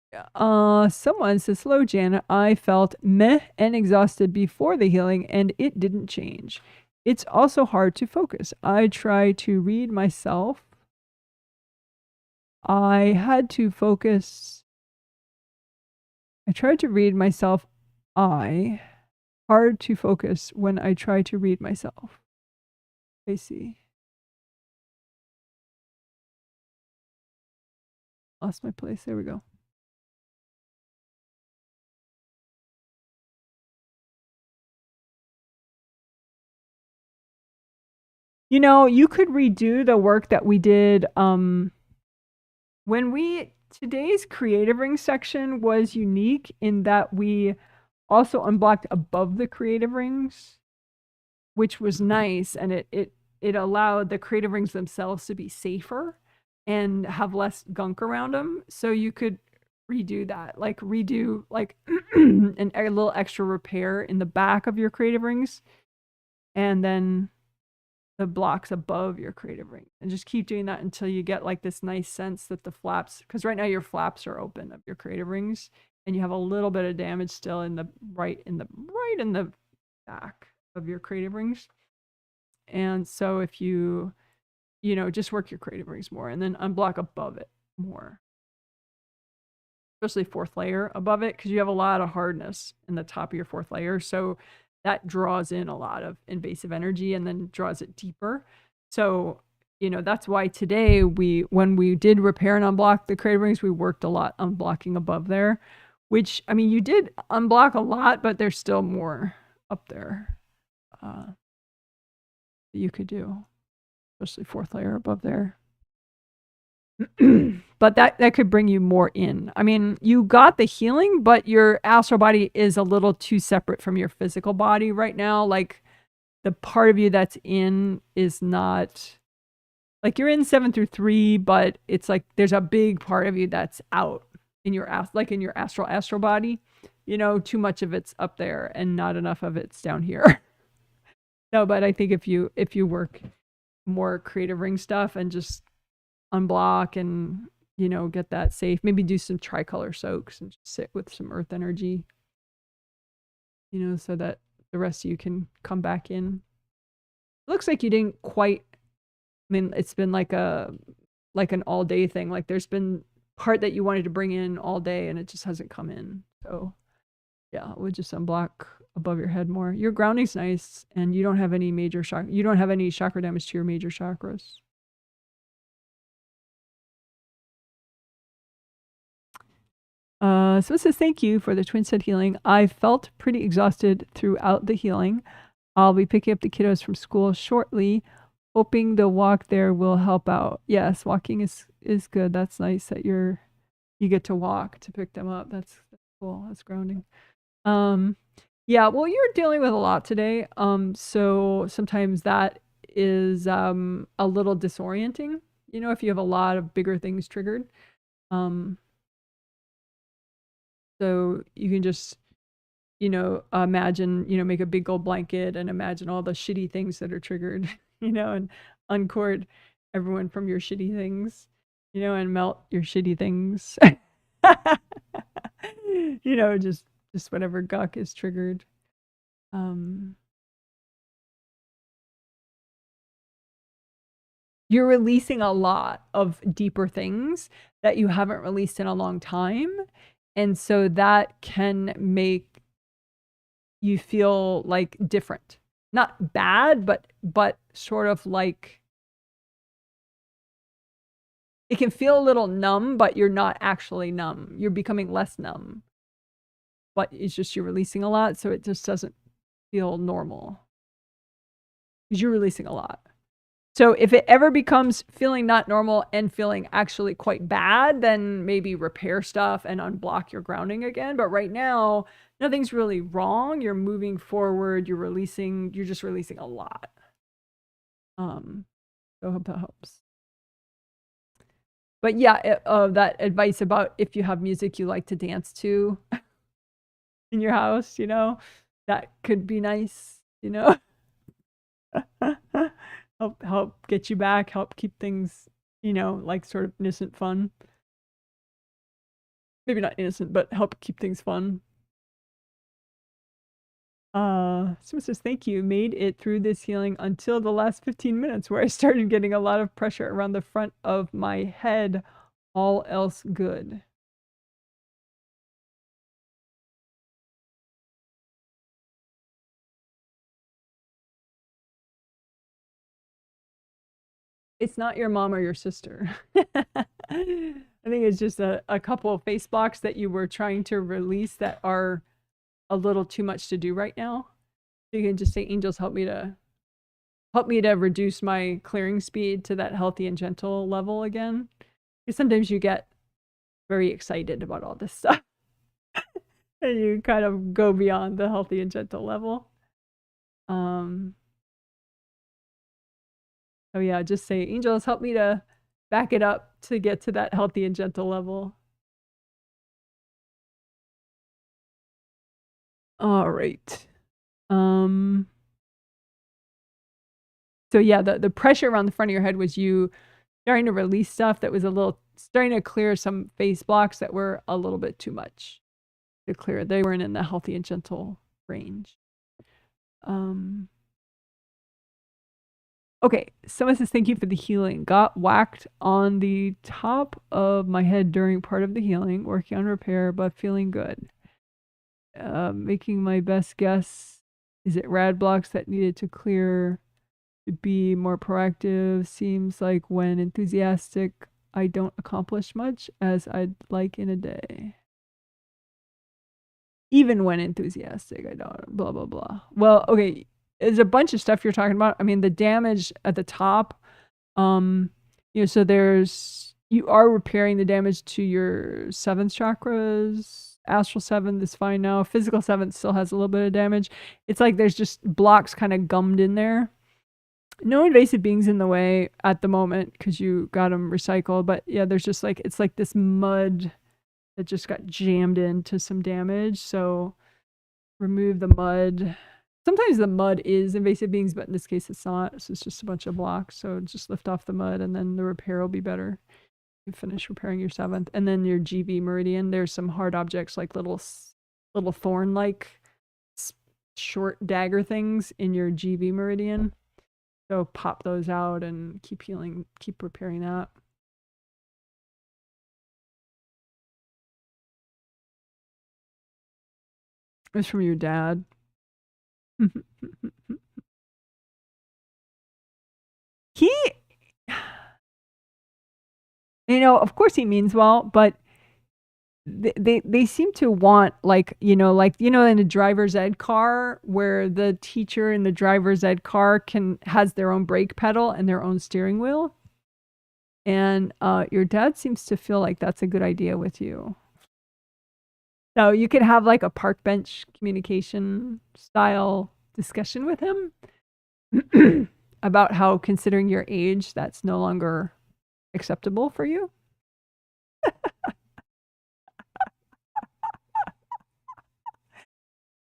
Someone says, hello, Janet. I felt meh and exhausted before the healing, and it didn't change. It's also hard to focus. I try to read myself. I tried to read myself. Hard to focus when I try to read myself. I see. Lost my place. There we go. You know, you could redo the work that we did. Today's creative ring section was unique in that we also unblocked above the creative rings, which was nice. And it allowed the creative rings themselves to be safer and have less gunk around them. So you could redo that, a little extra repair in the back of your creative rings, and then the blocks above your creative ring, and just keep doing that until you get like this nice sense that the flaps, because right now your flaps are open of your creative rings, and you have a little bit of damage still in the right in the back of your creative rings. And so if you just work your creative rings more and then unblock above it more, especially fourth layer above it, because you have a lot of hardness in the top of your fourth layer. So that draws in a lot of invasive energy and then draws it deeper. So, that's why today when we did repair and unblock the creative rings, we worked a lot on blocking above there, which, I mean, you did unblock a lot, but there's still more up there that you could do, especially fourth layer above there. But that could bring you more in. I mean, you got the healing, but your astral body is a little too separate from your physical body right now. Like, the part of you that's in is not, like, you're in 7 through 3, but it's like there's a big part of you that's out in your astral body. Too much of it's up there and not enough of it's down here. No, but I think if you work more creative ring stuff and just unblock and get that safe, maybe do some tricolor soaks and just sit with some earth energy, so that the rest of you can come back in. It looks like you didn't quite, I mean, it's been like an all day thing. Like, there's been part that you wanted to bring in all day and it just hasn't come in. So yeah, we'll just unblock above your head more. Your grounding's nice, and you don't have any chakra damage to your major chakras. So it says, thank you for the twin set healing. I felt pretty exhausted throughout the healing. I'll be picking up the kiddos from school shortly, hoping the walk there will help out. Yes, walking is good. That's nice that you get to walk to pick them up. That's cool. That's grounding. Yeah, well, you're dealing with a lot today. So sometimes that is a little disorienting, if you have a lot of bigger things triggered. So you can just, imagine, make a big old blanket and imagine all the shitty things that are triggered, and uncord everyone from your shitty things, and melt your shitty things. Just whatever guck is triggered. You're releasing a lot of deeper things that you haven't released in a long time. And so that can make you feel like different. Not bad, but sort of like, it can feel a little numb, but you're not actually numb. You're becoming less numb. But it's just you're releasing a lot, so it just doesn't feel normal. Because you're releasing a lot. So if it ever becomes feeling not normal and feeling actually quite bad, then maybe repair stuff and unblock your grounding again. But right now, nothing's really wrong. You're moving forward. You're just releasing a lot. So I hope that helps. But yeah, that advice about if you have music you like to dance to in your house, that could be nice, help get you back, help keep things, like sort of innocent fun. Maybe not innocent, but help keep things fun. So it says, thank you. Made it through this healing until the last 15 minutes where I started getting a lot of pressure around the front of my head. All else good. It's not your mom or your sister. I think it's just a couple of face blocks that you were trying to release that are a little too much to do right now. So you can just say, angels, help me to reduce my clearing speed to that healthy and gentle level again. Because sometimes you get very excited about all this stuff. And you kind of go beyond the healthy and gentle level. So yeah, just say, angels, help me to back it up to get to that healthy and gentle level. All right. So yeah, the pressure around the front of your head was you starting to release stuff that was starting to clear some face blocks that were a little bit too much to clear. They weren't in the healthy and gentle range. Okay, someone says, thank you for the healing. Got whacked on the top of my head during part of the healing, working on repair, but feeling good. Making my best guess. Is it RAD blocks that needed to clear to be more proactive? Seems like when enthusiastic, I don't accomplish much as I'd like in a day. Even when enthusiastic, I don't, blah, blah, blah. Well, okay, there's a bunch of stuff you're talking about. I mean, the damage at the top, so you are repairing the damage to your 7th chakras. Astral 7th is fine now. Physical 7th still has a little bit of damage. It's like there's just blocks kind of gummed in there. No invasive beings in the way at the moment because you got them recycled. But yeah, there's just like, it's like this mud that just got jammed into some damage. So remove the mud. Sometimes the mud is invasive beings, but in this case it's not. So it's just a bunch of blocks. So just lift off the mud and then the repair will be better. You finish repairing your 7th. And then your GB meridian, there's some hard objects like little thorn-like short dagger things in your GB meridian. So pop those out and keep healing, keep repairing that. It was from your dad. He, of course he means well, but they seem to want in a driver's ed car where the teacher in the driver's ed car has their own brake pedal and their own steering wheel. And your dad seems to feel like that's a good idea with you. So you could have like a park bench communication style discussion with him about how, considering your age, that's no longer acceptable for you.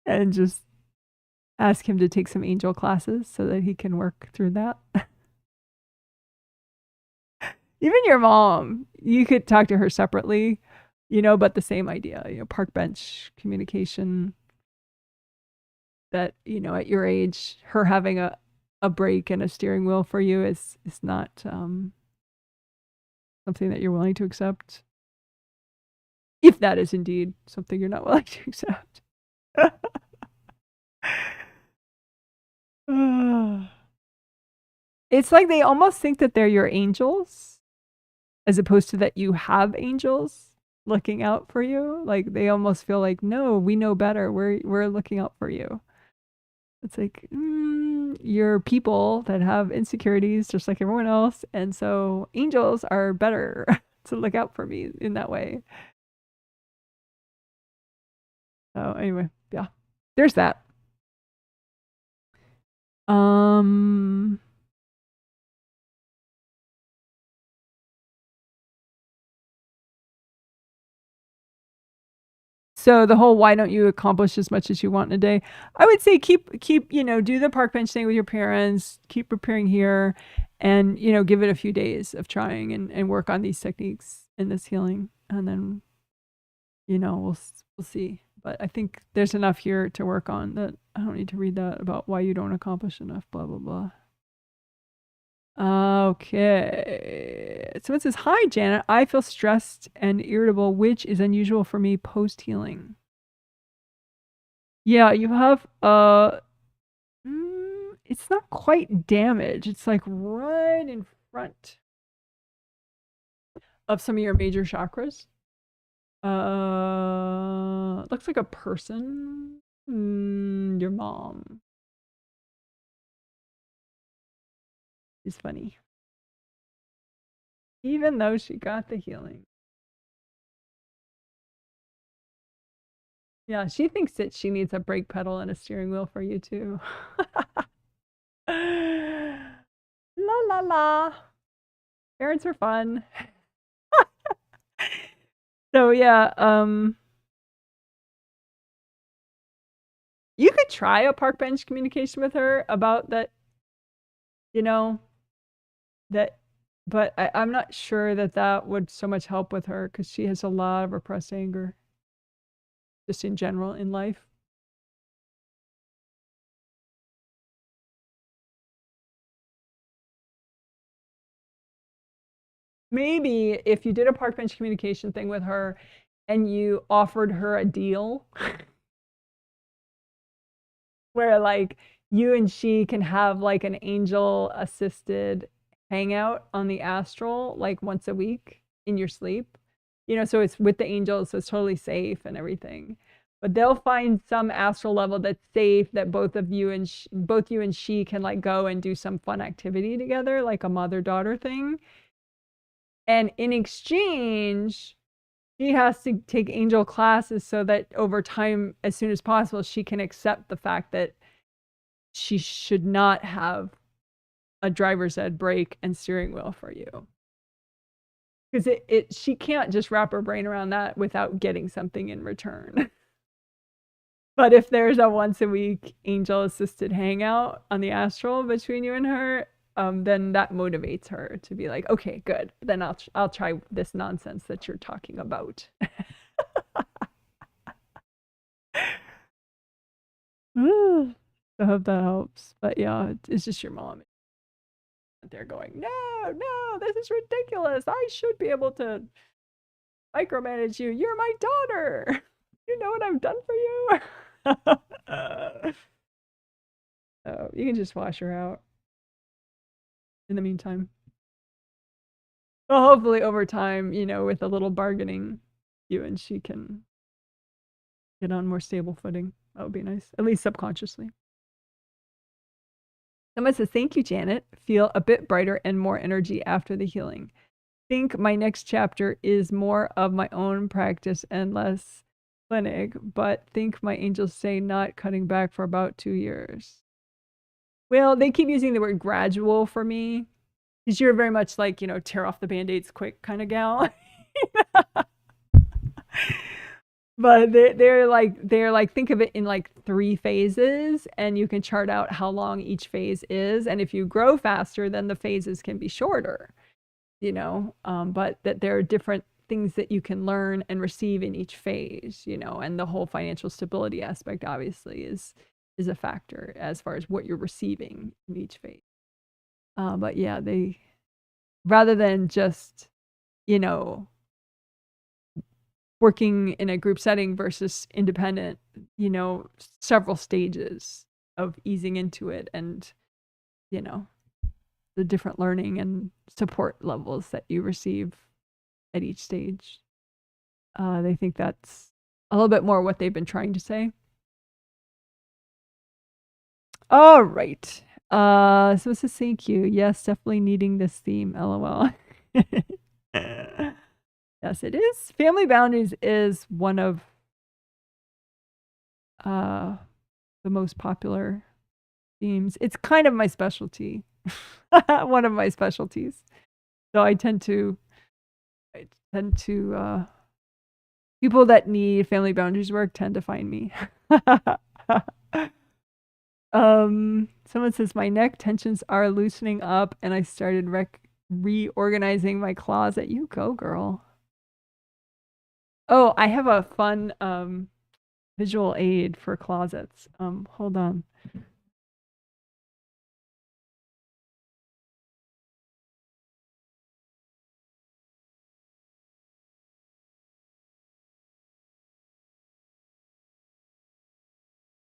And just ask him to take some angel classes so that he can work through that. Even your mom, you could talk to her separately, but the same idea, park bench communication. That, at your age, her having a brake and a steering wheel for you is not something that you're willing to accept. If that is indeed something you're not willing to accept. It's like they almost think that they're your angels as opposed to that you have angels looking out for you. Like they almost feel like, no, we know better. We're looking out for you. It's like, you're people that have insecurities just like everyone else. And so angels are better to look out for me in that way. So anyway, yeah, there's that. So the whole, why don't you accomplish as much as you want in a day? I would say keep, do the park bench thing with your parents, keep preparing here, and, give it a few days of trying and work on these techniques and this healing. And then, we'll see. But I think there's enough here to work on that I don't need to read that about why you don't accomplish enough, blah, blah, blah. Okay. So it says, hi, Janet. I feel stressed and irritable, which is unusual for me post-healing. Yeah, you have, it's not quite damage. It's like right in front of some of your major chakras. Looks like a person. Your mom. She's funny. Even though she got the healing. Yeah, she thinks that she needs a brake pedal and a steering wheel for you too. La la la. Parents are fun. So yeah, you could try a park bench communication with her about that. you know, that, but I'm not sure that that would so much help with her because she has a lot of repressed anger just in general in life. Maybe if you did a park bench communication thing with her and you offered her a deal where like you and she can have like an angel assisted hangout on the astral like once a week in your sleep, you know, so it's with the angels, so it's totally safe and everything. But they'll find some astral level that's safe that both of you and both you and she can like go and do some fun activity together, like a mother-daughter thing. And in exchange, she has to take angel classes so that over time, as soon as possible, she can accept the fact that she should not have a driver's ed brake and steering wheel for you. Because she can't just wrap her brain around that without getting something in return. But if there's a once a week angel assisted hangout on the astral between you and her, then that motivates her to be like, okay, good. Then I'll try this nonsense that you're talking about. I hope that helps. But yeah, it's just your mom. They're going, no, this is ridiculous. I should be able to micromanage you. You're my daughter. You know what I've done for you? So you can just wash her out in the meantime. Well, hopefully over time, you know, with a little bargaining, you and she can get on more stable footing. That would be nice, at least subconsciously. Someone says, thank you, Janet. Feel a bit brighter and more energy after the healing. Think my next chapter is more of my own practice and less clinic, but think my angels say not cutting back for about 2 years. Well, they keep using the word gradual for me because you're very much like, you know, tear off the band-aids quick kind of gal. But they're like think of it in like 3 phases, and you can chart out how long each phase is, and if you grow faster then the phases can be shorter, you know, but that there are different things that you can learn and receive in each phase, you know, and the whole financial stability aspect obviously is a factor as far as what you're receiving in each phase. But yeah, they rather than just, you know, working in a group setting versus independent, you know, several stages of easing into it, and, you know, the different learning and support levels that you receive at each stage. They think that's a little bit more what they've been trying to say. All right. So it's a thank you. Yes, definitely needing this theme. LOL. Yes, it is. Family boundaries is one of the most popular themes. It's kind of my specialty. One of my specialties. So I tend to people that need family boundaries work tend to find me. Someone says my neck tensions are loosening up and I started reorganizing my closet. You go, girl. Oh, I have a fun visual aid for closets. Hold on.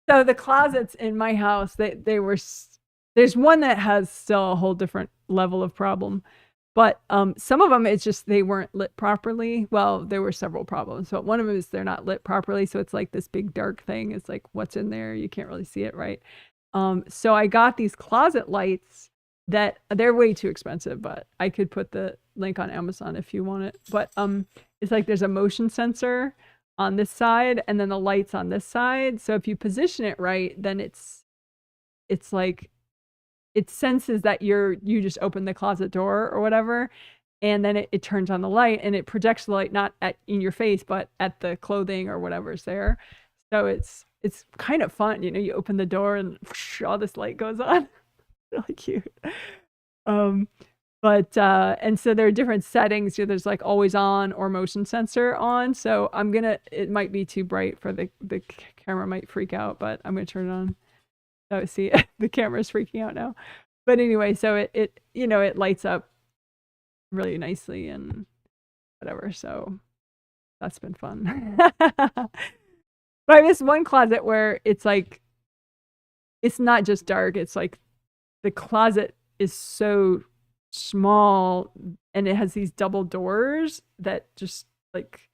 So the closets in my house, there's one that has still a whole different level of problem, but some of them it's just they weren't lit properly. Well, there were several problems, but one of them is they're not lit properly, so it's like this big dark thing. It's like what's in there, you can't really see it, right? So I got these closet lights that they're way too expensive, but I could put the link on Amazon if you want it. But it's like there's a motion sensor on this side and then the lights on this side. So if you position it right, then it's like it senses that you just open the closet door or whatever, and then it turns on the light and it projects the light not in your face but at the clothing or whatever's there. So it's kind of fun, you know, you open the door and whoosh, all this light goes on. really cute. But and so there are different settings. There's like always on or motion sensor on. So it might be too bright for the camera might freak out, but I'm gonna turn it on. Oh, see, the camera's freaking out now. But anyway, so it it lights up really nicely and whatever. So that's been fun. But I have this one closet where it's like, it's not just dark. It's like the closet is so small and it has these double doors that just like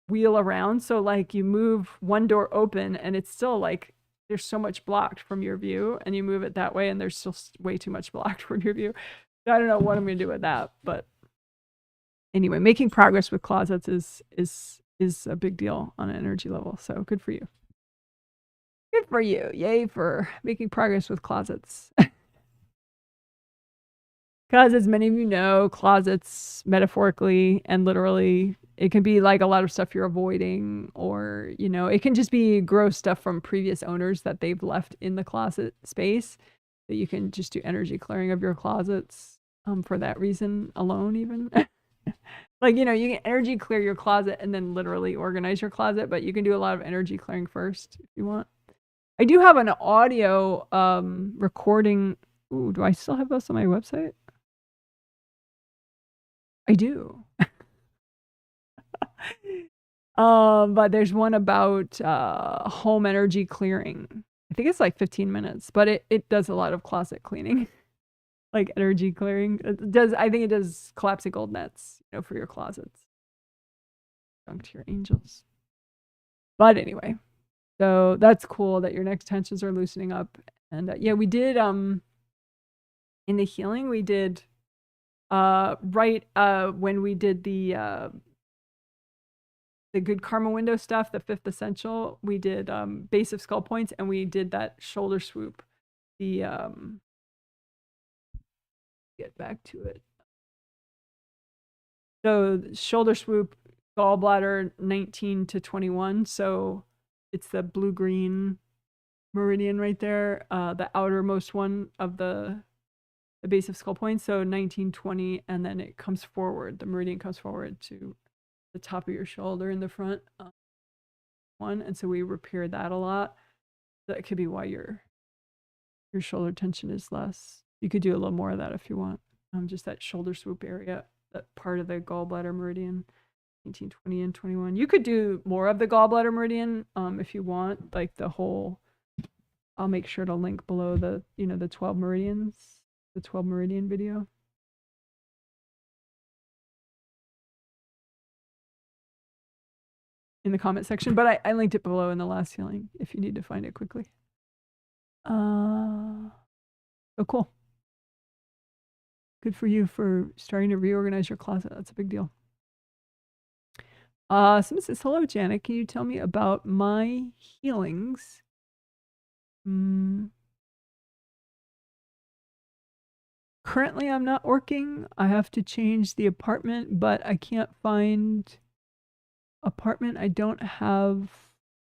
wheel around. So like you move one door open and it's still like there's so much blocked from your view, and you move it that way and there's still way too much blocked from your view. I don't know what I'm gonna do with that, but anyway, making progress with closets is a big deal on an energy level. So good for you. Good for you. Yay for making progress with closets. Because as many of you know, closets metaphorically and literally, it can be like a lot of stuff you're avoiding, or, it can just be gross stuff from previous owners that they've left in the closet space, that you can just do energy clearing of your closets for that reason alone even. Like, you can energy clear your closet and then literally organize your closet, but you can do a lot of energy clearing first if you want. I do have an audio recording. Ooh, do I still have this on my website? I do. But there's one about home energy clearing. I think it's like 15 minutes, but it does a lot of closet cleaning. Like energy clearing. I think it does collapsing gold nets, for your closets. Junk to your angels. But anyway, so that's cool that your neck tensions are loosening up. And yeah, we did in the healing, we did right when we did the good karma window stuff, the 5th essential, we did base of skull points, and we did that shoulder swoop. The get back to it. So shoulder swoop, gallbladder 19 to 21. So it's the blue-green meridian right there, the outermost one of the base of skull points. So 19, 20, and then it comes forward. The meridian comes forward to the top of your shoulder in the front one. And so we repair that a lot. That could be why your shoulder tension is less. You could do a little more of that if you want. Just that shoulder swoop area, that part of the gallbladder meridian, 19, 20, and 21. You could do more of the gallbladder meridian if you want, like the whole. I'll make sure to link below the the 12 meridians, the 12 meridian video. In the comment section, but I linked it below in the last healing if you need to find it quickly. Oh, cool. Good for you for starting to reorganize your closet. That's a big deal. Someone says, hello, Janet. Can you tell me about my healings? Currently, I'm not working. I have to change the apartment, but I can't find apartment. I don't have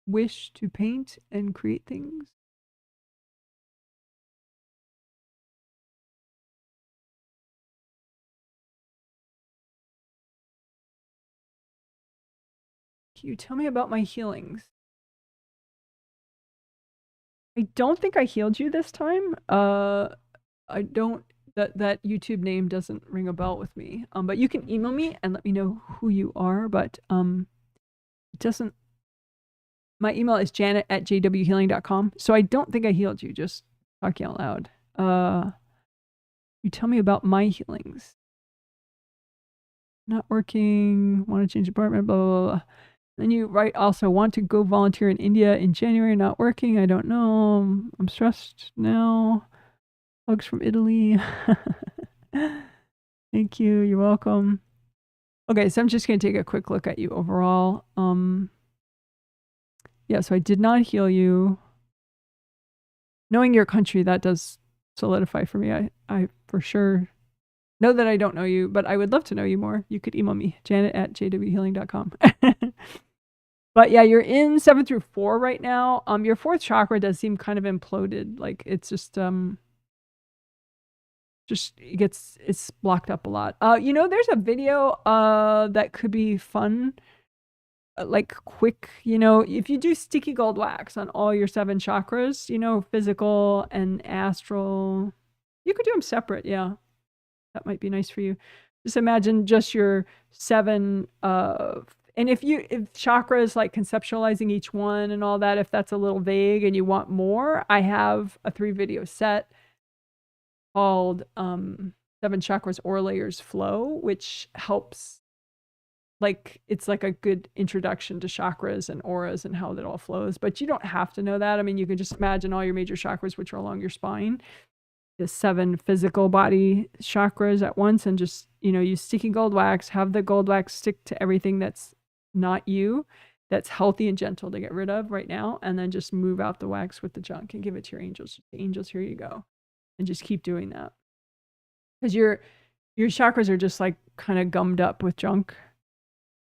wish to paint and create things. Can you tell me about my healings? I don't think I healed you this time. I don't, that YouTube name doesn't ring a bell with me. But you can email me and let me know who you are, but it doesn't, my email is janet@jwhealing.com. So I don't think I healed you, just talking out loud. You tell me about my healings. Not working, want to change apartment, blah, blah, blah. Then you write also, want to go volunteer in India in January, not working, I don't know. I'm stressed now. Hugs from Italy. Thank you, you're welcome. Okay, so I'm just going to take a quick look at you overall. Yeah, so I did not heal you. Knowing your country, that does solidify for me. I for sure know that I don't know you, but I would love to know you more. You could email me, janet@jwhealing.com. But yeah, you're in 7 through 4 right now. Your 4th chakra does seem kind of imploded. Like it's just it's blocked up a lot. There's a video that could be fun, like quick, if you do sticky gold wax on all your 7 chakras, physical and astral, you could do them separate. Yeah, that might be nice for you. Just imagine just your 7 and if chakras, like conceptualizing each one and all that, if that's a little vague and you want more, I have a 3 video set called 7 Chakras Aura Layers Flow, which helps, like, it's like a good introduction to chakras and auras and how that all flows. But you don't have to know that. I mean, you can just imagine all your major chakras, which are along your spine, the 7 physical body chakras at once, and just, use sticky gold wax, have the gold wax stick to everything that's not you, that's healthy and gentle to get rid of right now, and then just move out the wax with the junk and give it to your angels. Angels, here you go. And just keep doing that. Because your chakras are just like kind of gummed up with junk.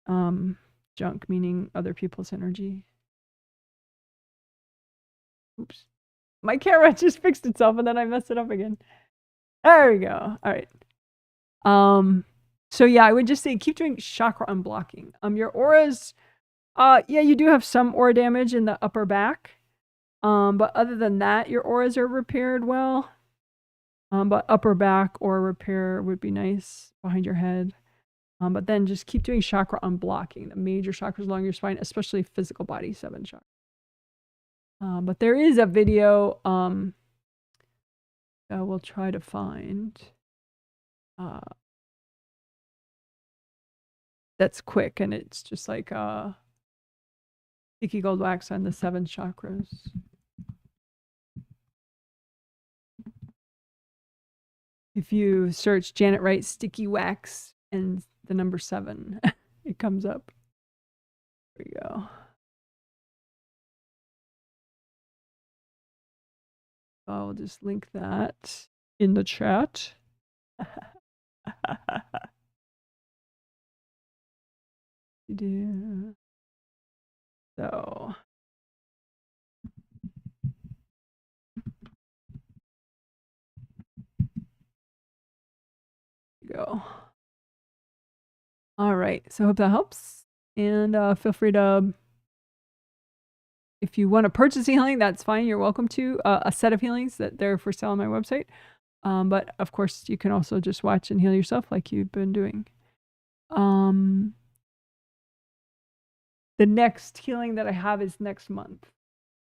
Junk meaning other people's energy. Oops. My camera just fixed itself and then I messed it up again. There we go. All right. So yeah, I would just say keep doing chakra unblocking. Your auras, yeah, you do have some aura damage in the upper back. But other than that, your auras are repaired well. But upper back aura repair would be nice behind your head. But then just keep doing chakra unblocking, the major chakras along your spine, especially physical body 7 chakras. But there is a video we'll try to find that's quick, and it's just like sticky gold wax on the 7 chakras. If you search Janet Wright sticky wax and the number 7, it comes up. There we go. I'll just link that in the chat. So go. All right. So I hope that helps. And feel free to, if you want to purchase a healing, that's fine. You're welcome to. A set of healings that they're for sale on my website. But of course, you can also just watch and heal yourself like you've been doing. The next healing that I have is next month.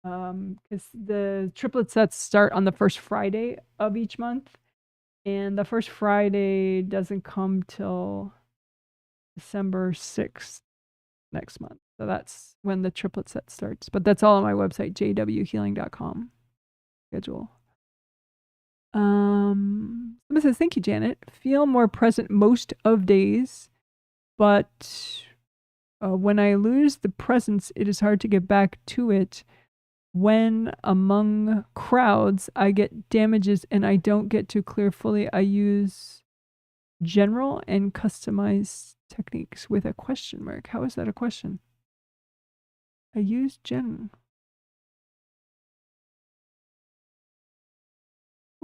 Because the triplet sets start on the first Friday of each month. And the first Friday doesn't come till December 6th next month. So that's when the triplet set starts. But that's all on my website, jwhealing.com. Schedule. Someone says, thank you, Janet. Feel more present most of days, but when I lose the presence, it is hard to get back to it. When among crowds, I get damages and I don't get to clear fully. I use general and customized techniques with a question mark. How is that a question? I use general.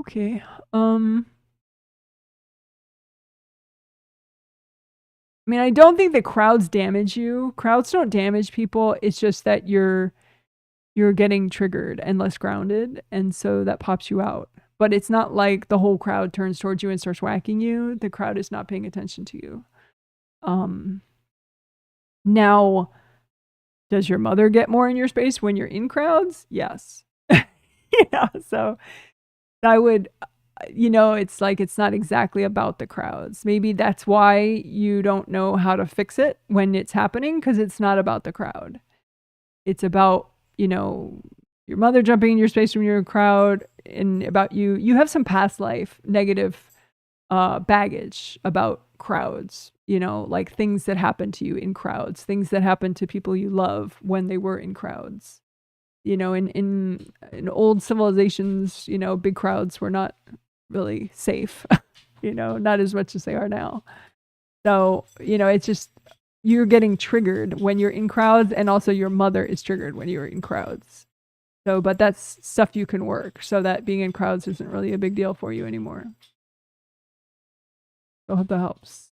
Okay. I mean, I don't think the crowds damage you. Crowds don't damage people. It's just that you're getting triggered and less grounded, and so that pops you out. But it's not like the whole crowd turns towards you and starts whacking you. The crowd is not paying attention to you. Now, does your mother get more in your space when you're in crowds? Yes. Yeah, so I would, it's like it's not exactly about the crowds. Maybe that's why you don't know how to fix it when it's happening, because it's not about the crowd. It's about, your mother jumping in your space when you're in a crowd, and about you. You have some past life negative baggage about crowds, like things that happen to you in crowds, things that happen to people you love when they were in crowds. In old civilizations, big crowds were not really safe, not as much as they are now. So, it's just you're getting triggered when you're in crowds, and also your mother is triggered when you're in crowds. So, but that's stuff you can work, so that being in crowds isn't really a big deal for you anymore. I hope that helps.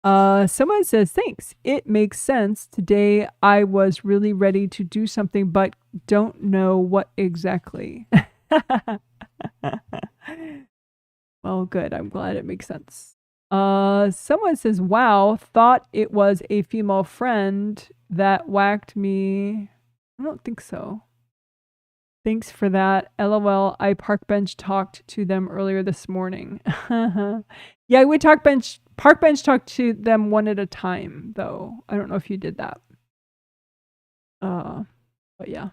Someone says, thanks. It makes sense. Today I was really ready to do something, but don't know what exactly. Well, good. I'm glad it makes sense. Someone says, wow, thought it was a female friend that whacked me. I don't think so. Thanks for that. LOL, I park bench talked to them earlier this morning. Yeah, we park bench talked to them one at a time, though. I don't know if you did that. But yeah.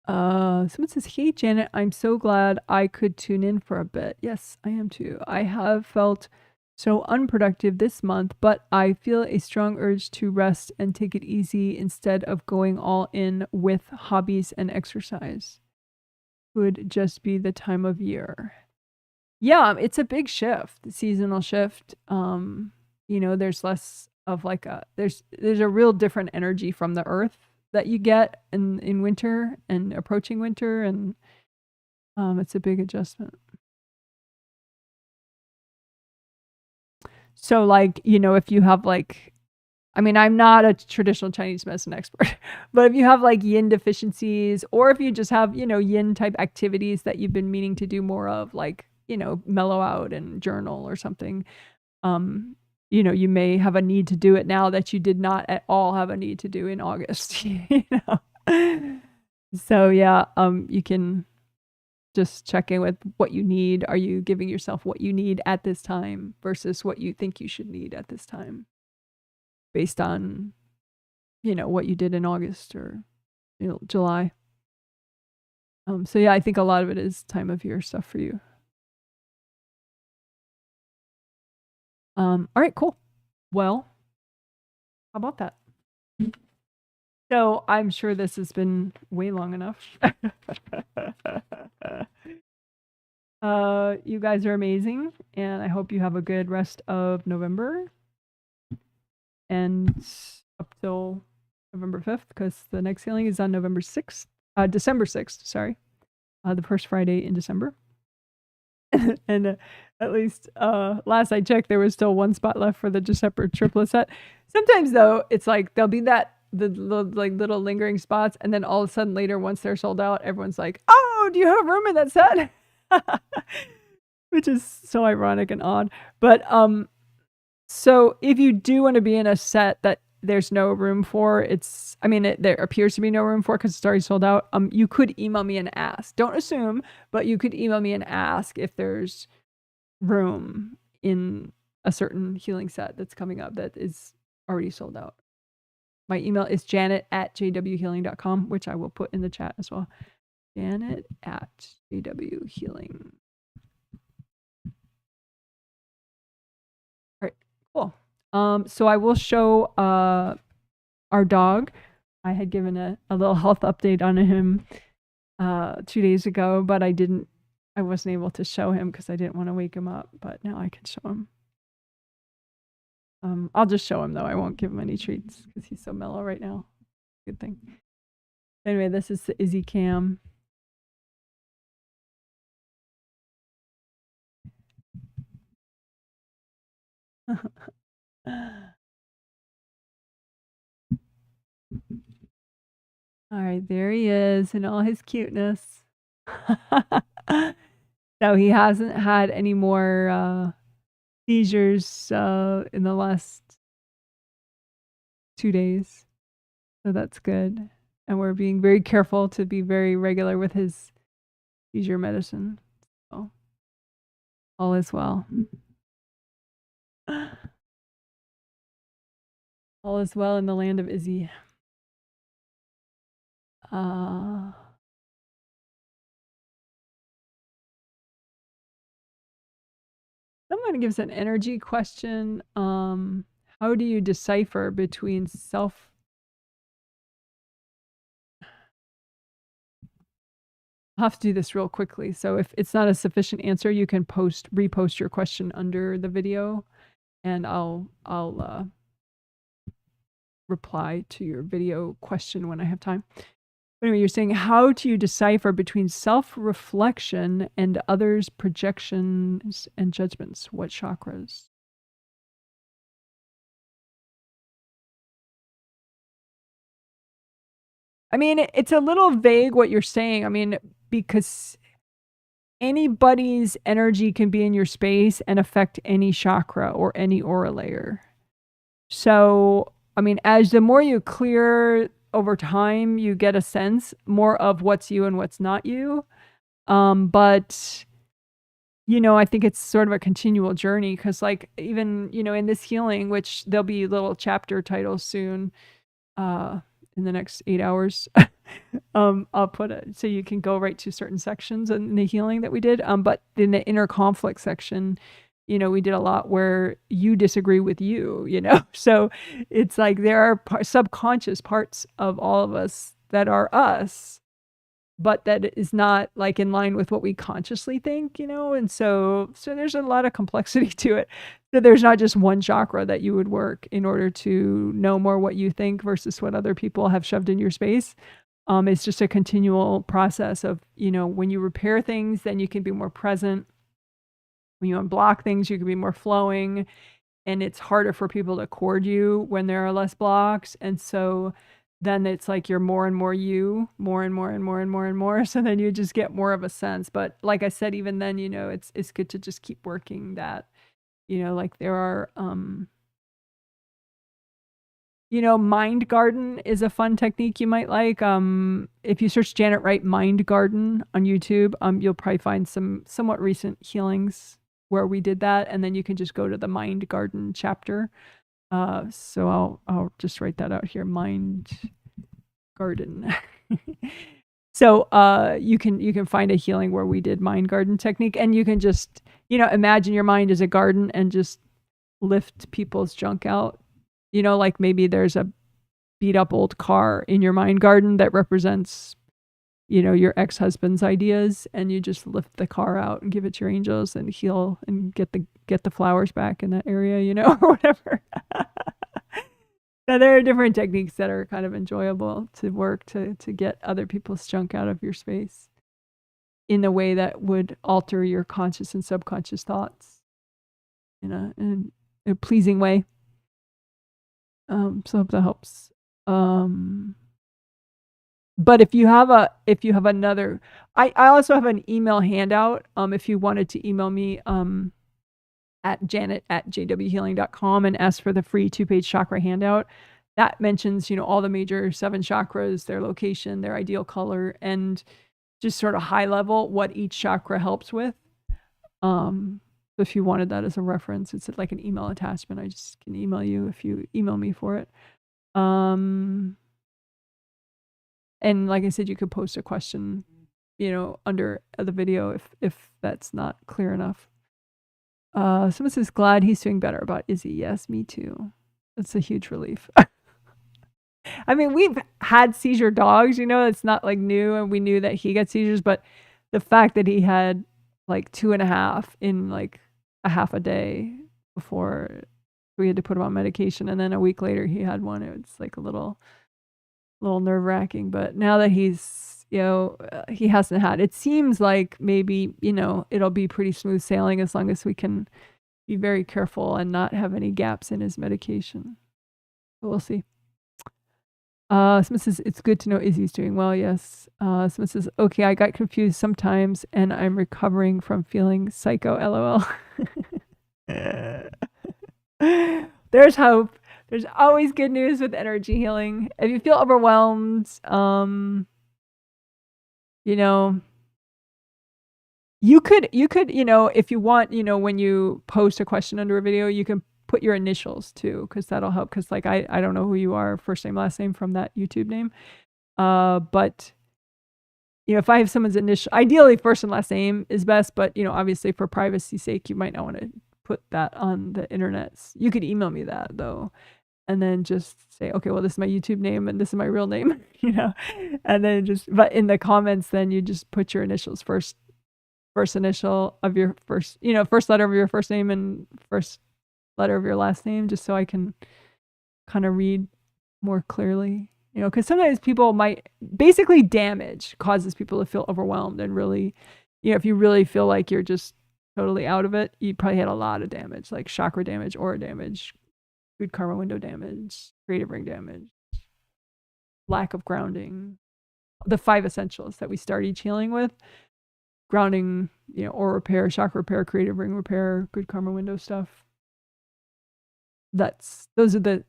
Someone says, hey, Janet, I'm so glad I could tune in for a bit. Yes, I am too. I have felt so unproductive this month, but I feel a strong urge to rest and take it easy instead of going all in with hobbies and exercise. Could just be the time of year. Yeah, it's a big shift, seasonal shift. You know, there's less of like there's a real different energy from the earth that you get in winter and approaching winter, and it's a big adjustment. So like, you know, if you have like, I mean, I'm not a traditional Chinese medicine expert, but if you have like yin deficiencies, or if you just have, you know, yin type activities that you've been meaning to do more of, like, you know, mellow out and journal or something, you know, you may have a need to do it now that you did not at all have a need to do in August, you know? So yeah, you can just check in with what you need. Are you giving yourself what you need at this time versus what you think you should need at this time, based on, you know, what you did in August or, you know, July. So yeah, I think a lot of it is time of year stuff for you. All right, cool. Well, how about that? So I'm sure this has been way long enough. You guys are amazing, and I hope you have a good rest of November and up till November 5th, because the next healing is on November 6th, December 6th, sorry, the first Friday in December. And at least last I checked, there was still one spot left for the December triplet set. Sometimes though, it's like there'll be the like little lingering spots, and then all of a sudden later, once they're sold out, everyone's like, oh, do you have room in that set? Which is so ironic and odd. But so if you do want to be in a set that there's no room for, there appears to be no room for because it's already sold out, you could email me and ask. Don't assume, but you could email me and ask if there's room in a certain healing set that's coming up that is already sold out. My email is janet@jwhealing.com, which I will put in the chat as well. Janet@jwhealing. All right, cool. So I will show our dog. I had given a little health update on him 2 days ago, but I wasn't able to show him because I didn't want to wake him up, but now I can show him. I'll just show him though. I won't give him any treats because he's so mellow right now. Good thing. Anyway, this is the Izzy cam. All right, there he is in all his cuteness. So he hasn't had any more seizures in the last 2 days. So that's good. And we're being very careful to be very regular with his seizure medicine. So all is well. All is well in the land of Izzy. Someone gives an energy question. How do you decipher between self? I'll have to do this real quickly. So if it's not a sufficient answer, you can repost your question under the video. and I'll reply to your video question when I have time. Anyway, you're saying, how do you decipher between self-reflection and others' projections and judgments? What chakras? I mean, it's a little vague what you're saying. I mean, because anybody's energy can be in your space and affect any chakra or any aura layer. So, I mean, as the more you clear over time, you get a sense more of what's you and what's not you. But, you know, I think it's sort of a continual journey because, like, even, you know, in this healing, which there'll be little chapter titles soon, in the next 8 hours, I'll put it so you can go right to certain sections in the healing that we did. But in the inner conflict section, you know, we did a lot where you disagree with you, you know? So it's like there are subconscious parts of all of us that are us, but that is not like in line with what we consciously think, you know? And so there's a lot of complexity to it. So there's not just one chakra that you would work in order to know more what you think versus what other people have shoved in your space. It's just a continual process of, you know, when you repair things, then you can be more present. When you unblock things, you can be more flowing, and it's harder for people to cord you when there are less blocks. And so then it's like you're more and more you, more and more and more and more and more. So then you just get more of a sense. But like I said, even then, you know, it's good to just keep working that, you know, like there are, you know, mind garden is a fun technique you might like. If you search Janet Wright mind garden on YouTube, you'll probably find some somewhat recent healings where we did that, and then you can just go to the mind garden chapter. So I'll just write that out here, mind garden. So you can find a healing where we did mind garden technique, and you can just, you know, imagine your mind as a garden and just lift people's junk out. You know, like maybe there's a beat up old car in your mind garden that represents, you know, your ex-husband's ideas, and you just lift the car out and give it to your angels and heal and get the flowers back in that area, you know, or whatever. Now, there are different techniques that are kind of enjoyable to work to get other people's junk out of your space in a way that would alter your conscious and subconscious thoughts in a pleasing way. So I hope that helps. But if you have another, I also have an email handout. If you wanted to email me, at janet@jwhealing.com and ask for the free 2-page chakra handout. That mentions, you know, all the major 7 chakras, their location, their ideal color, and just sort of high level what each chakra helps with. If you wanted that as a reference, it's like an email attachment. I just can email you if you email me for it. And like I said, you could post a question, you know, under the video if that's not clear enough. Someone says, glad he's doing better about Izzy. Yes, me too. That's a huge relief. I mean, we've had seizure dogs, you know, it's not like new, and we knew that he got seizures, but the fact that he had like 2.5 in like a half a day before we had to put him on medication, and then a week later he had one, it's like a little nerve-wracking. But now that he's, you know, he hasn't had, it seems like maybe, you know, it'll be pretty smooth sailing as long as we can be very careful and not have any gaps in his medication. But we'll see. Someone says, it's good to know Izzy's doing well. Yes. Someone says, okay, I got confused sometimes and I'm recovering from feeling psycho, LOL. There's hope. There's always good news with energy healing. If you feel overwhelmed, you know, you could, you know, if you want, you know, when you post a question under a video, you can put your initials too, because that'll help. Because like I don't know who you are, first name, last name from that YouTube name. But you know, if I have someone's initial, ideally first and last name is best, but you know, obviously for privacy's sake, you might not want to put that on the internet. You could email me that though, and then just say, okay, well, this is my YouTube name and this is my real name, you know, and then just, but in the comments, then you just put your initials, first initial of your first, you know, first letter of your first name and first letter of your last name just so I can kind of read more clearly. You know, because sometimes people might basically damage causes people to feel overwhelmed and really, you know, if you really feel like you're just totally out of it, you probably had a lot of damage, like chakra damage, aura damage, good karma window damage, creative ring damage, lack of grounding. The 5 essentials that we start each healing with: grounding, you know, aura repair, chakra repair, creative ring repair, good karma window stuff. Those are the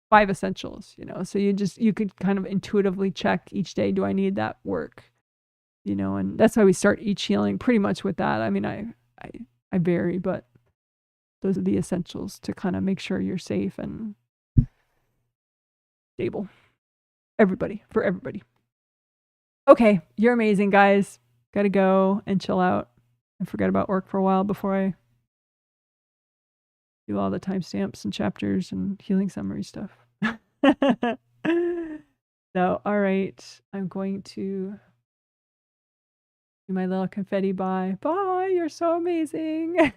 5 essentials, you know. So you could kind of intuitively check each day, do I need that work? You know, and that's why we start each healing pretty much with that. I mean, I vary, but those are the essentials to kind of make sure you're safe and stable. For everybody. Okay, you're amazing, guys. Gotta go and chill out and forget about work for a while before I do all the timestamps and chapters and healing summary stuff. So, all right, I'm going to do my little confetti bye. Bye, you're so amazing.